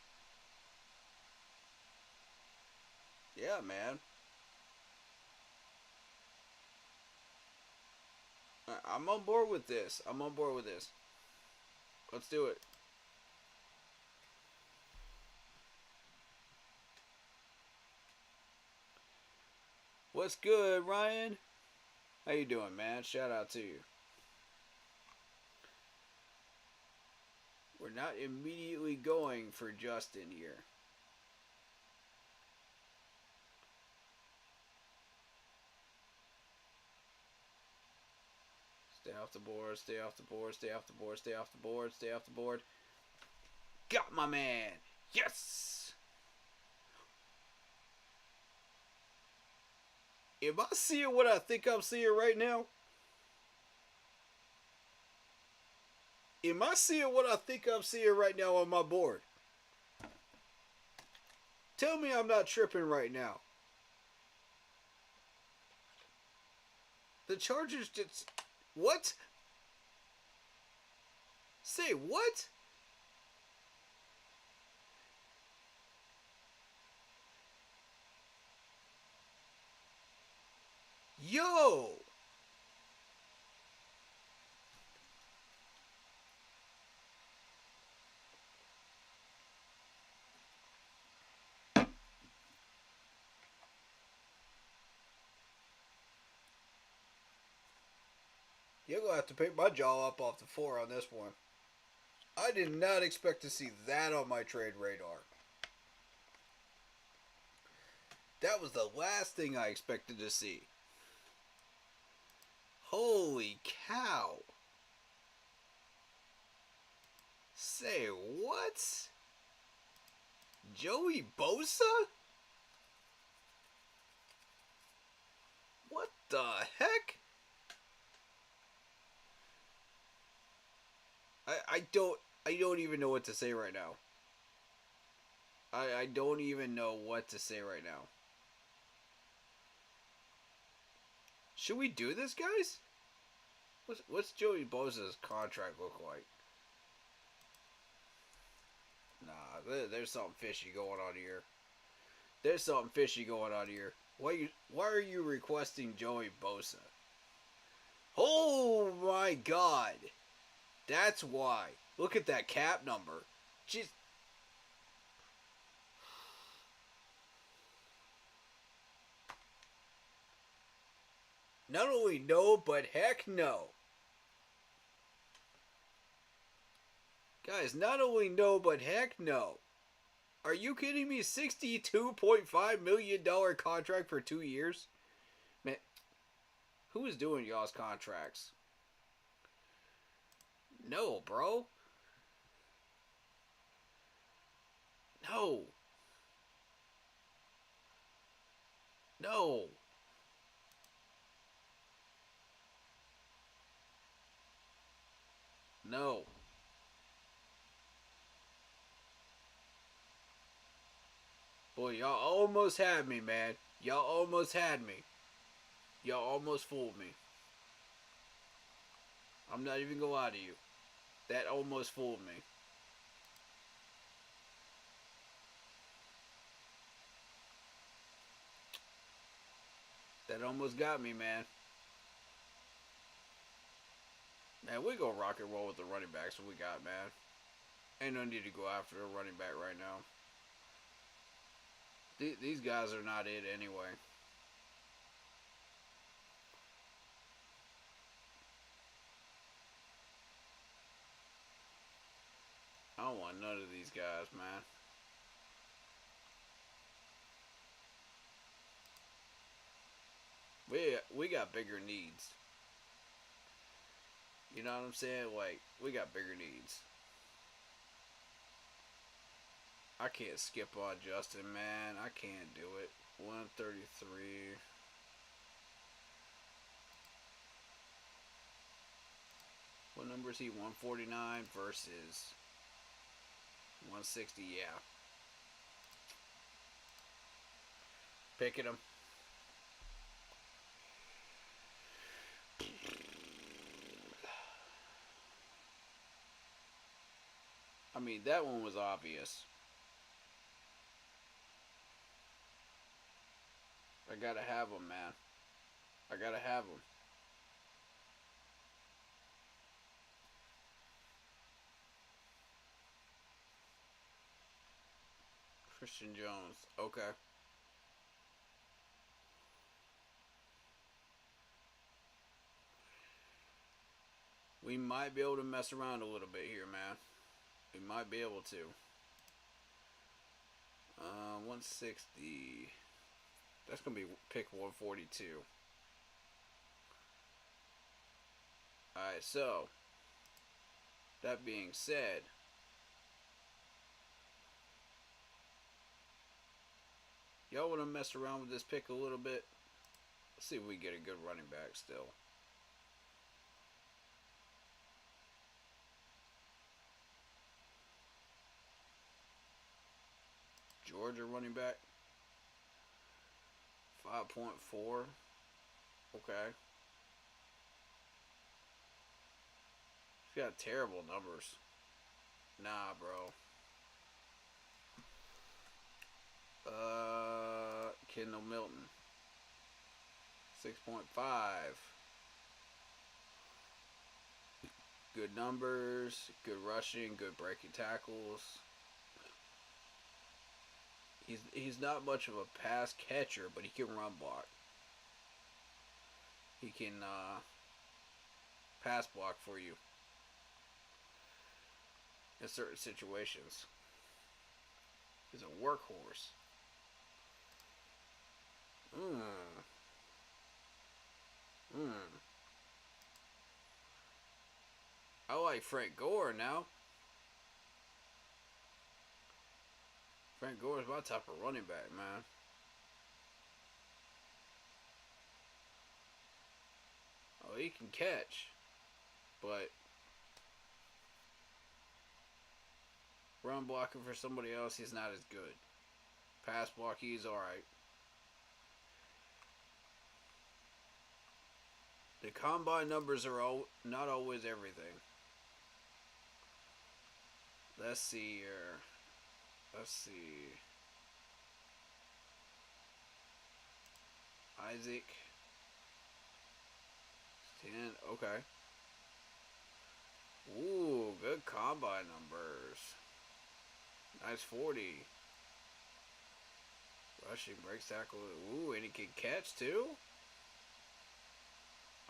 [SPEAKER 2] Yeah, man. I'm on board with this. I'm on board with this. Let's do it. What's good, Ryan? How you doing, man? Shout out to you. We're not immediately going for Justin here. Stay off the board, stay off the board, stay off the board, stay off the board, stay off the board. Got my man! Yes! Am I seeing what I think I'm seeing right now? Am I seeing what I think I'm seeing right now on my board? Tell me I'm not tripping right now. The Chargers just... What? Say what? Yo! You're going to have to pick my jaw up off the floor on this one. I did not expect to see that on my trade radar. That was the last thing I expected to see. Holy cow. Say what? Joey Bosa? What the heck? I don't even know what to say right now. I don't even know what to say right now. Should we do this, guys? What's Joey Bosa's contract look like? Nah, there's something fishy going on here. There's something fishy going on here. Why are you requesting Joey Bosa? Oh my God, that's why. Look at that cap number. Just not only no, but heck no. Guys, not only no, but heck no. Are you kidding me? $62.5 million contract for 2 years? Man, who is doing y'all's contracts? No, bro. No. No. No. Boy, y'all almost had me, man. Y'all almost had me. Y'all almost fooled me. I'm not even gonna lie to you. That almost fooled me. That almost got me, man. Man, we gonna rock and roll with the running backs we got, man. Ain't no need to go after a running back right now. These guys are not it anyway. I don't want none of these guys, man. We got bigger needs. You know what I'm saying? Like, we got bigger needs. I can't skip on Justin, man. I can't do it. 133. What number is he? 149 versus 160. Yeah. Picking him. I mean, that one was obvious. I gotta have him, man. I gotta have him. Christian Jones. Okay. We might be able to mess around a little bit here, man. We might be able to. 160. That's going to be pick 142. Alright, so. That being said. Y'all want to mess around with this pick a little bit? Let's see if we get a good running back still. Georgia running back. 5.4. Okay. He's got terrible numbers. Nah, bro. Kendall Milton. 6.5. Good numbers, good rushing, good breaking tackles. He's not much of a pass catcher, but he can run block. He can pass block for you in certain situations. He's a workhorse. I like Frank Gore now. Frank Gore is my type of running back, man. Oh, he can catch. But run blocking for somebody else, he's not as good. Pass block, he's alright. The combine numbers are not always everything. Let's see here. Let's see. Isaac. 10. Okay. Ooh, good combine numbers. Nice 40. Rushing, breaks, tackle. Ooh, and he can catch too?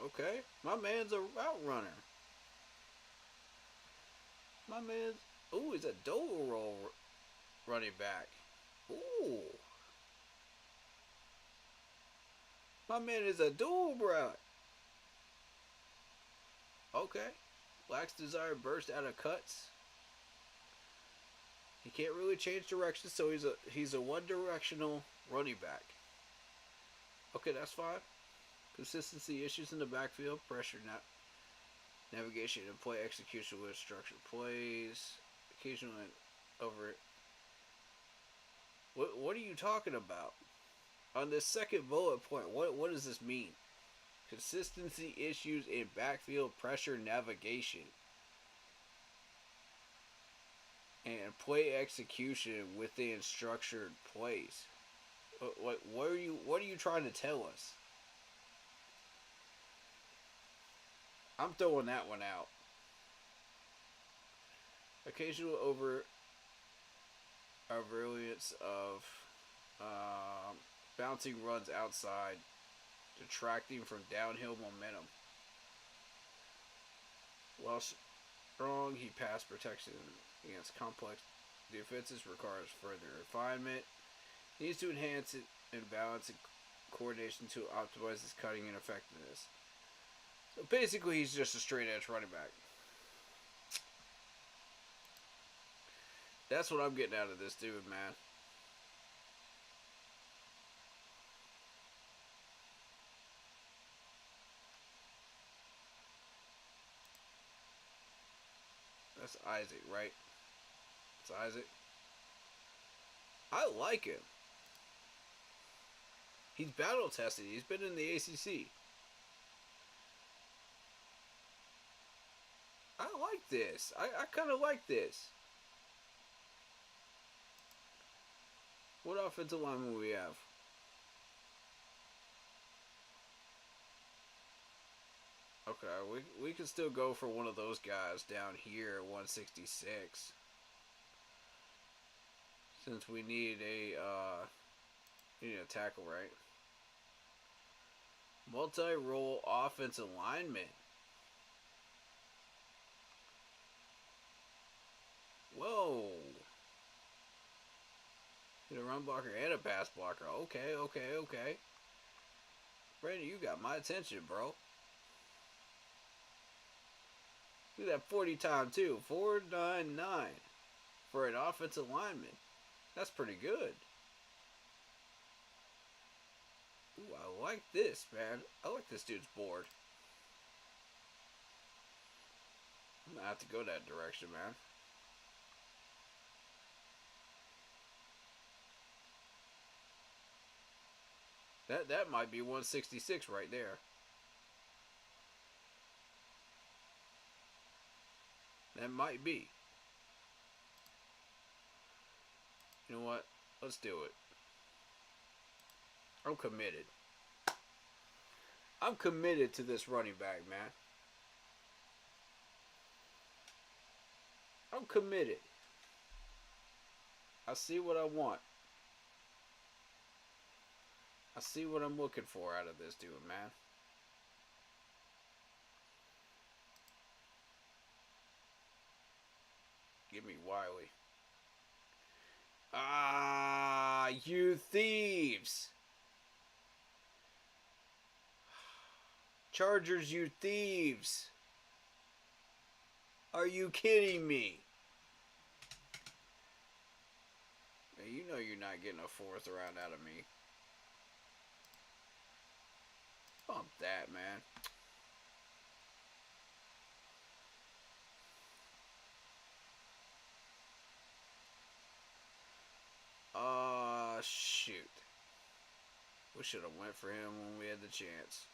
[SPEAKER 2] Okay. My man's a route runner. My man's... Ooh, he's a double roll running back. Ooh. My man is a dual route. Okay. Lacks desire, burst out of cuts. He can't really change direction, so he's a one-directional running back. Okay, that's fine. Consistency issues in the backfield, pressure, navigation and play execution with structured plays, occasionally over it. What are you talking about? On this second bullet point, what does this mean? Consistency issues in backfield, pressure, navigation, and play execution within structured plays. What are you trying to tell us? I'm throwing that one out. Occasional overvariance of bouncing runs outside, detracting from downhill momentum. While strong, he pass protection against complex defenses requires further refinement. He needs to enhance it in balance and coordination to optimize his cutting and effectiveness. So basically, he's just a straight edge running back. That's what I'm getting out of this dude, man. That's Isaac, right? It's Isaac. I like him. He's battle tested. He's been in the ACC. I like this. I kind of like this. What offensive lineman we have? Okay, we can still go for one of those guys down here at 166. Since we need a tackle, right? Multi-role offensive lineman. Whoa. Get a run blocker and a pass blocker. Okay. Brandon, you got my attention, bro. Look at that 40 time too. 4.99 for an offensive lineman. That's pretty good. Ooh, I like this, man. I like this dude's board. I'm gonna have to go that direction, man. That might be 166 right there. That might be. You know what? Let's do it. I'm committed. I'm committed to this running back, man. I'm committed. I see what I want. I see what I'm looking for out of this dude, man. Give me Wiley. Ah, you thieves. Chargers, you thieves. Are you kidding me? Man, you know you're not getting a fourth round out of me. Bump that, man. Shoot. We should have went for him when we had the chance.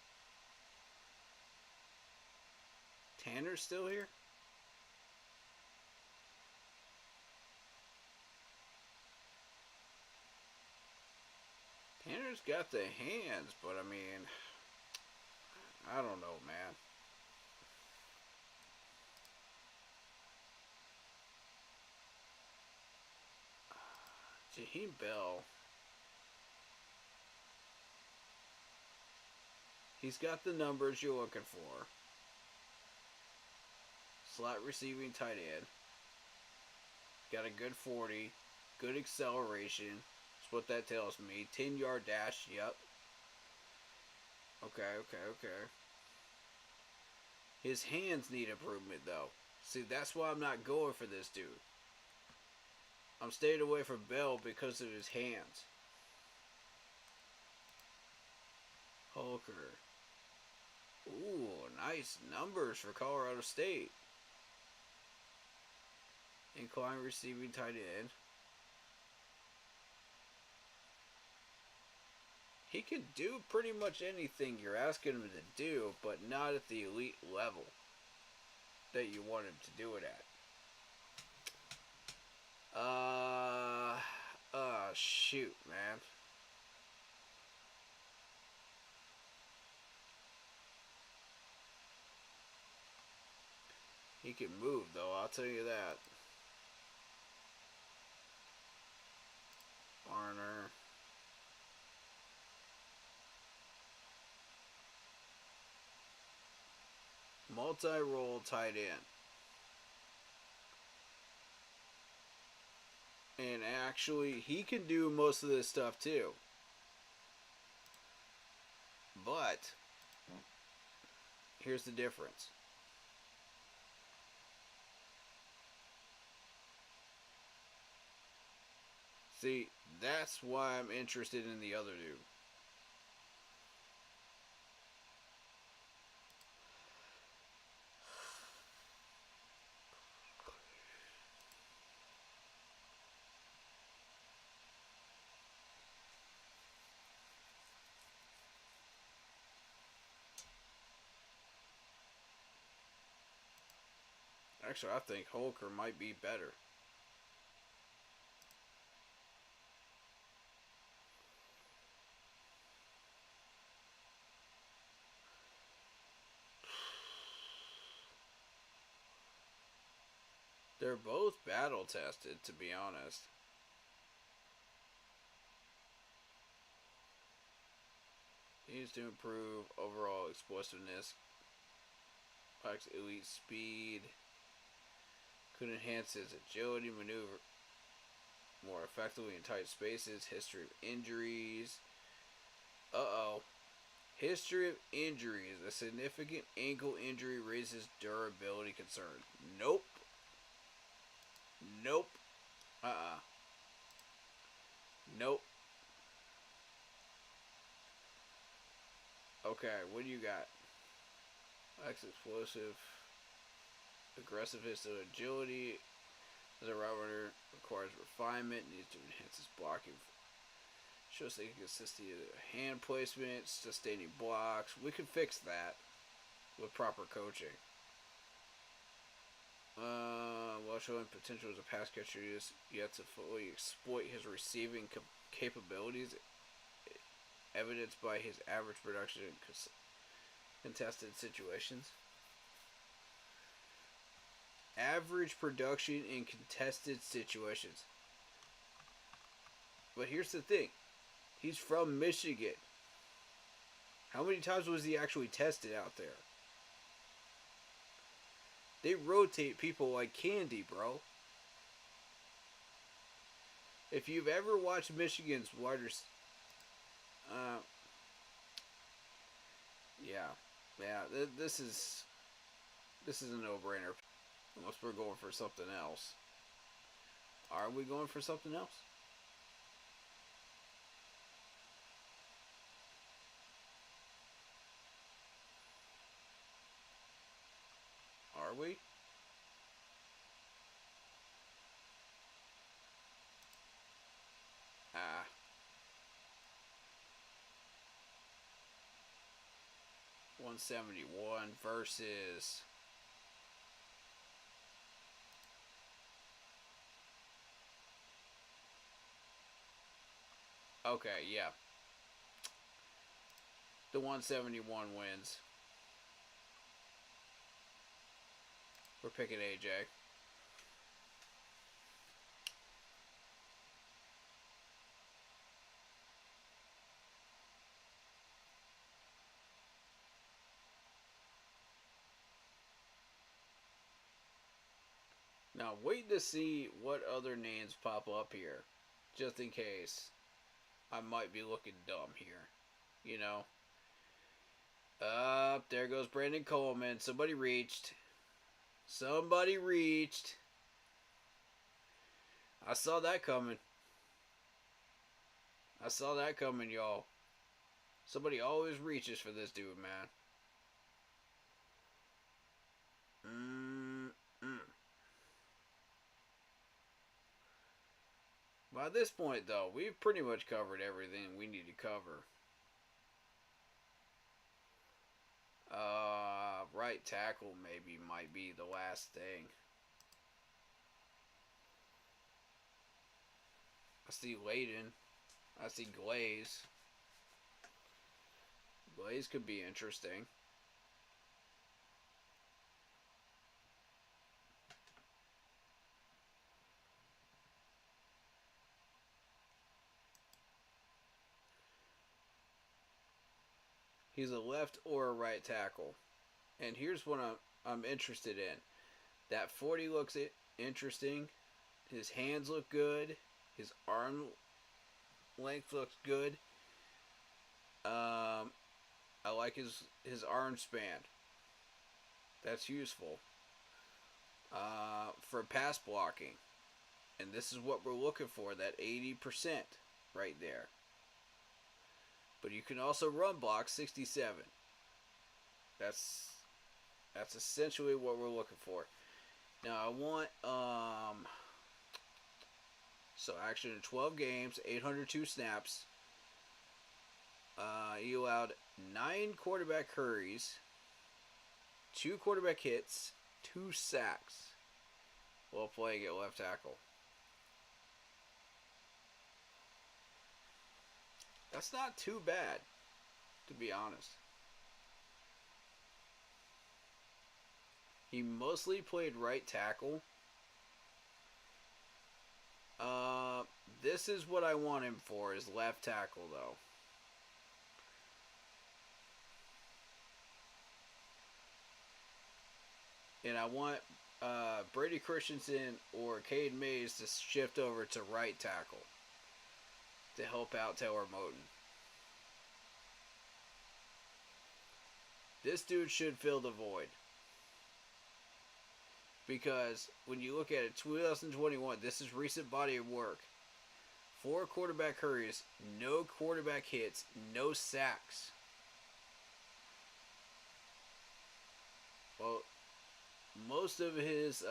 [SPEAKER 2] Tanner's still here? Tanner's He's got the hands, but I mean, I don't know, man. Jaheim Bell. He's got the numbers you're looking for. Slot receiving tight end. Got a good 40. Good acceleration. That's what that tells me. 10-yard dash. Yep. Okay. His hands need improvement, though. See, that's why I'm not going for this dude. I'm staying away from Bell because of his hands. Holker. Ooh, nice numbers for Colorado State. Incline receiving tight end. He can do pretty much anything you're asking him to do, but not at the elite level that you want him to do it at. Shoot, man. He can move, though, I'll tell you that. Barner. Multi-role tight end. And actually, he can do most of this stuff too. But, here's the difference. See, that's why I'm interested in the other dude. Actually, I think Holker might be better. They're both battle tested, to be honest. He needs to improve overall explosiveness, lacks elite speed, could enhance his agility, maneuver more effectively in tight spaces, history of injuries. History of injuries. A significant ankle injury raises durability concerns. Nope. Nope. Nope. Okay, what do you got? Lacks explosive, aggressiveness, and agility. As a route runner, requires refinement, needs to enhance his blocking. Shows the consistency of hand placement, sustaining blocks. We can fix that with proper coaching. While showing potential as a pass catcher, he is yet to fully exploit his receiving capabilities, evidenced by his average production in contested situations. Average production in contested situations. But here's the thing. He's from Michigan. How many times was he actually tested out there? They rotate people like candy, bro. If you've ever watched Michigan's wide receivers, this is a no-brainer. Unless we're going for something else. Are we going for something else? Are we? Ah. 171 versus... Okay, yeah. The 171 wins. We're picking AJ. Now, wait to see what other names pop up here. Just in case I might be looking dumb here. You know? There goes Brandon Coleman. Somebody reached. Somebody reached. I saw that coming. I saw that coming, y'all. Somebody always reaches for this dude, man. By this point, though, we've pretty much covered everything we need to cover. Right tackle maybe might be the last thing. I see Layden. I see Glaze. Glaze could be interesting. He's a left or a right tackle. And here's what I'm interested in. That 40 looks interesting. His hands look good. His arm length looks good. I like his arm span. That's useful. For pass blocking. And this is what we're looking for, that 80% right there. But you can also run block 67. That's essentially what we're looking for. Now I want so action in 12 games, 802 snaps. He allowed 9 quarterback hurries, 2 quarterback hits, 2 sacks while playing at left tackle. That's not too bad, to be honest. He mostly played right tackle. This is what I want him for, is left tackle, though. And I want Brady Christensen or Cade Mays to shift over to right tackle to help out Taylor Moton. This dude should fill the void. Because when you look at it, 2021, this is recent body of work. 4 quarterback hurries, no quarterback hits, no sacks. Well, most of his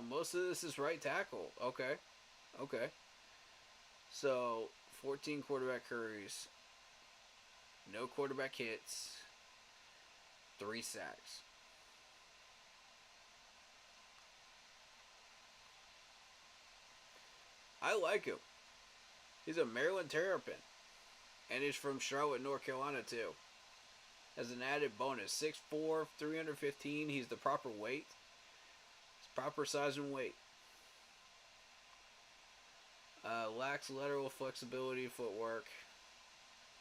[SPEAKER 2] most of this is right tackle. Okay. So 14 quarterback hurries, no quarterback hits, 3 sacks. I like him. He's a Maryland Terrapin. And he's from Charlotte, North Carolina, too. As an added bonus, 6'4", 315. He's the proper weight. It's proper size and weight. Lacks lateral flexibility, footwork.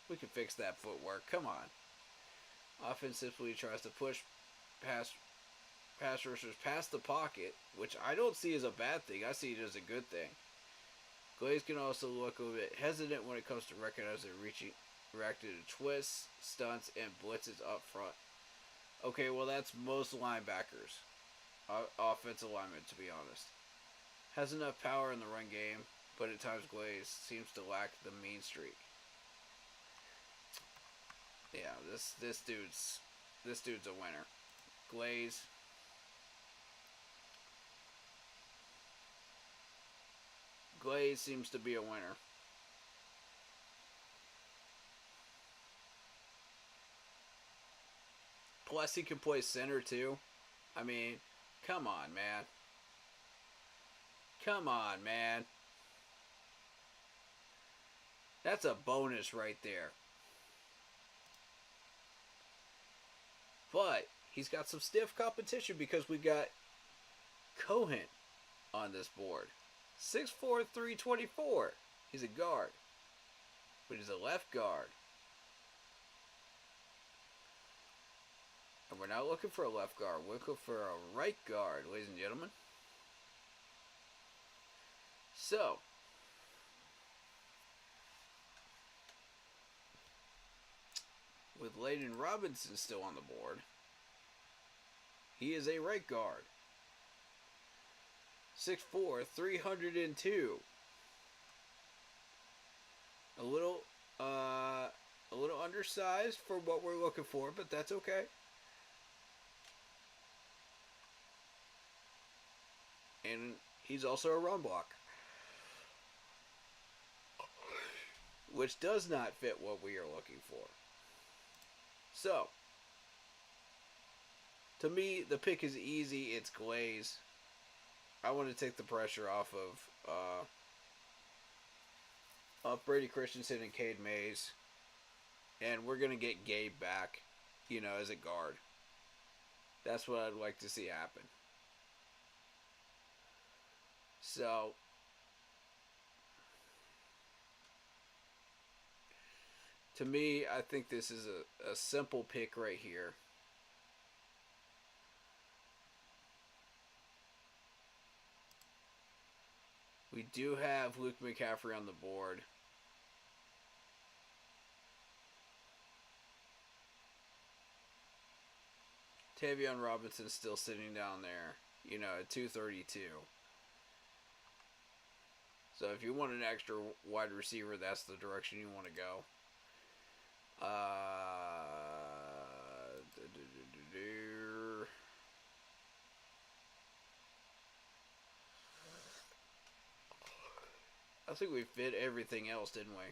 [SPEAKER 2] We can fix that footwork. Come on. Offensively tries to push pass rushers past the pocket, which I don't see as a bad thing. I see it as a good thing. Glaze can also look a bit hesitant when it comes to recognizing reacting to twists, stunts, and blitzes up front. Okay, well that's most linebackers. Offensive linemen, to be honest. Has enough power in the run game, but at times Glaze seems to lack the mean streak. Yeah, this dude's a winner. Glaze. Glaze seems to be a winner. Plus, he can play center, too. I mean, come on, man. Come on, man. That's a bonus right there. But he's got some stiff competition because we got Cohen on this board. 6'4", 324. He's a guard. But he's a left guard. And we're not looking for a left guard. We're looking for a right guard, ladies and gentlemen. So, with Layden Robinson still on the board, he is a right guard. 6'4", 302. A little undersized for what we're looking for, but that's okay. And he's also a run block, which does not fit what we are looking for. So, to me, the pick is easy. It's Glaze. I want to take the pressure off of Brady Christensen and Cade Mays. And we're going to get Gabe back, as a guard. That's what I'd like to see happen. So, to me, I think this is a simple pick right here. We do have Luke McCaffrey on the board. Tavion Robinson still sitting down there, at 232. So if you want an extra wide receiver, that's the direction you want to go. I think we fit everything else, didn't we?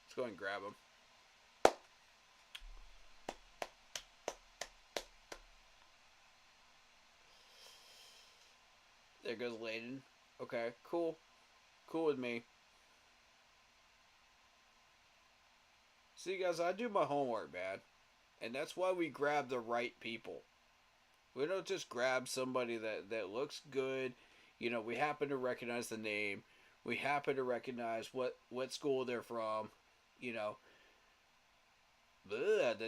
[SPEAKER 2] Let's go ahead and grab him. There goes Layden. Okay, cool. Cool with me. See, guys, I do my homework, man. And that's why we grab the right people. We don't just grab somebody that looks good. We happen to recognize the name. We happen to recognize what school they're from. The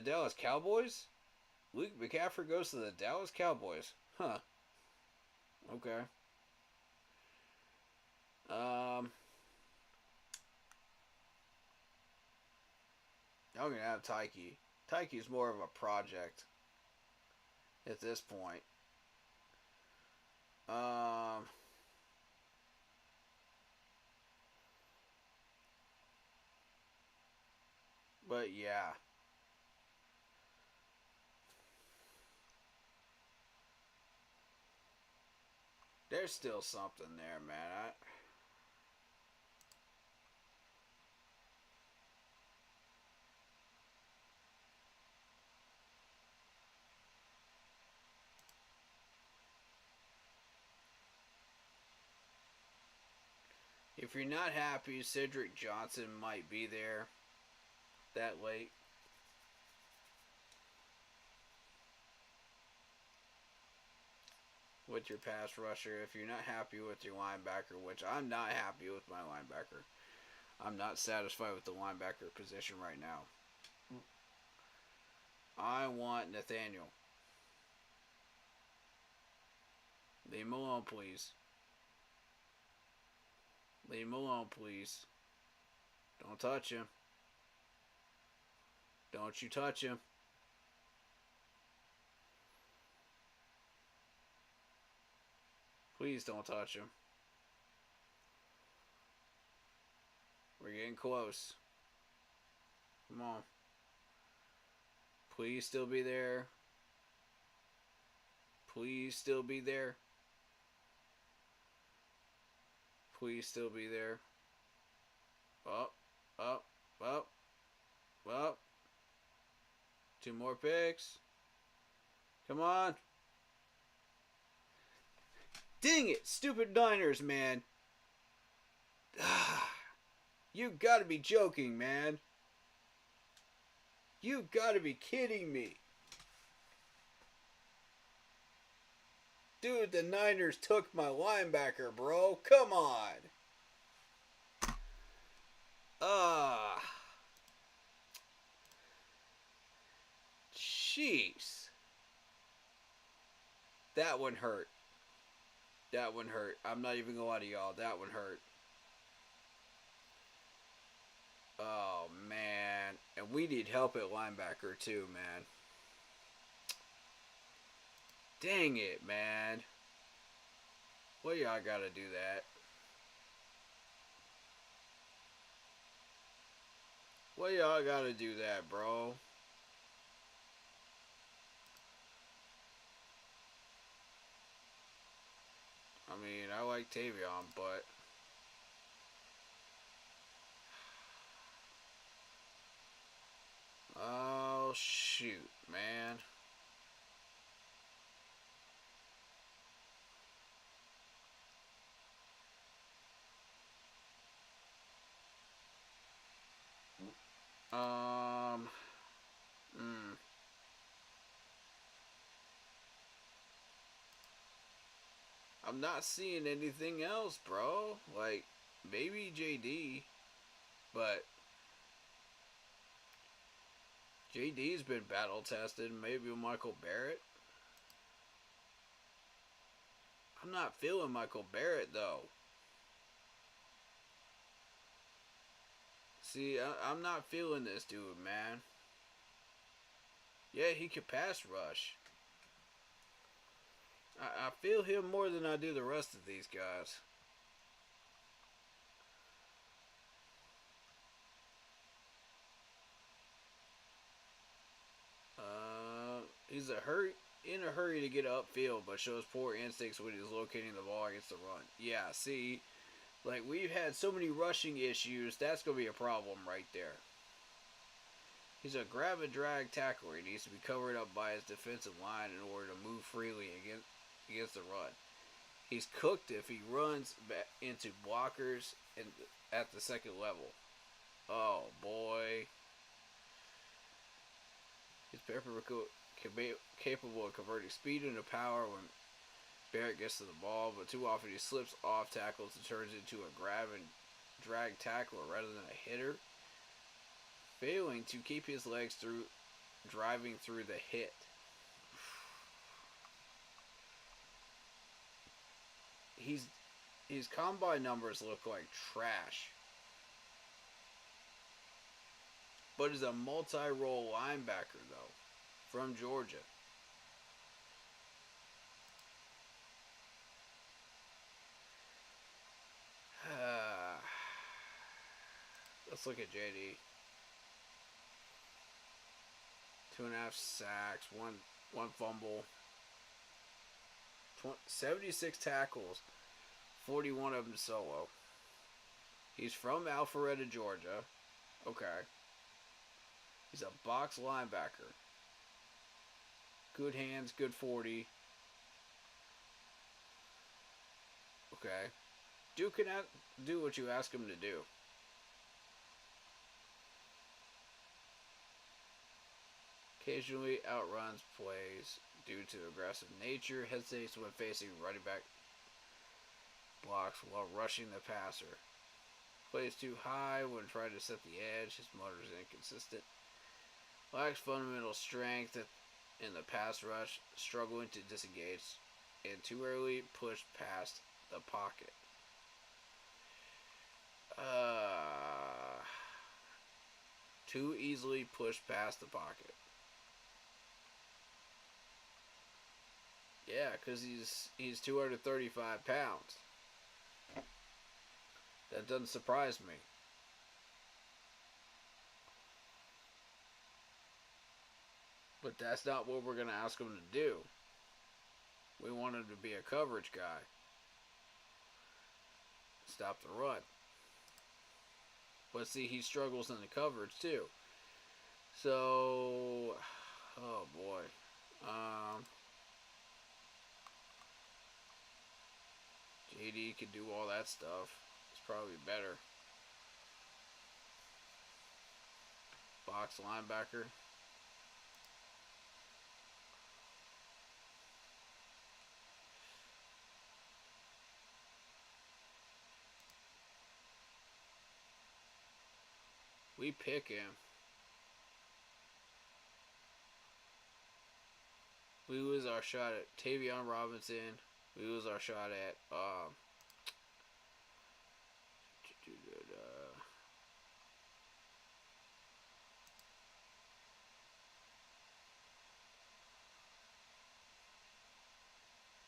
[SPEAKER 2] Dallas Cowboys? Luke McCaffrey goes to the Dallas Cowboys. Huh. Okay. I'm going to have Tyke. Tyke's more of a project at this point. But yeah. There's still something there, man. If you're not happy, Cedric Johnson might be there that late. With your pass rusher, if you're not happy with your linebacker, which I'm not happy with my linebacker. I'm not satisfied with the linebacker position right now. I want Nathaniel. Leave him alone, please. Leave him alone, please. Don't touch him. Don't you touch him. Please don't touch him. We're getting close. Come on. Please still be there. Please still be there. Please still be there. Up, up, up, up. 2 more picks. Come on. Dang it, stupid Niners, man. You gotta be joking, man. You gotta be kidding me. Dude, the Niners took my linebacker, bro. Come on. Jeez. That one hurt. That one hurt. I'm not even gonna lie to y'all. That one hurt. Oh, man. And we need help at linebacker, too, man. Dang it, man. Well, y'all gotta do that. Well, y'all gotta do that, bro. I mean, I like Tavion, but... Oh, shoot, man. Um... Hmm. I'm not seeing anything else, bro. Like, maybe JD, but JD's been battle tested. Maybe Michael Barrett. I'm not feeling Michael Barrett, though. See, I'm not feeling this dude, man. Yeah, he could pass rush. I feel him more than I do the rest of these guys. He's in a hurry to get upfield, but shows poor instincts when he's locating the ball against the run. Yeah, see, like we've had so many rushing issues, that's gonna be a problem right there. He's a grab and drag tackler. He needs to be covered up by his defensive line in order to move freely against the run. He's cooked if he runs back into blockers at the second level. Oh boy. He's capable of converting speed into power when Barrett gets to the ball, but too often he slips off tackles and turns into a grab and drag tackler rather than a hitter, failing to keep his legs driving through the hit. His combine numbers look like trash, but he's a multi-role linebacker though, from Georgia. Let's look at JD. 2.5 sacks, one fumble, 76 tackles, 41 of them solo. He's from Alpharetta, Georgia. Okay. He's a box linebacker. Good hands, good 40. Okay. Dude can do what you ask him to do. Occasionally outruns plays due to aggressive nature, hesitates when facing running back blocks while rushing the passer. Plays too high when trying to set the edge, his motor is inconsistent. Lacks fundamental strength in the pass rush, struggling to disengage, and too early pushed past the pocket. Too easily pushed past the pocket. Yeah, because he's 235 pounds. That doesn't surprise me. But that's not what we're going to ask him to do. We want him to be a coverage guy. Stop the run. But see, he struggles in the coverage too. So, oh boy. JD can do all that stuff. He's probably better. Box linebacker. We pick him. We lose our shot at Tavion Robinson. We lose our shot at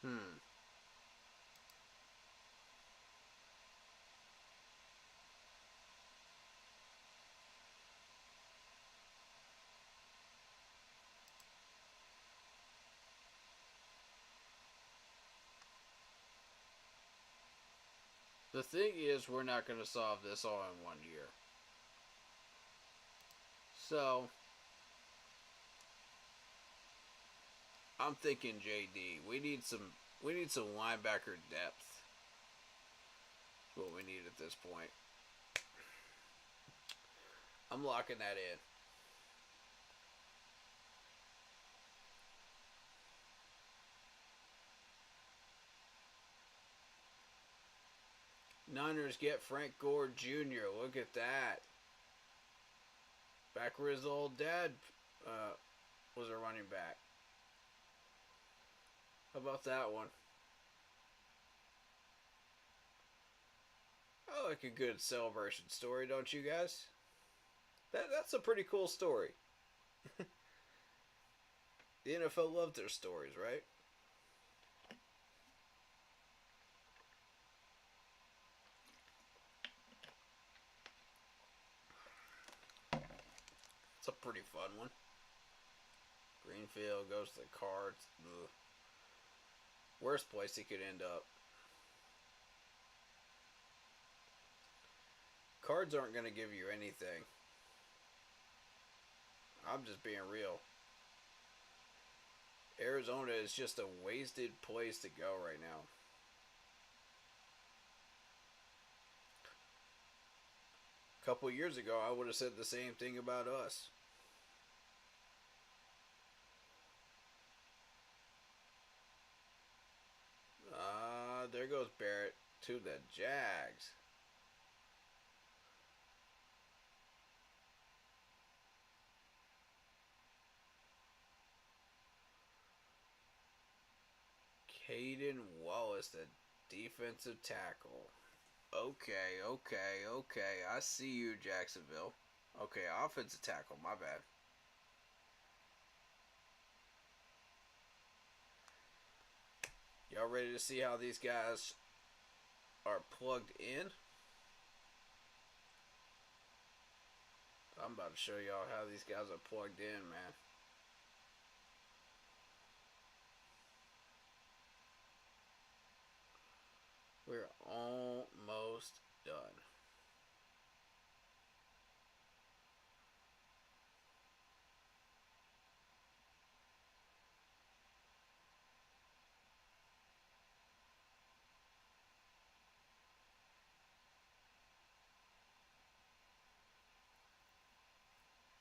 [SPEAKER 2] hmm. The thing is, we're not going to solve this all in 1 year. So, I'm thinking JD. We need some linebacker depth. That's what we need at this point. I'm locking that in. Niners get Frank Gore Jr. Look at that. Back where his old dad was a running back. How about that one? I like a good celebration story, don't you guys? That's a pretty cool story. The NFL loves their stories, right? It's a pretty fun one. Greenfield goes to the Cards. Ugh. Worst place he could end up. Cards aren't going to give you anything. I'm just being real. Arizona is just a wasted place to go right now. A couple years ago, I would have said the same thing about us. There goes Barrett to the Jags. Caden Wallace, the defensive tackle. Okay. I see you, Jacksonville. Okay, offensive tackle, my bad. Y'all ready to see how these guys are plugged in? I'm about to show y'all how these guys are plugged in, man. We're almost done.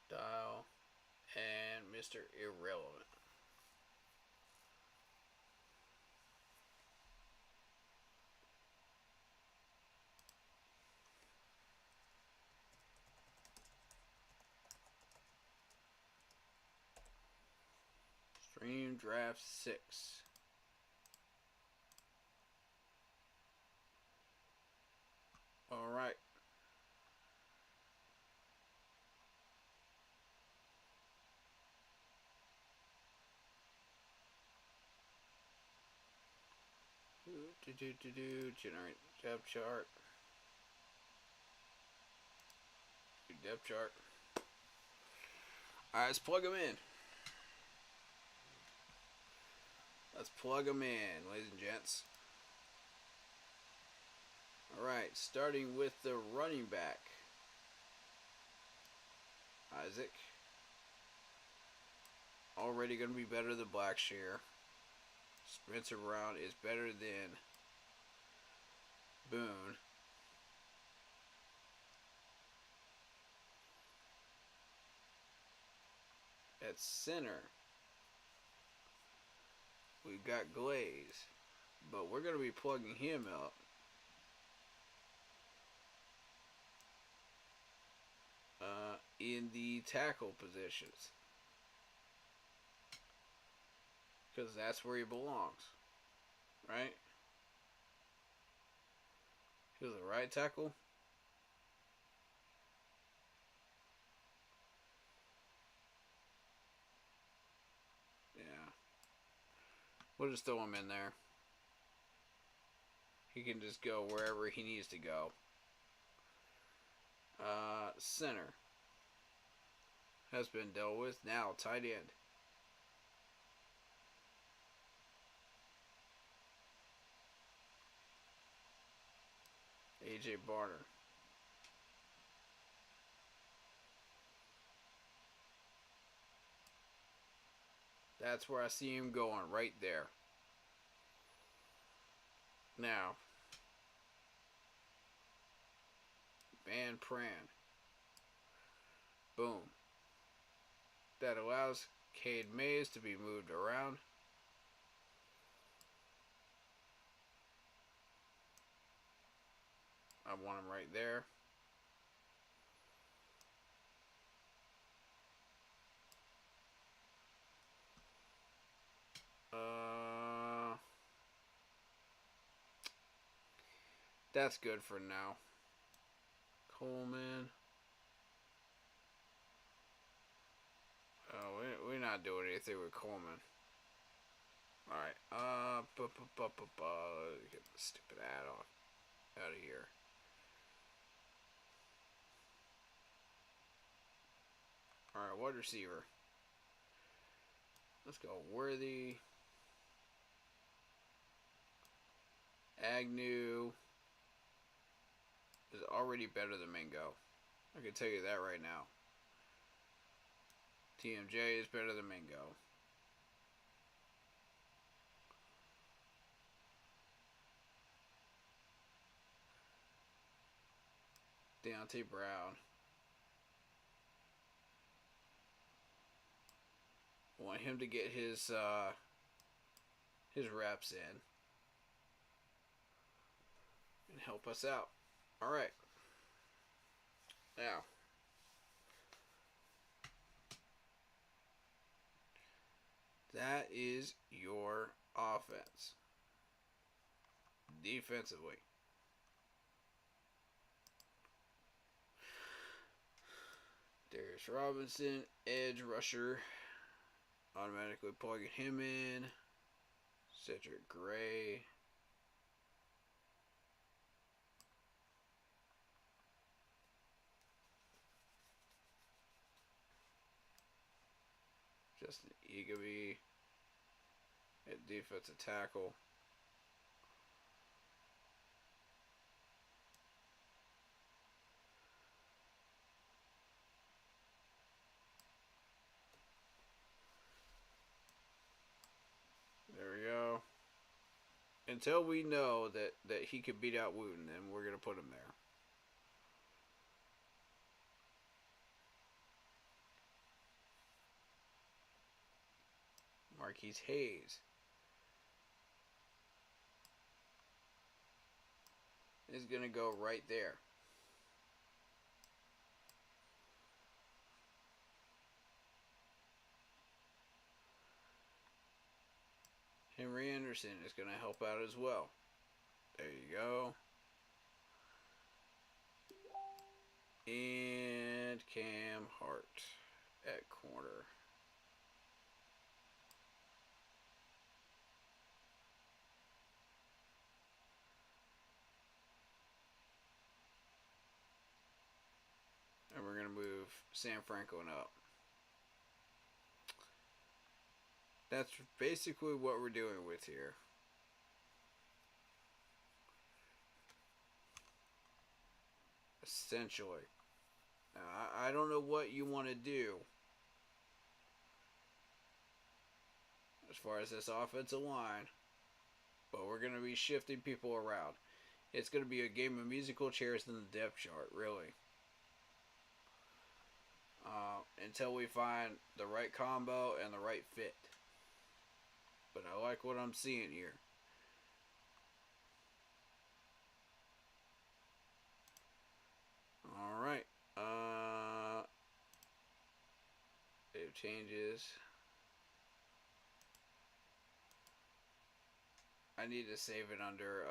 [SPEAKER 2] Dial and Mr. Irrelevant. Stream Draft 6. Alright. Generate depth chart. Depth chart. Alright, let's plug them in. Let's plug them in, ladies and gents. Alright, starting with the running back. Isaac. Already going to be better than Blackshear. Spencer Brown is better than Boone. At center, we've got Glaze, but we're going to be plugging him up. In the tackle positions, because that's where he belongs, right? He was a right tackle. Yeah. We'll just throw him in there. He can just go wherever he needs to go. Center has been dealt with. Now, tight end. AJ Barner. That's where I see him going, right there. Now, Van Pran. Boom. That allows Cade Mays to be moved around. I want him right there. That's good for now. Coleman. We're not doing anything with Coleman. Alright, get the stupid ad off out of here. Alright, wide receiver. Let's go Worthy. Agnew is already better than Mingo. I can tell you that right now. TMJ is better than Mingo. Deontay Brown. Want him to get his reps in and help us out. All right. Now, that is your offense. Defensively, Darius Robinson, edge rusher. Automatically plugging him in. Cedric Gray. Justin Egaby at defensive tackle. There we go. Until we know that he can beat out Wooten, then we're going to put him there. Marquise Hayes is going to go right there. Henry Anderson is going to help out as well. There you go. And Cam Hart at corner. And we're going to move Sam Franklin up. That's basically what we're doing with here. Essentially. Now, I don't know what you want to do as far as this offensive line, but we're going to be shifting people around. It's going to be a game of musical chairs in the depth chart, really. until we find the right combo and the right fit. But I like what I'm seeing here. Alright. Save changes. I need to save it under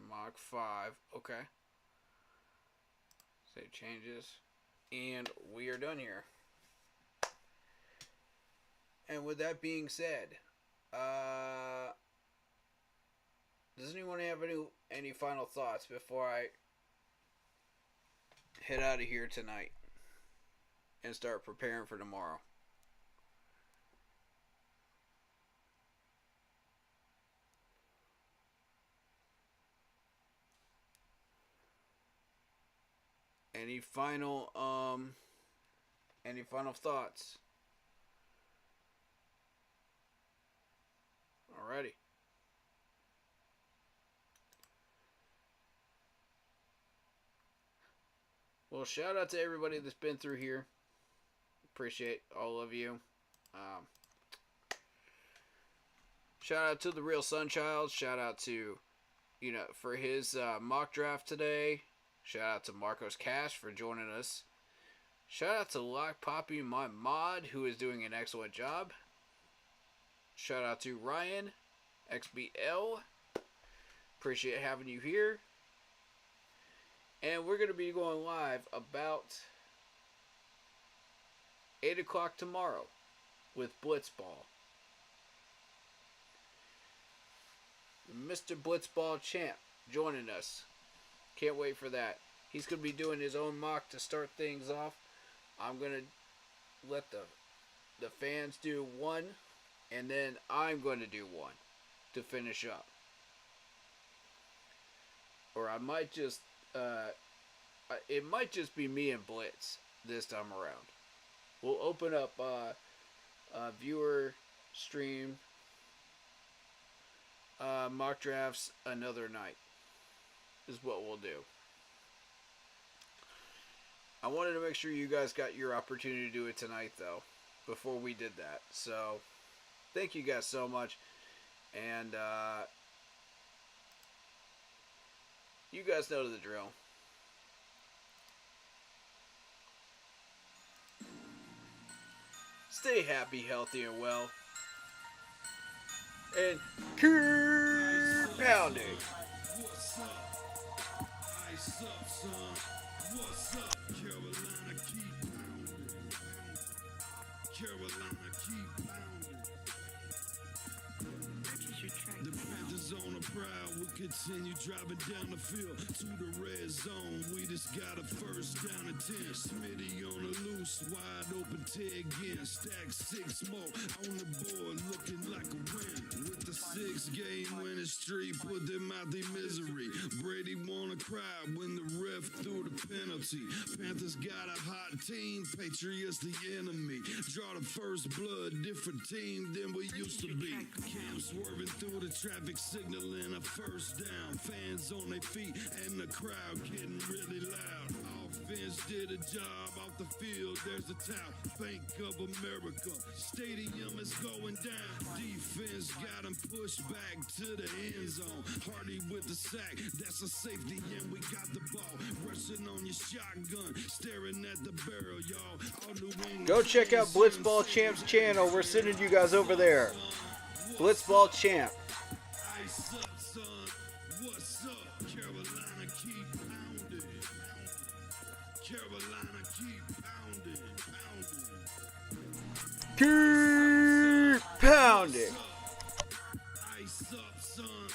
[SPEAKER 2] Mach 5. Okay. Save changes. And we are done here. And with that being said, does anyone have any final thoughts before I head out of here tonight and start preparing for tomorrow? Any final thoughts? Alrighty. Well, shout out to everybody that's been through here. Appreciate all of you. Shout out to the Real Sunchild. Shout out to, for his mock draft today. Shout out to Marcos Cash for joining us. Shout out to Lock Poppy, my mod, who is doing an excellent job. Shout out to Ryan, XBL. Appreciate having you here. And we're going to be going live about 8 o'clock tomorrow with Blitzball. Mr. Blitzball Champ joining us. Can't wait for that. He's going to be doing his own mock to start things off. I'm going to let the fans do one, and then I'm going to do one to finish up. Or I might just, it might just be me and Blitz this time around. We'll open up a viewer stream mock drafts another night. Is what we'll do. I wanted to make sure you guys got your opportunity to do it tonight, though, before we did that. So, thank you guys so much. And, you guys know the drill. Stay happy, healthy, and well. And keep pounding.
[SPEAKER 1] What's up? Ice up, son. What's up? Carolina, keep pounding. Carolina, keep pounding. The Panthers on a prowl. We'll continue driving down the field to the red zone. We just got a first down and 10. Smitty on the loose, wide open Ted again. Stack 6 more on the board, looking like a win. With the 6-game winning streak, put them out their misery. Brady wanna cry when the ref threw the penalty. Panthers got a hot team, Patriots the enemy. Draw the first blood, different team than we used to be. Cam swerving through the traffic, signaling a first down. Fans on their feet and the crowd getting really loud. Offense did a job off the field, there's a tout. Bank of America, stadium is going down. Defense got him pushed back to the end zone. Hardy with the sack, that's a safety, and we got the ball. Rushing on your shotgun, staring at the barrel, y'all. All New England
[SPEAKER 2] Go check out Blitzball Champ's channel. We're sending you guys over there. Blitzball Champ.
[SPEAKER 1] Ice up, son. What's up? Carolina, keep pounding. Carolina, keep pounding.
[SPEAKER 2] Keep pounding.
[SPEAKER 1] Ice up, son.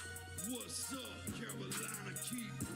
[SPEAKER 1] What's up? Carolina, keep